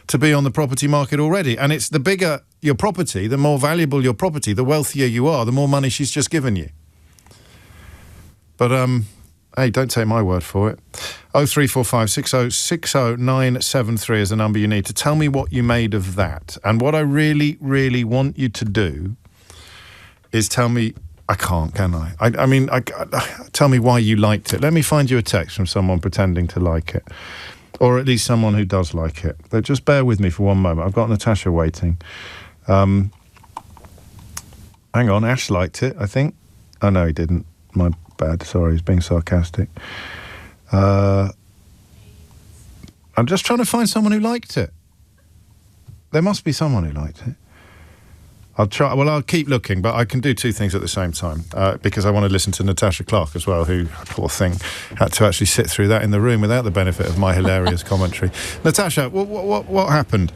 to be on the property market already. And it's the bigger your property, the more valuable your property, the wealthier you are, the more money she's just given you. But hey, don't take my word for it. 0345 60 60 973 is the number you need to tell me what you made of that. And what I really, really want you to do is tell me, I can't, can I? I mean, tell me why you liked it. Let me find you a text from someone pretending to like it. Or at least someone who does like it. But just bear with me for one moment. I've got Natahsa waiting. Hang on, Ash liked it, I think. Oh, no, he didn't. My bad. Sorry, he's being sarcastic. I'm just trying to find someone who liked it. There must be someone who liked it. I'll try. Well, I'll keep looking, but I can do two things at the same time because I want to listen to Natahsa Clark as well, who, poor thing, had to actually sit through that in the room without the benefit of my hilarious commentary. Natahsa, what happened?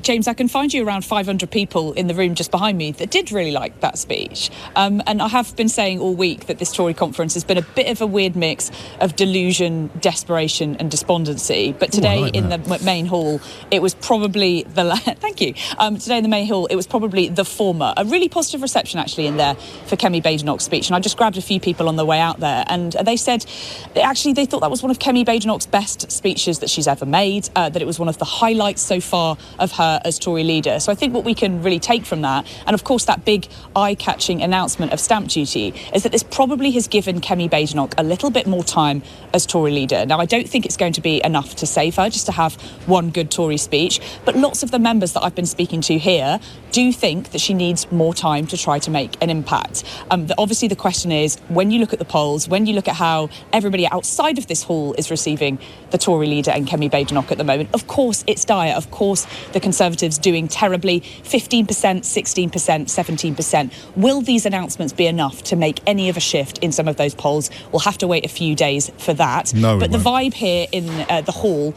James, I can find you around 500 people in the room just behind me that did really like that speech. And I have been saying all week that this Tory conference has been a bit of a weird mix of delusion, desperation and despondency. But today in the main hall, it was probably the... Thank you. Today in the main hall, it was probably the former. A really positive reception, actually, in there for Kemi Badenoch's speech. And I just grabbed a few people on the way out there. And they said, actually, they thought that was one of Kemi Badenoch's best speeches that she's ever made, that it was one of the highlights so far of her as Tory leader. So I think what we can really take from that, and of course that big eye-catching announcement of stamp duty, is that this probably has given Kemi Badenoch a little bit more time as Tory leader. Now, I don't think it's going to be enough to save her just to have one good Tory speech, but lots of the members that I've been speaking to here do think that she needs more time to try to make an impact. Obviously, the question is, when you look at the polls, when you look at how everybody outside of this hall is receiving the Tory leader and Kemi Badenoch at the moment, of course it's dire. Of course the Conservatives doing terribly, 15%, 16%, 17%. Will these announcements be enough to make any of a shift in some of those polls? We'll have to wait a few days for that. But the vibe here in the hall,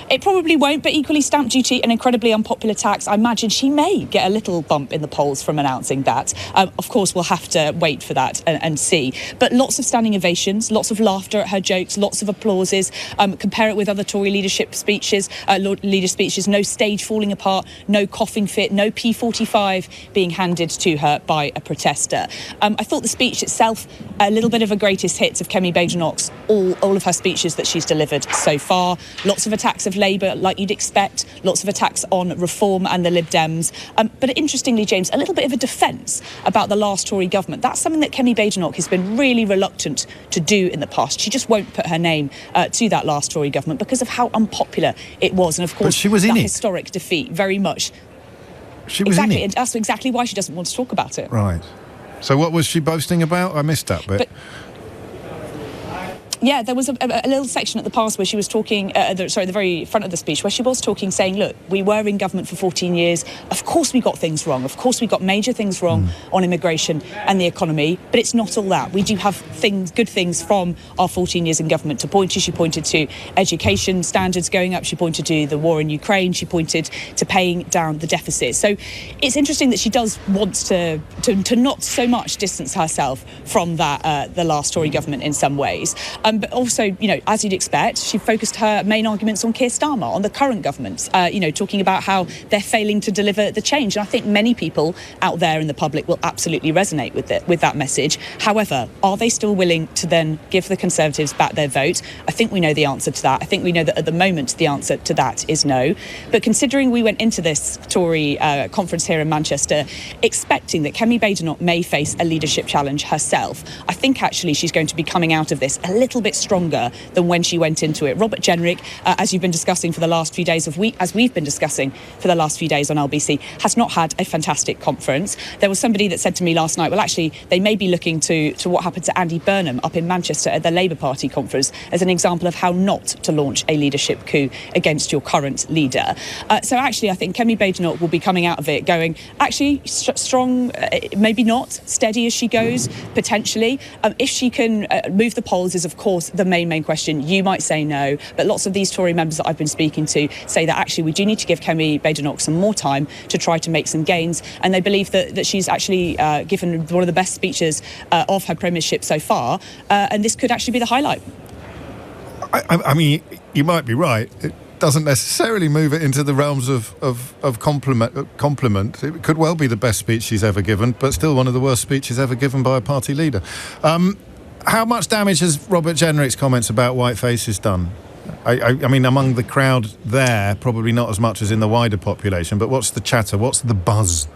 it probably won't, but equally stamp duty, an incredibly unpopular tax. I imagine she may get a little bump in the polls from announcing that. Of course, we'll have to wait for that and see. But lots of standing ovations, lots of laughter at her jokes, lots of applauses. Compare it with other Tory leadership speeches, leader speeches, no stage falling apart, no coughing fit, no P45 being handed to her by a protester. I thought the speech itself, a little bit of a greatest hits of Kemi Badenoch's, all of her speeches that she's delivered so far. Lots of attacks of Labour, like you'd expect, lots of attacks on Reform and the Lib Dems. But interestingly, James, a little bit of a defence about the last Tory government. That's something that Kemi Badenoch has been really reluctant to do in the past. She just won't put her name to that last Tory government because of how unpopular it was. And of course, she was in that it. Historic defeat, very much. She was in it. And that's exactly why she doesn't want to talk about it. Right. So what was she boasting about? I missed that bit. Yeah, there was a little section at the past where she was talking, the very front of the speech, where she was talking, saying, look, we were in government for 14 years. Of course we got things wrong. Of course we got major things wrong on immigration and the economy. But it's not all that. We do have good things from our 14 years in government to point to. She pointed to education standards going up. She pointed to the war in Ukraine. She pointed to paying down the deficit. So it's interesting that she does want to not so much distance herself from that, the last Tory government in some ways. But also, as you'd expect, she focused her main arguments on Keir Starmer, on the current government, talking about how they're failing to deliver the change. And I think many people out there in the public will absolutely resonate with that message. However, are they still willing to then give the Conservatives back their vote? I think we know the answer to that. I think we know that at the moment the answer to that is no. But considering we went into this Tory conference here in Manchester expecting that Kemi Badenoch may face a leadership challenge herself, I think actually she's going to be coming out of this a little bit stronger than when she went into it. Robert Jenrick, as you've been discussing for the last few days as we've been discussing for the last few days on LBC, has not had a fantastic conference. There was somebody that said to me last night, well, actually, they may be looking to what happened to Andy Burnham up in Manchester at the Labour Party conference as an example of how not to launch a leadership coup against your current leader. So actually, I think Kemi Badenoch will be coming out of it going, actually, strong, maybe not, steady as she goes, potentially. If she can move the polls is, of course, the main question. You might say no, but lots of these Tory members that I've been speaking to say that actually we do need to give Kemi Badenoch some more time to try to make some gains, and they believe that she's actually given one of the best speeches of her premiership so far, and this could actually be the highlight. I mean, you might be right. It doesn't necessarily move it into the realms of compliment. It could well be the best speech she's ever given, but still one of the worst speeches ever given by a party leader. How much damage has Robert Jenrick's comments about white faces done? I mean, among the crowd there, probably not as much as in the wider population, but what's the chatter? What's the buzz?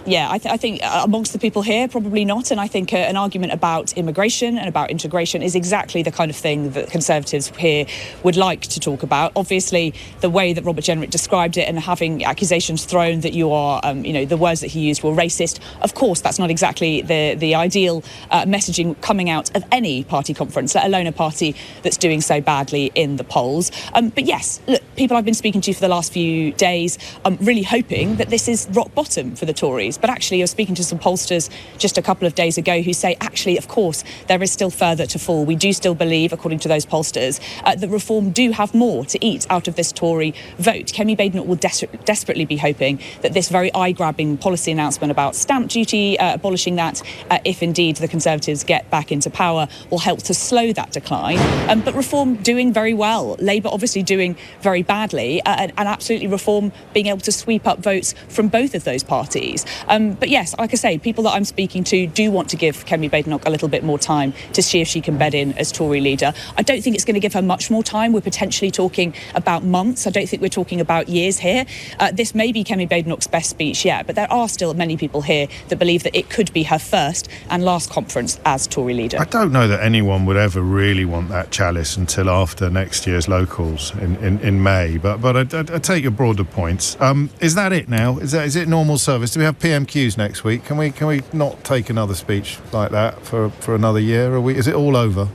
Yeah, I think amongst the people here, probably not. And I think an argument about immigration and about integration is exactly the kind of thing that Conservatives here would like to talk about. Obviously, the way that Robert Jenrick described it and having accusations thrown that you are, the words that he used were racist, of course, that's not exactly the ideal messaging coming out of any party conference, let alone a party that's doing so badly in the polls. But yes, look, people I've been speaking to for the last few days, I'm really hoping that this is rock bottom for the Tories. But actually, I was speaking to some pollsters just a couple of days ago who say, actually, of course, there is still further to fall. We do still believe, according to those pollsters, that Reform do have more to eat out of this Tory vote. Kemi Badenoch will desperately be hoping that this very eye-grabbing policy announcement about stamp duty, abolishing that, if indeed the Conservatives get back into power, will help to slow that decline. But Reform doing very well. Labour obviously doing very badly, and absolutely Reform being able to sweep up votes from both of those parties. But yes, like I say, people that I'm speaking to do want to give Kemi Badenoch a little bit more time to see if she can bed in as Tory leader. I don't think it's going to give her much more time. We're potentially talking about months. I don't think we're talking about years here. This may be Kemi Badenoch's best speech yet, but there are still many people here that believe that it could be her first and last conference as Tory leader. I don't know that anyone would ever really want that chalice until after next year's locals in May, but I take your broader points. Is that it now? Is it normal service? Do we have PMQs next week? Can we not take another speech like that for another year? Is it all over,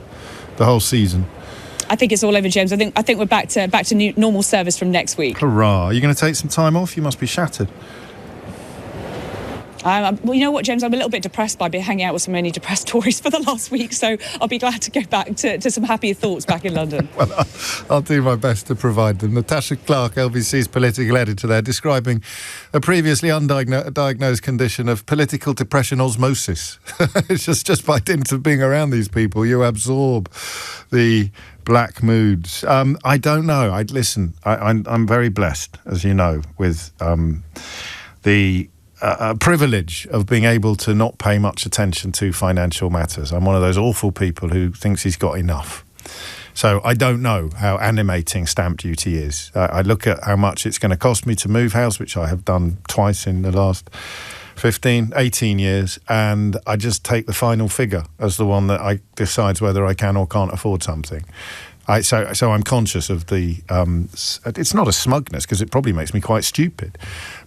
the whole season? I think it's all over, James. I think we're back to normal service from next week. Hurrah! Are you going to take some time off? You must be shattered. Well, you know what, James? I'm a little bit depressed by being hanging out with so many depressed Tories for the last week, so I'll be glad to go back to some happier thoughts back in London. Well, I'll do my best to provide them. Natahsa Clark, LBC's political editor there, describing a previously undiagnosed condition of political depression osmosis. It's just by dint of being around these people, you absorb the black moods. I don't know. I'm very blessed, as you know, with the privilege of being able to not pay much attention to financial matters. I'm one of those awful people who thinks he's got enough. So I don't know how animating stamp duty is. I look at how much it's going to cost me to move house, which I have done twice in the last 18 years, and I just take the final figure as the one that I decides whether I can or can't afford something. So I'm conscious of the... it's not a smugness, because it probably makes me quite stupid.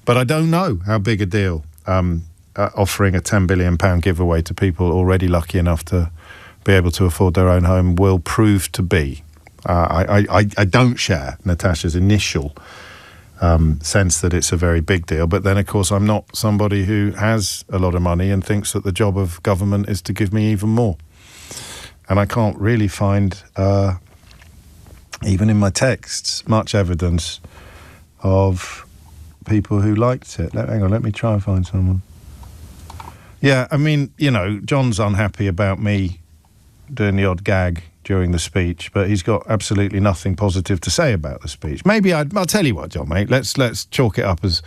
But I don't know how big a deal offering a £10 billion giveaway to people already lucky enough to be able to afford their own home will prove to be. I don't share Natahsa's initial sense that it's a very big deal. But then, of course, I'm not somebody who has a lot of money and thinks that the job of government is to give me even more. And I can't really find... even in my texts, much evidence of people who liked it. Hang on, let me try and find someone. Yeah, I mean, John's unhappy about me doing the odd gag during the speech, but he's got absolutely nothing positive to say about the speech. Maybe I'll tell you what, John, mate, let's chalk it up as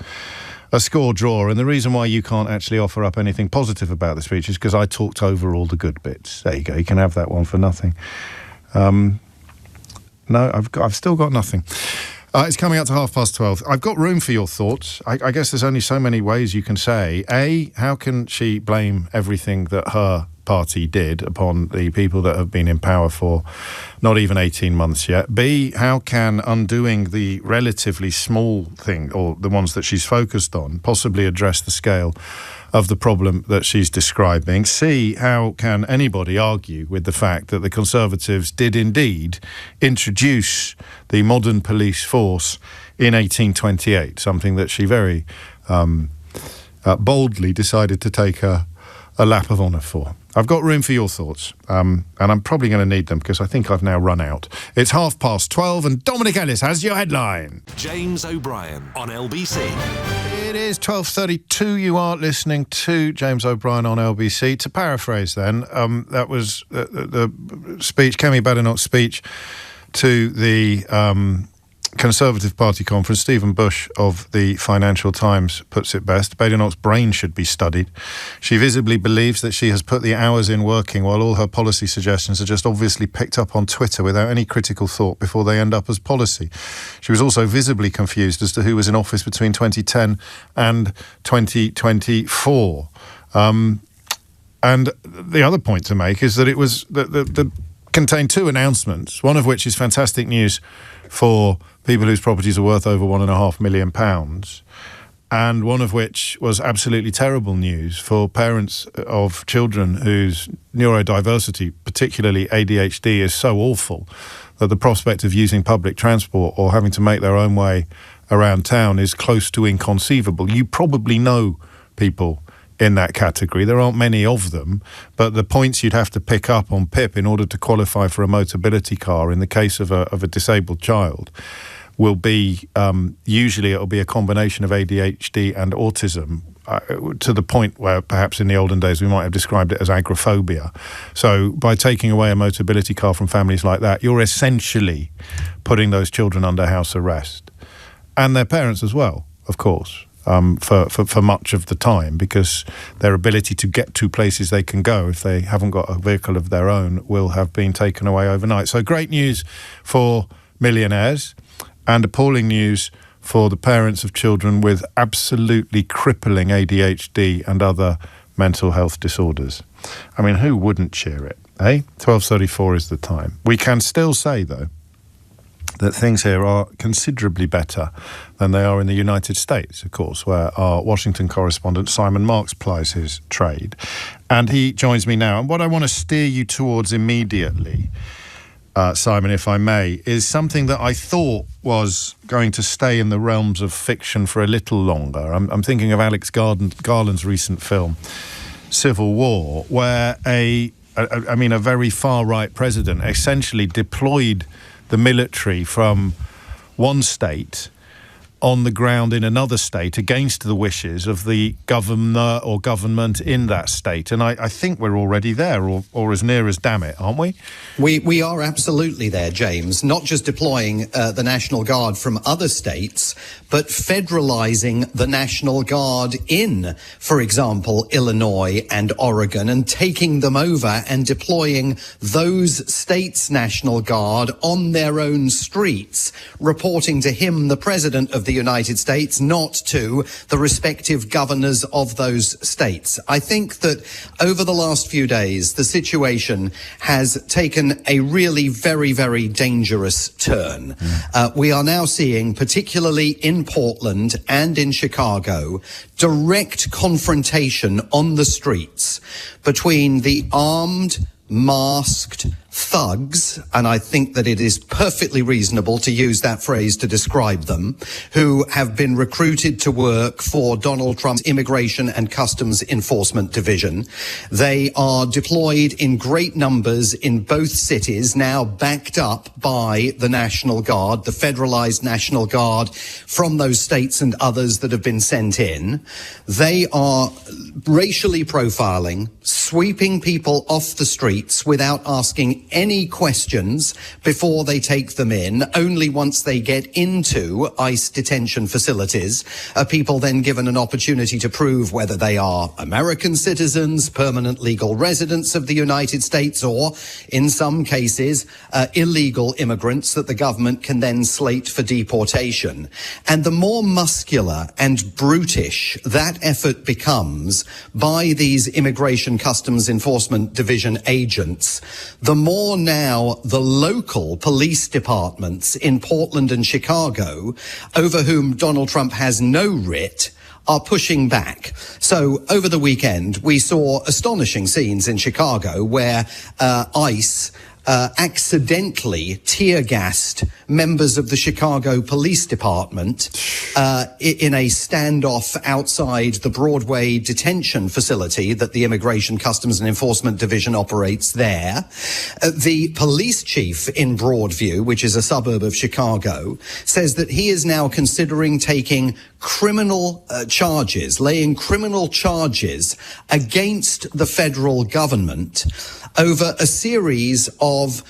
a score draw, and the reason why you can't actually offer up anything positive about the speech is because I talked over all the good bits. There you go, you can have that one for nothing. No, I've still got nothing. It's coming up to 12:30. I've got room for your thoughts. I guess there's only so many ways you can say. A, how can she blame everything that her party did upon the people that have been in power for not even 18 months yet? B, how can undoing the relatively small thing, or the ones that she's focused on, possibly address the scale of the problem that she's describing? C, how can anybody argue with the fact that the Conservatives did indeed introduce the modern police force in 1828, something that she very boldly decided to take a lap of honour for? I've got room for your thoughts, and I'm probably going to need them because I think I've now run out. It's 12:30 and Dominic Ellis has your headline. James O'Brien on LBC. It is 12:32. You are listening to James O'Brien on LBC. To paraphrase then, that was the speech, Kemi Badenoch's speech to the Conservative Party conference, Stephen Bush of the Financial Times puts it best. Badenoch's brain should be studied. She visibly believes that she has put the hours in working while all her policy suggestions are just obviously picked up on Twitter without any critical thought before they end up as policy. She was also visibly confused as to who was in office between 2010 and 2024. And the other point to make is that it was that contained two announcements, one of which is fantastic news for people whose properties are worth over £1.5 million, and one of which was absolutely terrible news for parents of children whose neurodiversity, particularly ADHD, is so awful that the prospect of using public transport or having to make their own way around town is close to inconceivable. You probably know people in that category. There aren't many of them, but the points you'd have to pick up on PIP in order to qualify for a Motability car in the case of a disabled child will be, usually it'll be a combination of ADHD and autism, to the point where perhaps in the olden days we might have described it as agoraphobia. So by taking away a Motability car from families like that, you're essentially putting those children under house arrest. And their parents as well, of course. For much of the time, because their ability to get to places they can go if they haven't got a vehicle of their own will have been taken away overnight. So great news for millionaires and appalling news for the parents of children with absolutely crippling ADHD and other mental health disorders. I mean, who wouldn't cheer it, eh? 12:34 is the time. We can still say, though, that things here are considerably better than they are in the United States, of course, where our Washington correspondent Simon Marks plies his trade. And he joins me now. And what I want to steer you towards immediately, Simon, if I may, is something that I thought was going to stay in the realms of fiction for a little longer. I'm thinking of Alex Garland's recent film, Civil War, where a very far-right president essentially deployed the military from one state on the ground in another state against the wishes of the governor or government in that state. And I think we're already there, or as near as damn it, aren't we? We are absolutely there, James. Not just deploying the National Guard from other states, but federalizing the National Guard in, for example, Illinois and Oregon, and taking them over and deploying those states' National Guard on their own streets, reporting to him, the President of the United States, not to the respective governors of those states. I think that over the last few days, the situation has taken a really very, very dangerous turn. We are now seeing, particularly in Portland and in Chicago, direct confrontation on the streets between the armed, masked thugs, and I think that it is perfectly reasonable to use that phrase to describe them, who have been recruited to work for Donald Trump's Immigration and Customs Enforcement Division. They are deployed in great numbers in both cities, now backed up by the National Guard, the federalized National Guard from those states and others that have been sent in. They are racially profiling, sweeping people off the streets without asking any questions before they take them in. Only once they get into ICE detention facilities are people then given an opportunity to prove whether they are American citizens, permanent legal residents of the United States, or in some cases illegal immigrants that the government can then slate for deportation. And the more muscular and brutish that effort becomes by these Immigration Customs Enforcement Division agents, the more now the local police departments in Portland and Chicago, over whom Donald Trump has no writ, are pushing back. So over the weekend, we saw astonishing scenes in Chicago where ICE accidentally tear-gassed members of the Chicago Police Department in a standoff outside the Broadway detention facility that the Immigration Customs and Enforcement Division operates there. The police chief in Broadview, which is a suburb of Chicago, says that he is now considering taking criminal charges, laying criminal charges against the federal government over a series of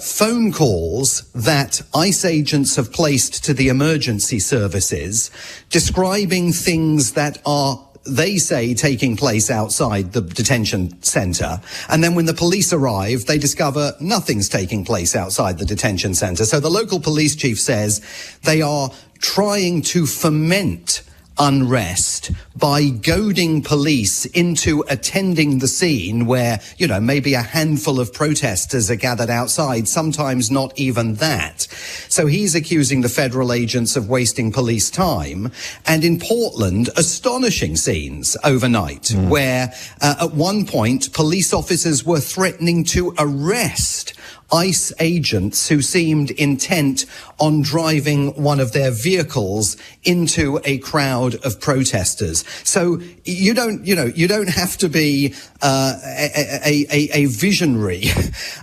phone calls that ICE agents have placed to the emergency services describing things that are, they say, taking place outside the detention centre. And then when the police arrive, they discover nothing's taking place outside the detention centre. So the local police chief says they are trying to foment unrest by goading police into attending the scene where, you know, maybe a handful of protesters are gathered outside, sometimes not even that. So he's accusing the federal agents of wasting police time. And in Portland, astonishing scenes overnight where at one point police officers were threatening to arrest ICE agents who seemed intent on driving one of their vehicles into a crowd of protesters. So you don't have to be a visionary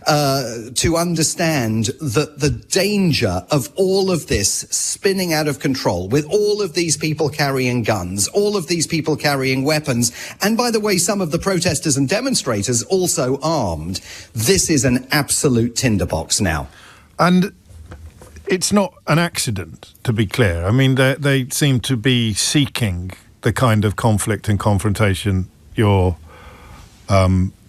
to understand the danger of all of this spinning out of control, with all of these people carrying guns, all of these people carrying weapons, and by the way, some of the protesters and demonstrators also armed. This is an absolute tinderbox now. And it's not an accident, to be clear. I mean, they seem to be seeking the kind of conflict and confrontation you're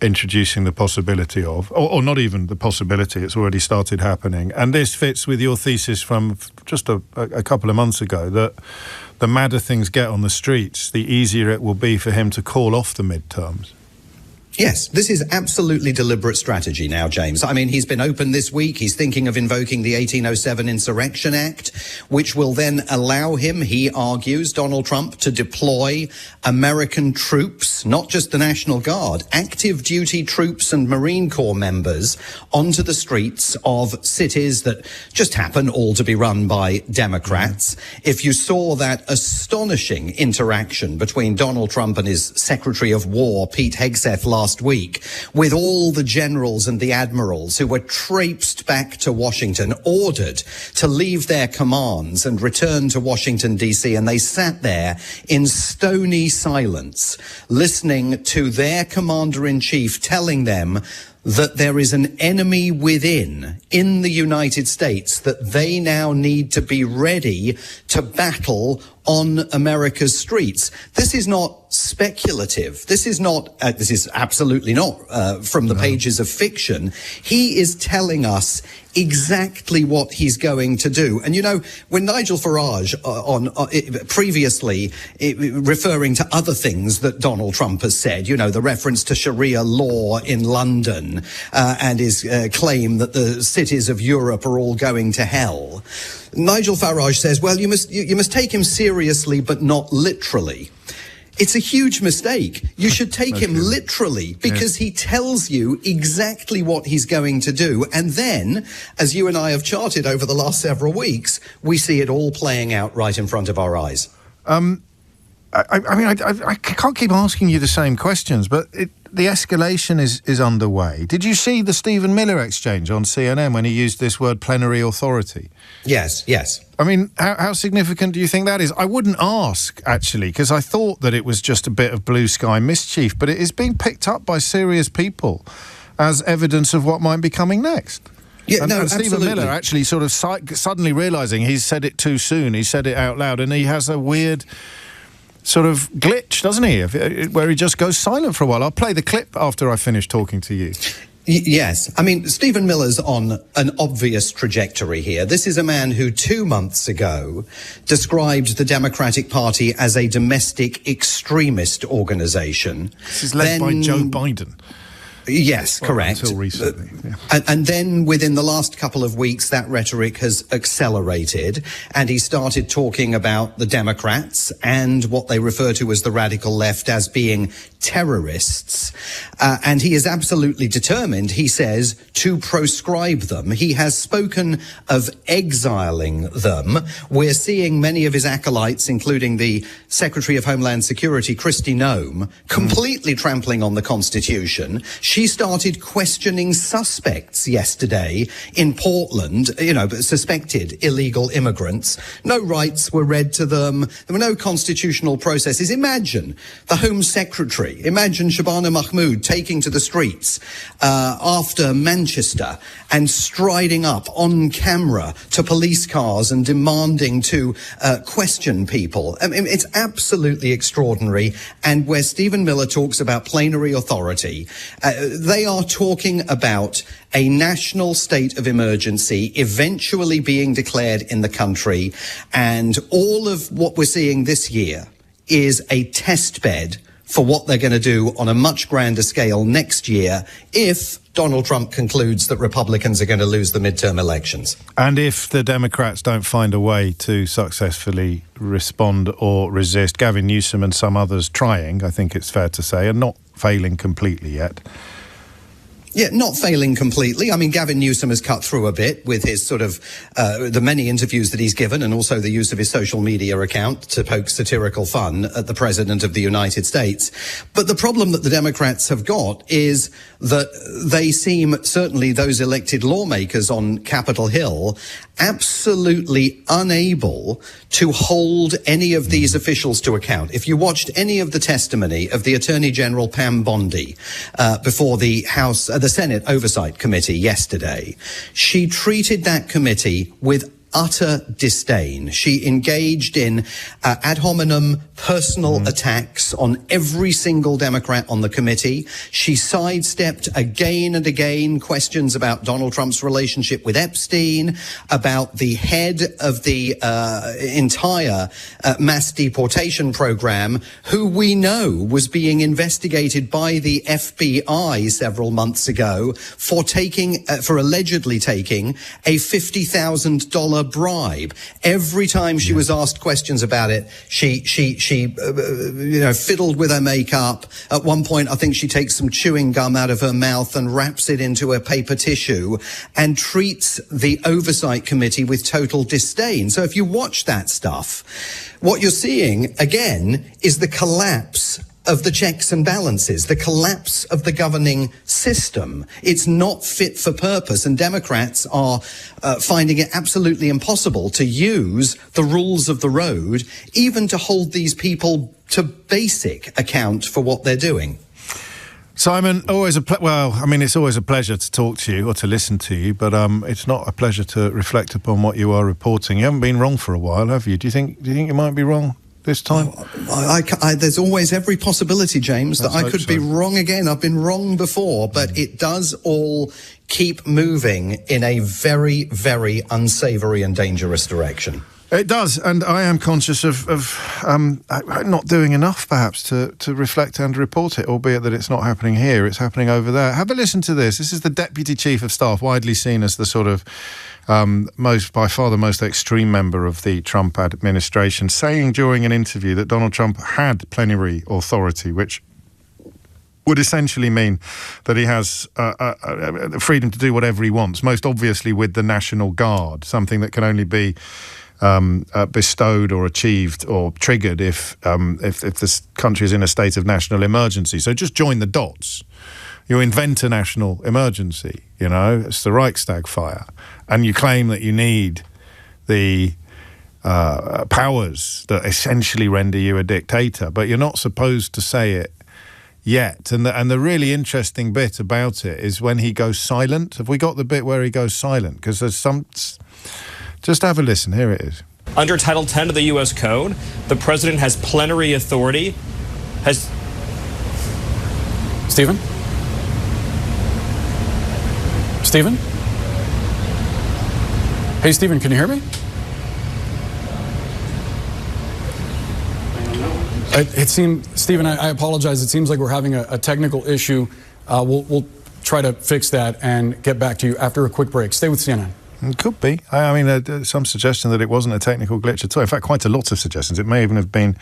introducing the possibility of, or not even the possibility, it's already started happening. And this fits with your thesis from just a couple of months ago, that the madder things get on the streets, the easier it will be for him to call off the midterms. Yes, this is absolutely deliberate strategy now, James. I mean, he's been open this week. He's thinking of invoking the 1807 Insurrection Act, which will then allow him, he argues, Donald Trump, to deploy American troops, not just the National Guard, active duty troops and Marine Corps members onto the streets of cities that just happen all to be run by Democrats. If you saw that astonishing interaction between Donald Trump and his Secretary of War, Pete Hegseth, last week, with all the generals and the admirals who were traipsed back to Washington, ordered to leave their commands and return to Washington, D.C., and they sat there in stony silence, listening to their commander-in-chief telling them that there is an enemy within, in the United States, that they now need to be ready to battle on America's streets. This is not speculative. This is absolutely not from the pages of fiction. He is telling us exactly what he's going to do. And, you know, when Nigel Farage previously referring to other things that Donald Trump has said, you know, the reference to Sharia law in London and his claim that the cities of Europe are all going to hell, Nigel Farage says, well, you must take him seriously, but not literally. It's a huge mistake. You should take him literally, because he tells you exactly what he's going to do. And then, as you and I have charted over the last several weeks, we see it all playing out right in front of our eyes. I can't keep asking you the same questions, but the escalation is underway. Did you see the Stephen Miller exchange on CNN when he used this word plenary authority? Yes. I mean, how significant do you think that is? I wouldn't ask, actually, because I thought that it was just a bit of blue sky mischief, but it is being picked up by serious people as evidence of what might be coming next. Yeah, and Stephen Miller actually sort of suddenly realising he's said it too soon, he said it out loud, and he has a weird sort of glitch, doesn't he, where he just goes silent for a while. I'll play the clip after I finish talking to you. Yes. I mean, Stephen Miller's on an obvious trajectory here. This is a man who 2 months ago described the Democratic Party as a domestic extremist organisation. This is led by Joe Biden. Yes, correct. Until recently. And then within the last couple of weeks, that rhetoric has accelerated, and he started talking about the Democrats and what they refer to as the radical left as being terrorists. And he is absolutely determined, he says, to proscribe them. He has spoken of exiling them. We're seeing many of his acolytes, including the Secretary of Homeland Security, Kristi Noem, completely trampling on the Constitution. She started questioning suspects yesterday in Portland, you know, suspected illegal immigrants. No rights were read to them. There were no constitutional processes. Imagine the Home Secretary country. Imagine Shabana Mahmood taking to the streets after Manchester and striding up on camera to police cars and demanding to question people. I mean, it's absolutely extraordinary. And where Stephen Miller talks about plenary authority, they are talking about a national state of emergency eventually being declared in the country. And all of what we're seeing this year is a test bed for what they're going to do on a much grander scale next year if Donald Trump concludes that Republicans are going to lose the midterm elections. And if the Democrats don't find a way to successfully respond or resist, Gavin Newsom and some others trying, I think it's fair to say, and not failing completely yet. Yeah, not failing completely. I mean, Gavin Newsom has cut through a bit with his sort of the many interviews that he's given, and also the use of his social media account to poke satirical fun at the President of the United States. But the problem that the Democrats have got is that they seem, certainly those elected lawmakers on Capitol Hill, absolutely unable to hold any of these officials to account. If you watched any of the testimony of the Attorney General Pam Bondi before the Senate Oversight Committee yesterday, she treated that committee with utter disdain. She engaged in ad hominem personal attacks on every single Democrat on the committee. She sidestepped again and again questions about Donald Trump's relationship with Epstein, about the head of the entire mass deportation program, who we know was being investigated by the FBI several months ago for allegedly taking a $50,000 bribe. Every time she was asked questions about it, she fiddled with her makeup. At one point, I think she takes some chewing gum out of her mouth and wraps it into a paper tissue and treats the Oversight Committee with total disdain. So if you watch that stuff, what you're seeing, again, is the collapse of the checks and balances, the collapse of the governing system. It's not fit for purpose, and Democrats are finding it absolutely impossible to use the rules of the road, even to hold these people to basic account for what they're doing. Simon, always it's always a pleasure to talk to you or to listen to you, but it's not a pleasure to reflect upon what you are reporting. You haven't been wrong for a while, have you? Do you think you might be wrong this time? There's always every possibility, James, that I could be wrong again. I've been wrong before, but it does all keep moving in a very, very unsavoury and dangerous direction. It does, and I am conscious of not doing enough, perhaps, to reflect and report it, albeit that it's not happening here, it's happening over there. Have a listen to this. This is the Deputy Chief of Staff, widely seen as the sort of by far the most extreme member of the Trump administration, saying during an interview that Donald Trump had plenary authority, which would essentially mean that he has freedom to do whatever he wants, most obviously with the National Guard, something that can only be bestowed or achieved or triggered if this country is in a state of national emergency. So just join the dots. You invent a national emergency, it's the Reichstag fire, and you claim that you need the powers that essentially render you a dictator, but you're not supposed to say it yet. And the really interesting bit about it is when he goes silent. Have we got the bit where he goes silent? Because there's some... Just have a listen. Here it is. Under Title 10 of the U.S. Code, the president has plenary authority. Stephen? Stephen? Hey, Stephen, can you hear me? It seemed, Stephen, I apologize. It seems like we're having a technical issue. We'll try to fix that and get back to you after a quick break. Stay with CNN. It could be. I mean, there's some suggestion that it wasn't a technical glitch at all. In fact, quite a lot of suggestions. It may even have been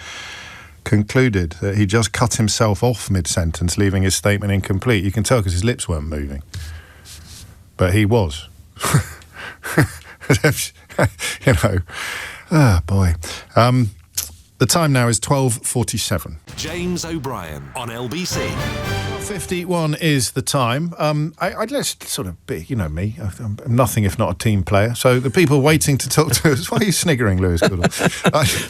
concluded that he just cut himself off mid-sentence, leaving his statement incomplete. You can tell because his lips weren't moving. But he was. Ah, boy. The time now is 12:47. James O'Brien on LBC. 8:51 is the time. I'd let's sort of be, you know me, I'm nothing if not a team player. So the people waiting to talk to us, why are you sniggering, Lewis Goodall?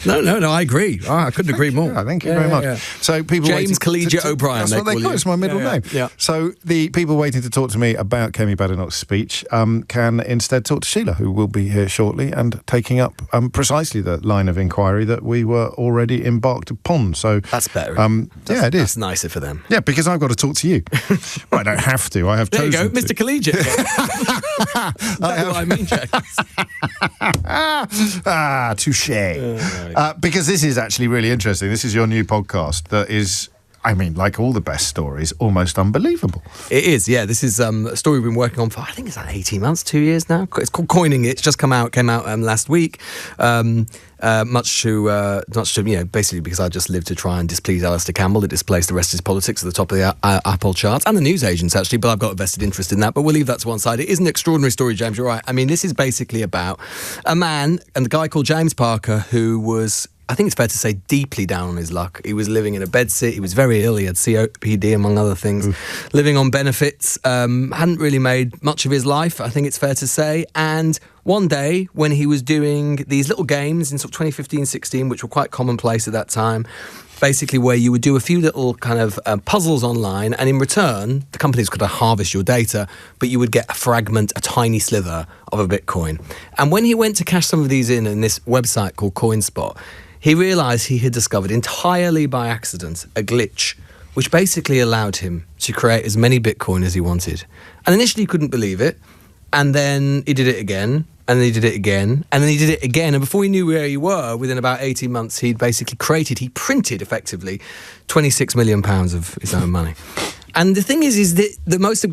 No, I agree. I couldn't agree more. Thank you very much. Yeah. So people James Collegiate O'Brien. That's what they call it. It's my middle name. Yeah. So the people waiting to talk to me about Kemi Badenoch's speech can instead talk to Sheila, who will be here shortly and taking up precisely the line of inquiry that we were already embarked upon. So that's better. Yeah, it is. That's nicer for them. Yeah, because I've got to talk to you. Well, I don't have to. I have chosen. There you go, Mr. Collegiate. That's what I mean, James. Touché. Because this is actually really interesting. This is your new podcast that is, I mean, like all the best stories, almost unbelievable. It is, yeah. This is a story we've been working on for, I think it's like 18 months, 2 years now. It's called Coining It. It's just came out last week. Much to basically because I just lived to try and displease Alistair Campbell, that displaced the rest of his politics at the top of the Apple charts, and the newsagents actually, but I've got a vested interest in that, but we'll leave that to one side. It is an extraordinary story, James, you're right. I mean, this is basically about a man, and the guy called James Parker, who was, I think it's fair to say, deeply down on his luck. He was living in a bedsit. He was very ill. He had COPD, among other things. Living on benefits. Hadn't really made much of his life, I think it's fair to say. And one day, when he was doing these little games in sort of 2015-16, which were quite commonplace at that time, basically where you would do a few little kind of puzzles online, and in return, the companies could harvest your data, but you would get a fragment, a tiny slither of a Bitcoin. And when he went to cash some of these in this website called CoinSpot, he realised he had discovered entirely by accident a glitch which basically allowed him to create as many Bitcoin as he wanted. And initially he couldn't believe it, and then he did it again, and then he did it again, and then he did it again, and before he knew where he were, within about 18 months, he printed effectively £26 million of his own money. And the thing is that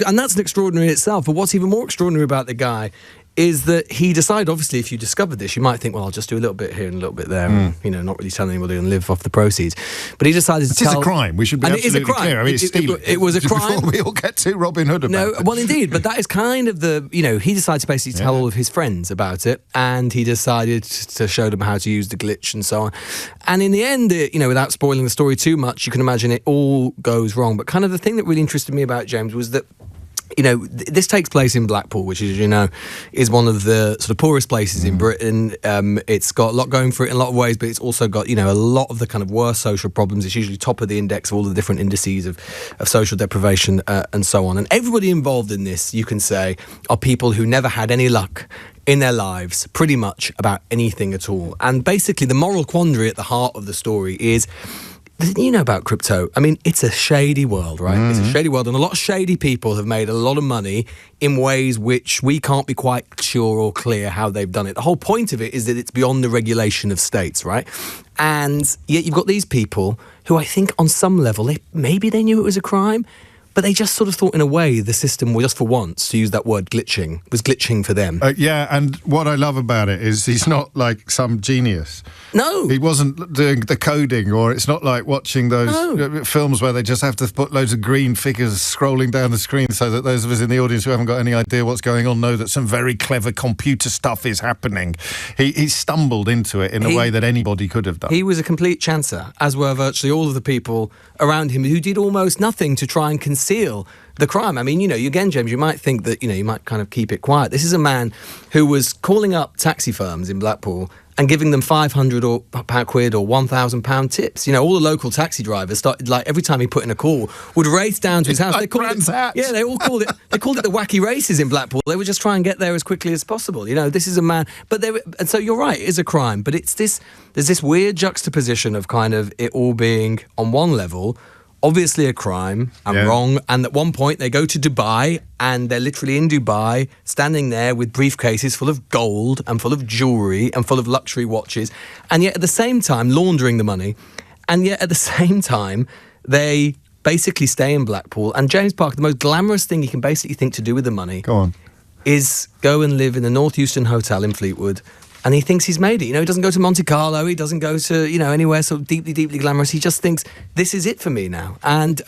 and that's an extraordinary in itself, but what's even more extraordinary about the guy is that he decided, obviously, if you discovered this, you might think, well, I'll just do a little bit here and a little bit there, and, not really telling anybody and live off the proceeds. But he decided to tell... It is a crime. We should be absolutely clear. I mean, it's stealing. It was a crime. Before we all get to Robin Hood about it. Well, indeed, but that is kind of he decided to basically tell all of his friends about it, and he decided to show them how to use the glitch and so on. And in the end, without spoiling the story too much, you can imagine it all goes wrong. But kind of the thing that really interested me about James was that this takes place in Blackpool, which, as you know, is one of the sort of poorest places in Britain. It's got a lot going for it in a lot of ways, but it's also got, a lot of the kind of worst social problems. It's usually top of the index of all the different indices of social deprivation and so on. And everybody involved in this, you can say, are people who never had any luck in their lives, pretty much about anything at all. And basically, the moral quandary at the heart of the story is... You know about crypto. I mean, it's a shady world, right? It's a shady world, and a lot of shady people have made a lot of money in ways which we can't be quite sure or clear how they've done it. The whole point of it is that it's beyond the regulation of states, right? And yet you've got these people who I think on some level, maybe they knew it was a crime, but they just sort of thought in a way the system was, just for once, to use that word, was glitching for them. Yeah, and what I love about it is he's not like some genius. No. He wasn't doing the coding, or it's not like watching those films where they just have to put loads of green figures scrolling down the screen so that those of us in the audience who haven't got any idea what's going on know that some very clever computer stuff is happening. He stumbled into it in a way that anybody could have done. He was a complete chancer, as were virtually all of the people around him who did almost nothing to try and conceal the crime. I mean, again, James, you might think that, you might kind of keep it quiet. This is a man who was calling up taxi firms in Blackpool and giving them £500 or £1,000 tips. All the local taxi drivers started, like, every time he put in a call, would race down to his house. They called it, they all called it. They called it the wacky races in Blackpool. They would just try and get there as quickly as possible. This is a man. And so you're right, it is a crime. But there's this weird juxtaposition of kind of it all being on one level, obviously a crime and wrong, and at one point they go to Dubai and they're literally in Dubai standing there with briefcases full of gold and full of jewellery and full of luxury watches, and yet at the same time laundering the money, and yet at the same time they basically stay in Blackpool. And James Parker, the most glamorous thing he can basically think to do with the money is go and live in the North Euston Hotel in Fleetwood. And he thinks he's made it. He doesn't go to Monte Carlo. He doesn't go to, anywhere sort of deeply, deeply glamorous. He just thinks, this is it for me now. And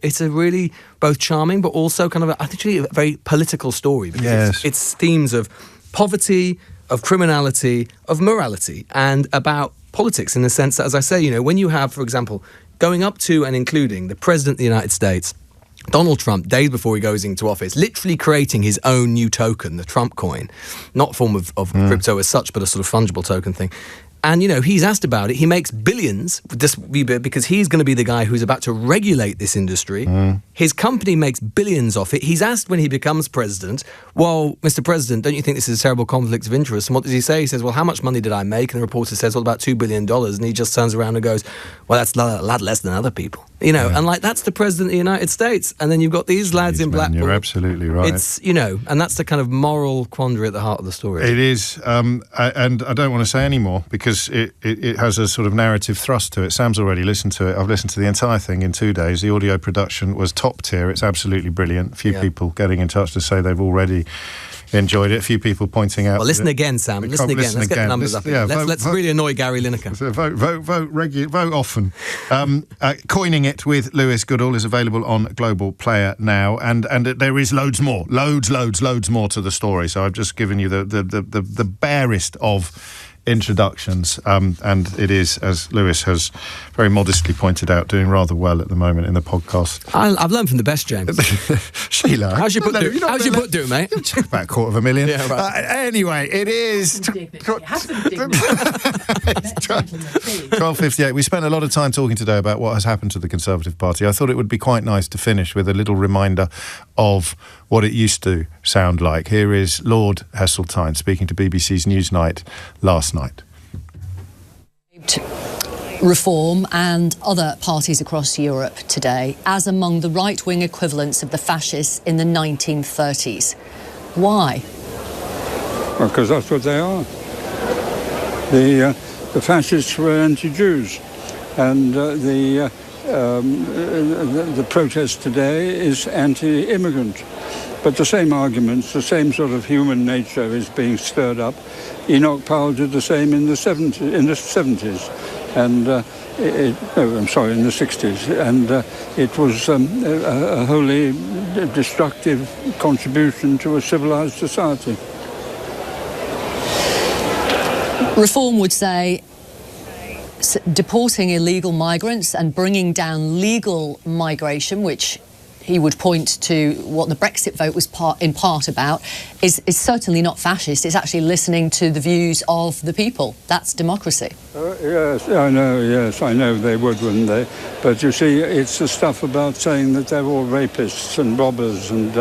it's a really both charming, but also kind of, actually a very political story. Because it's themes of poverty, of criminality, of morality, and about politics in the sense that, as I say, when you have, for example, going up to and including the President of the United States, Donald Trump, days before he goes into office, literally creating his own new token, the Trump coin, not a form of crypto as such, but a sort of fungible token thing. And, he's asked about it. He makes billions because he's going to be the guy who's about to regulate this industry. His company makes billions off it. He's asked when he becomes president, well, Mr. President, don't you think this is a terrible conflict of interest? And what does he say? He says, well, how much money did I make? And the reporter says, well, about $2 billion. And he just turns around and goes, well, that's a lot less than other people. And that's the president of the United States. And then you've got these lads in Blackpool. You're absolutely right. It's, and that's the kind of moral quandary at the heart of the story. It is. And I don't want to say any more because it has a sort of narrative thrust to it. Sam's already listened to it. I've listened to the entire thing in 2 days. The audio production was top tier. It's absolutely brilliant. A few people getting in touch to say they've already enjoyed it. A few people pointing out. Well, listen again, Sam. Listen again. Let's get the numbers up. Let's really annoy Gary Lineker. So vote often. Coining It with Lewis Goodall is available on Global Player now, and there is loads more to the story. So I've just given you the barest of introductions, and it is, as Lewis has very modestly pointed out, doing rather well at the moment in the podcast. I've learned from the best, James. Sheila, how's your book doing, mate? About $250,000. Yeah, right. Anyway, it is 12:58. We spent a lot of time talking today about what has happened to the Conservative Party. I thought it would be quite nice to finish with a little reminder of what it used to sound like. Here is Lord Heseltine speaking to BBC's Newsnight last night. Reform and other parties across Europe today as among the right-wing equivalents of the fascists in the 1930s. Why? Well, because that's what they are. The fascists were anti-Jews, and the protest today is anti-immigrant. But the same arguments, the same sort of human nature is being stirred up. Enoch Powell did the same in the 70s, and in the 60s, and it was a wholly destructive contribution to a civilized society. Reform would say deporting illegal migrants and bringing down legal migration, which he would point to what the Brexit vote was in part about, is certainly not fascist. It's actually listening to the views of the people. That's democracy. Yes, I know they would, wouldn't they? But you see, it's the stuff about saying that they're all rapists and robbers and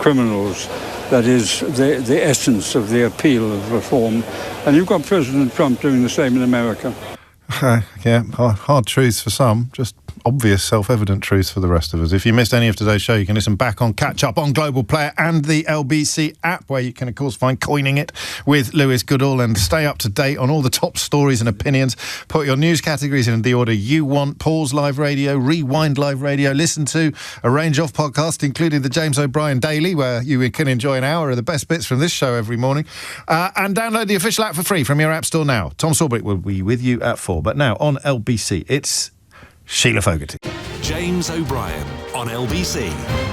criminals that is the essence of the appeal of reform. And you've got President Trump doing the same in America. Yeah, hard truths for some, just obvious, self-evident truths for the rest of us. If you missed any of today's show, you can listen back on Catch Up on Global Player and the LBC app, where you can, of course, find Coining It with Lewis Goodall and stay up to date on all the top stories and opinions. Put your news categories in the order you want. Pause live radio, rewind live radio, listen to a range of podcasts, including the James O'Brien Daily, where you can enjoy an hour of the best bits from this show every morning. And download the official app for free from your app store now. Tom Sawbrick will be with you at 4. But now, on LBC, it's Sheila Fogarty. James O'Brien on LBC.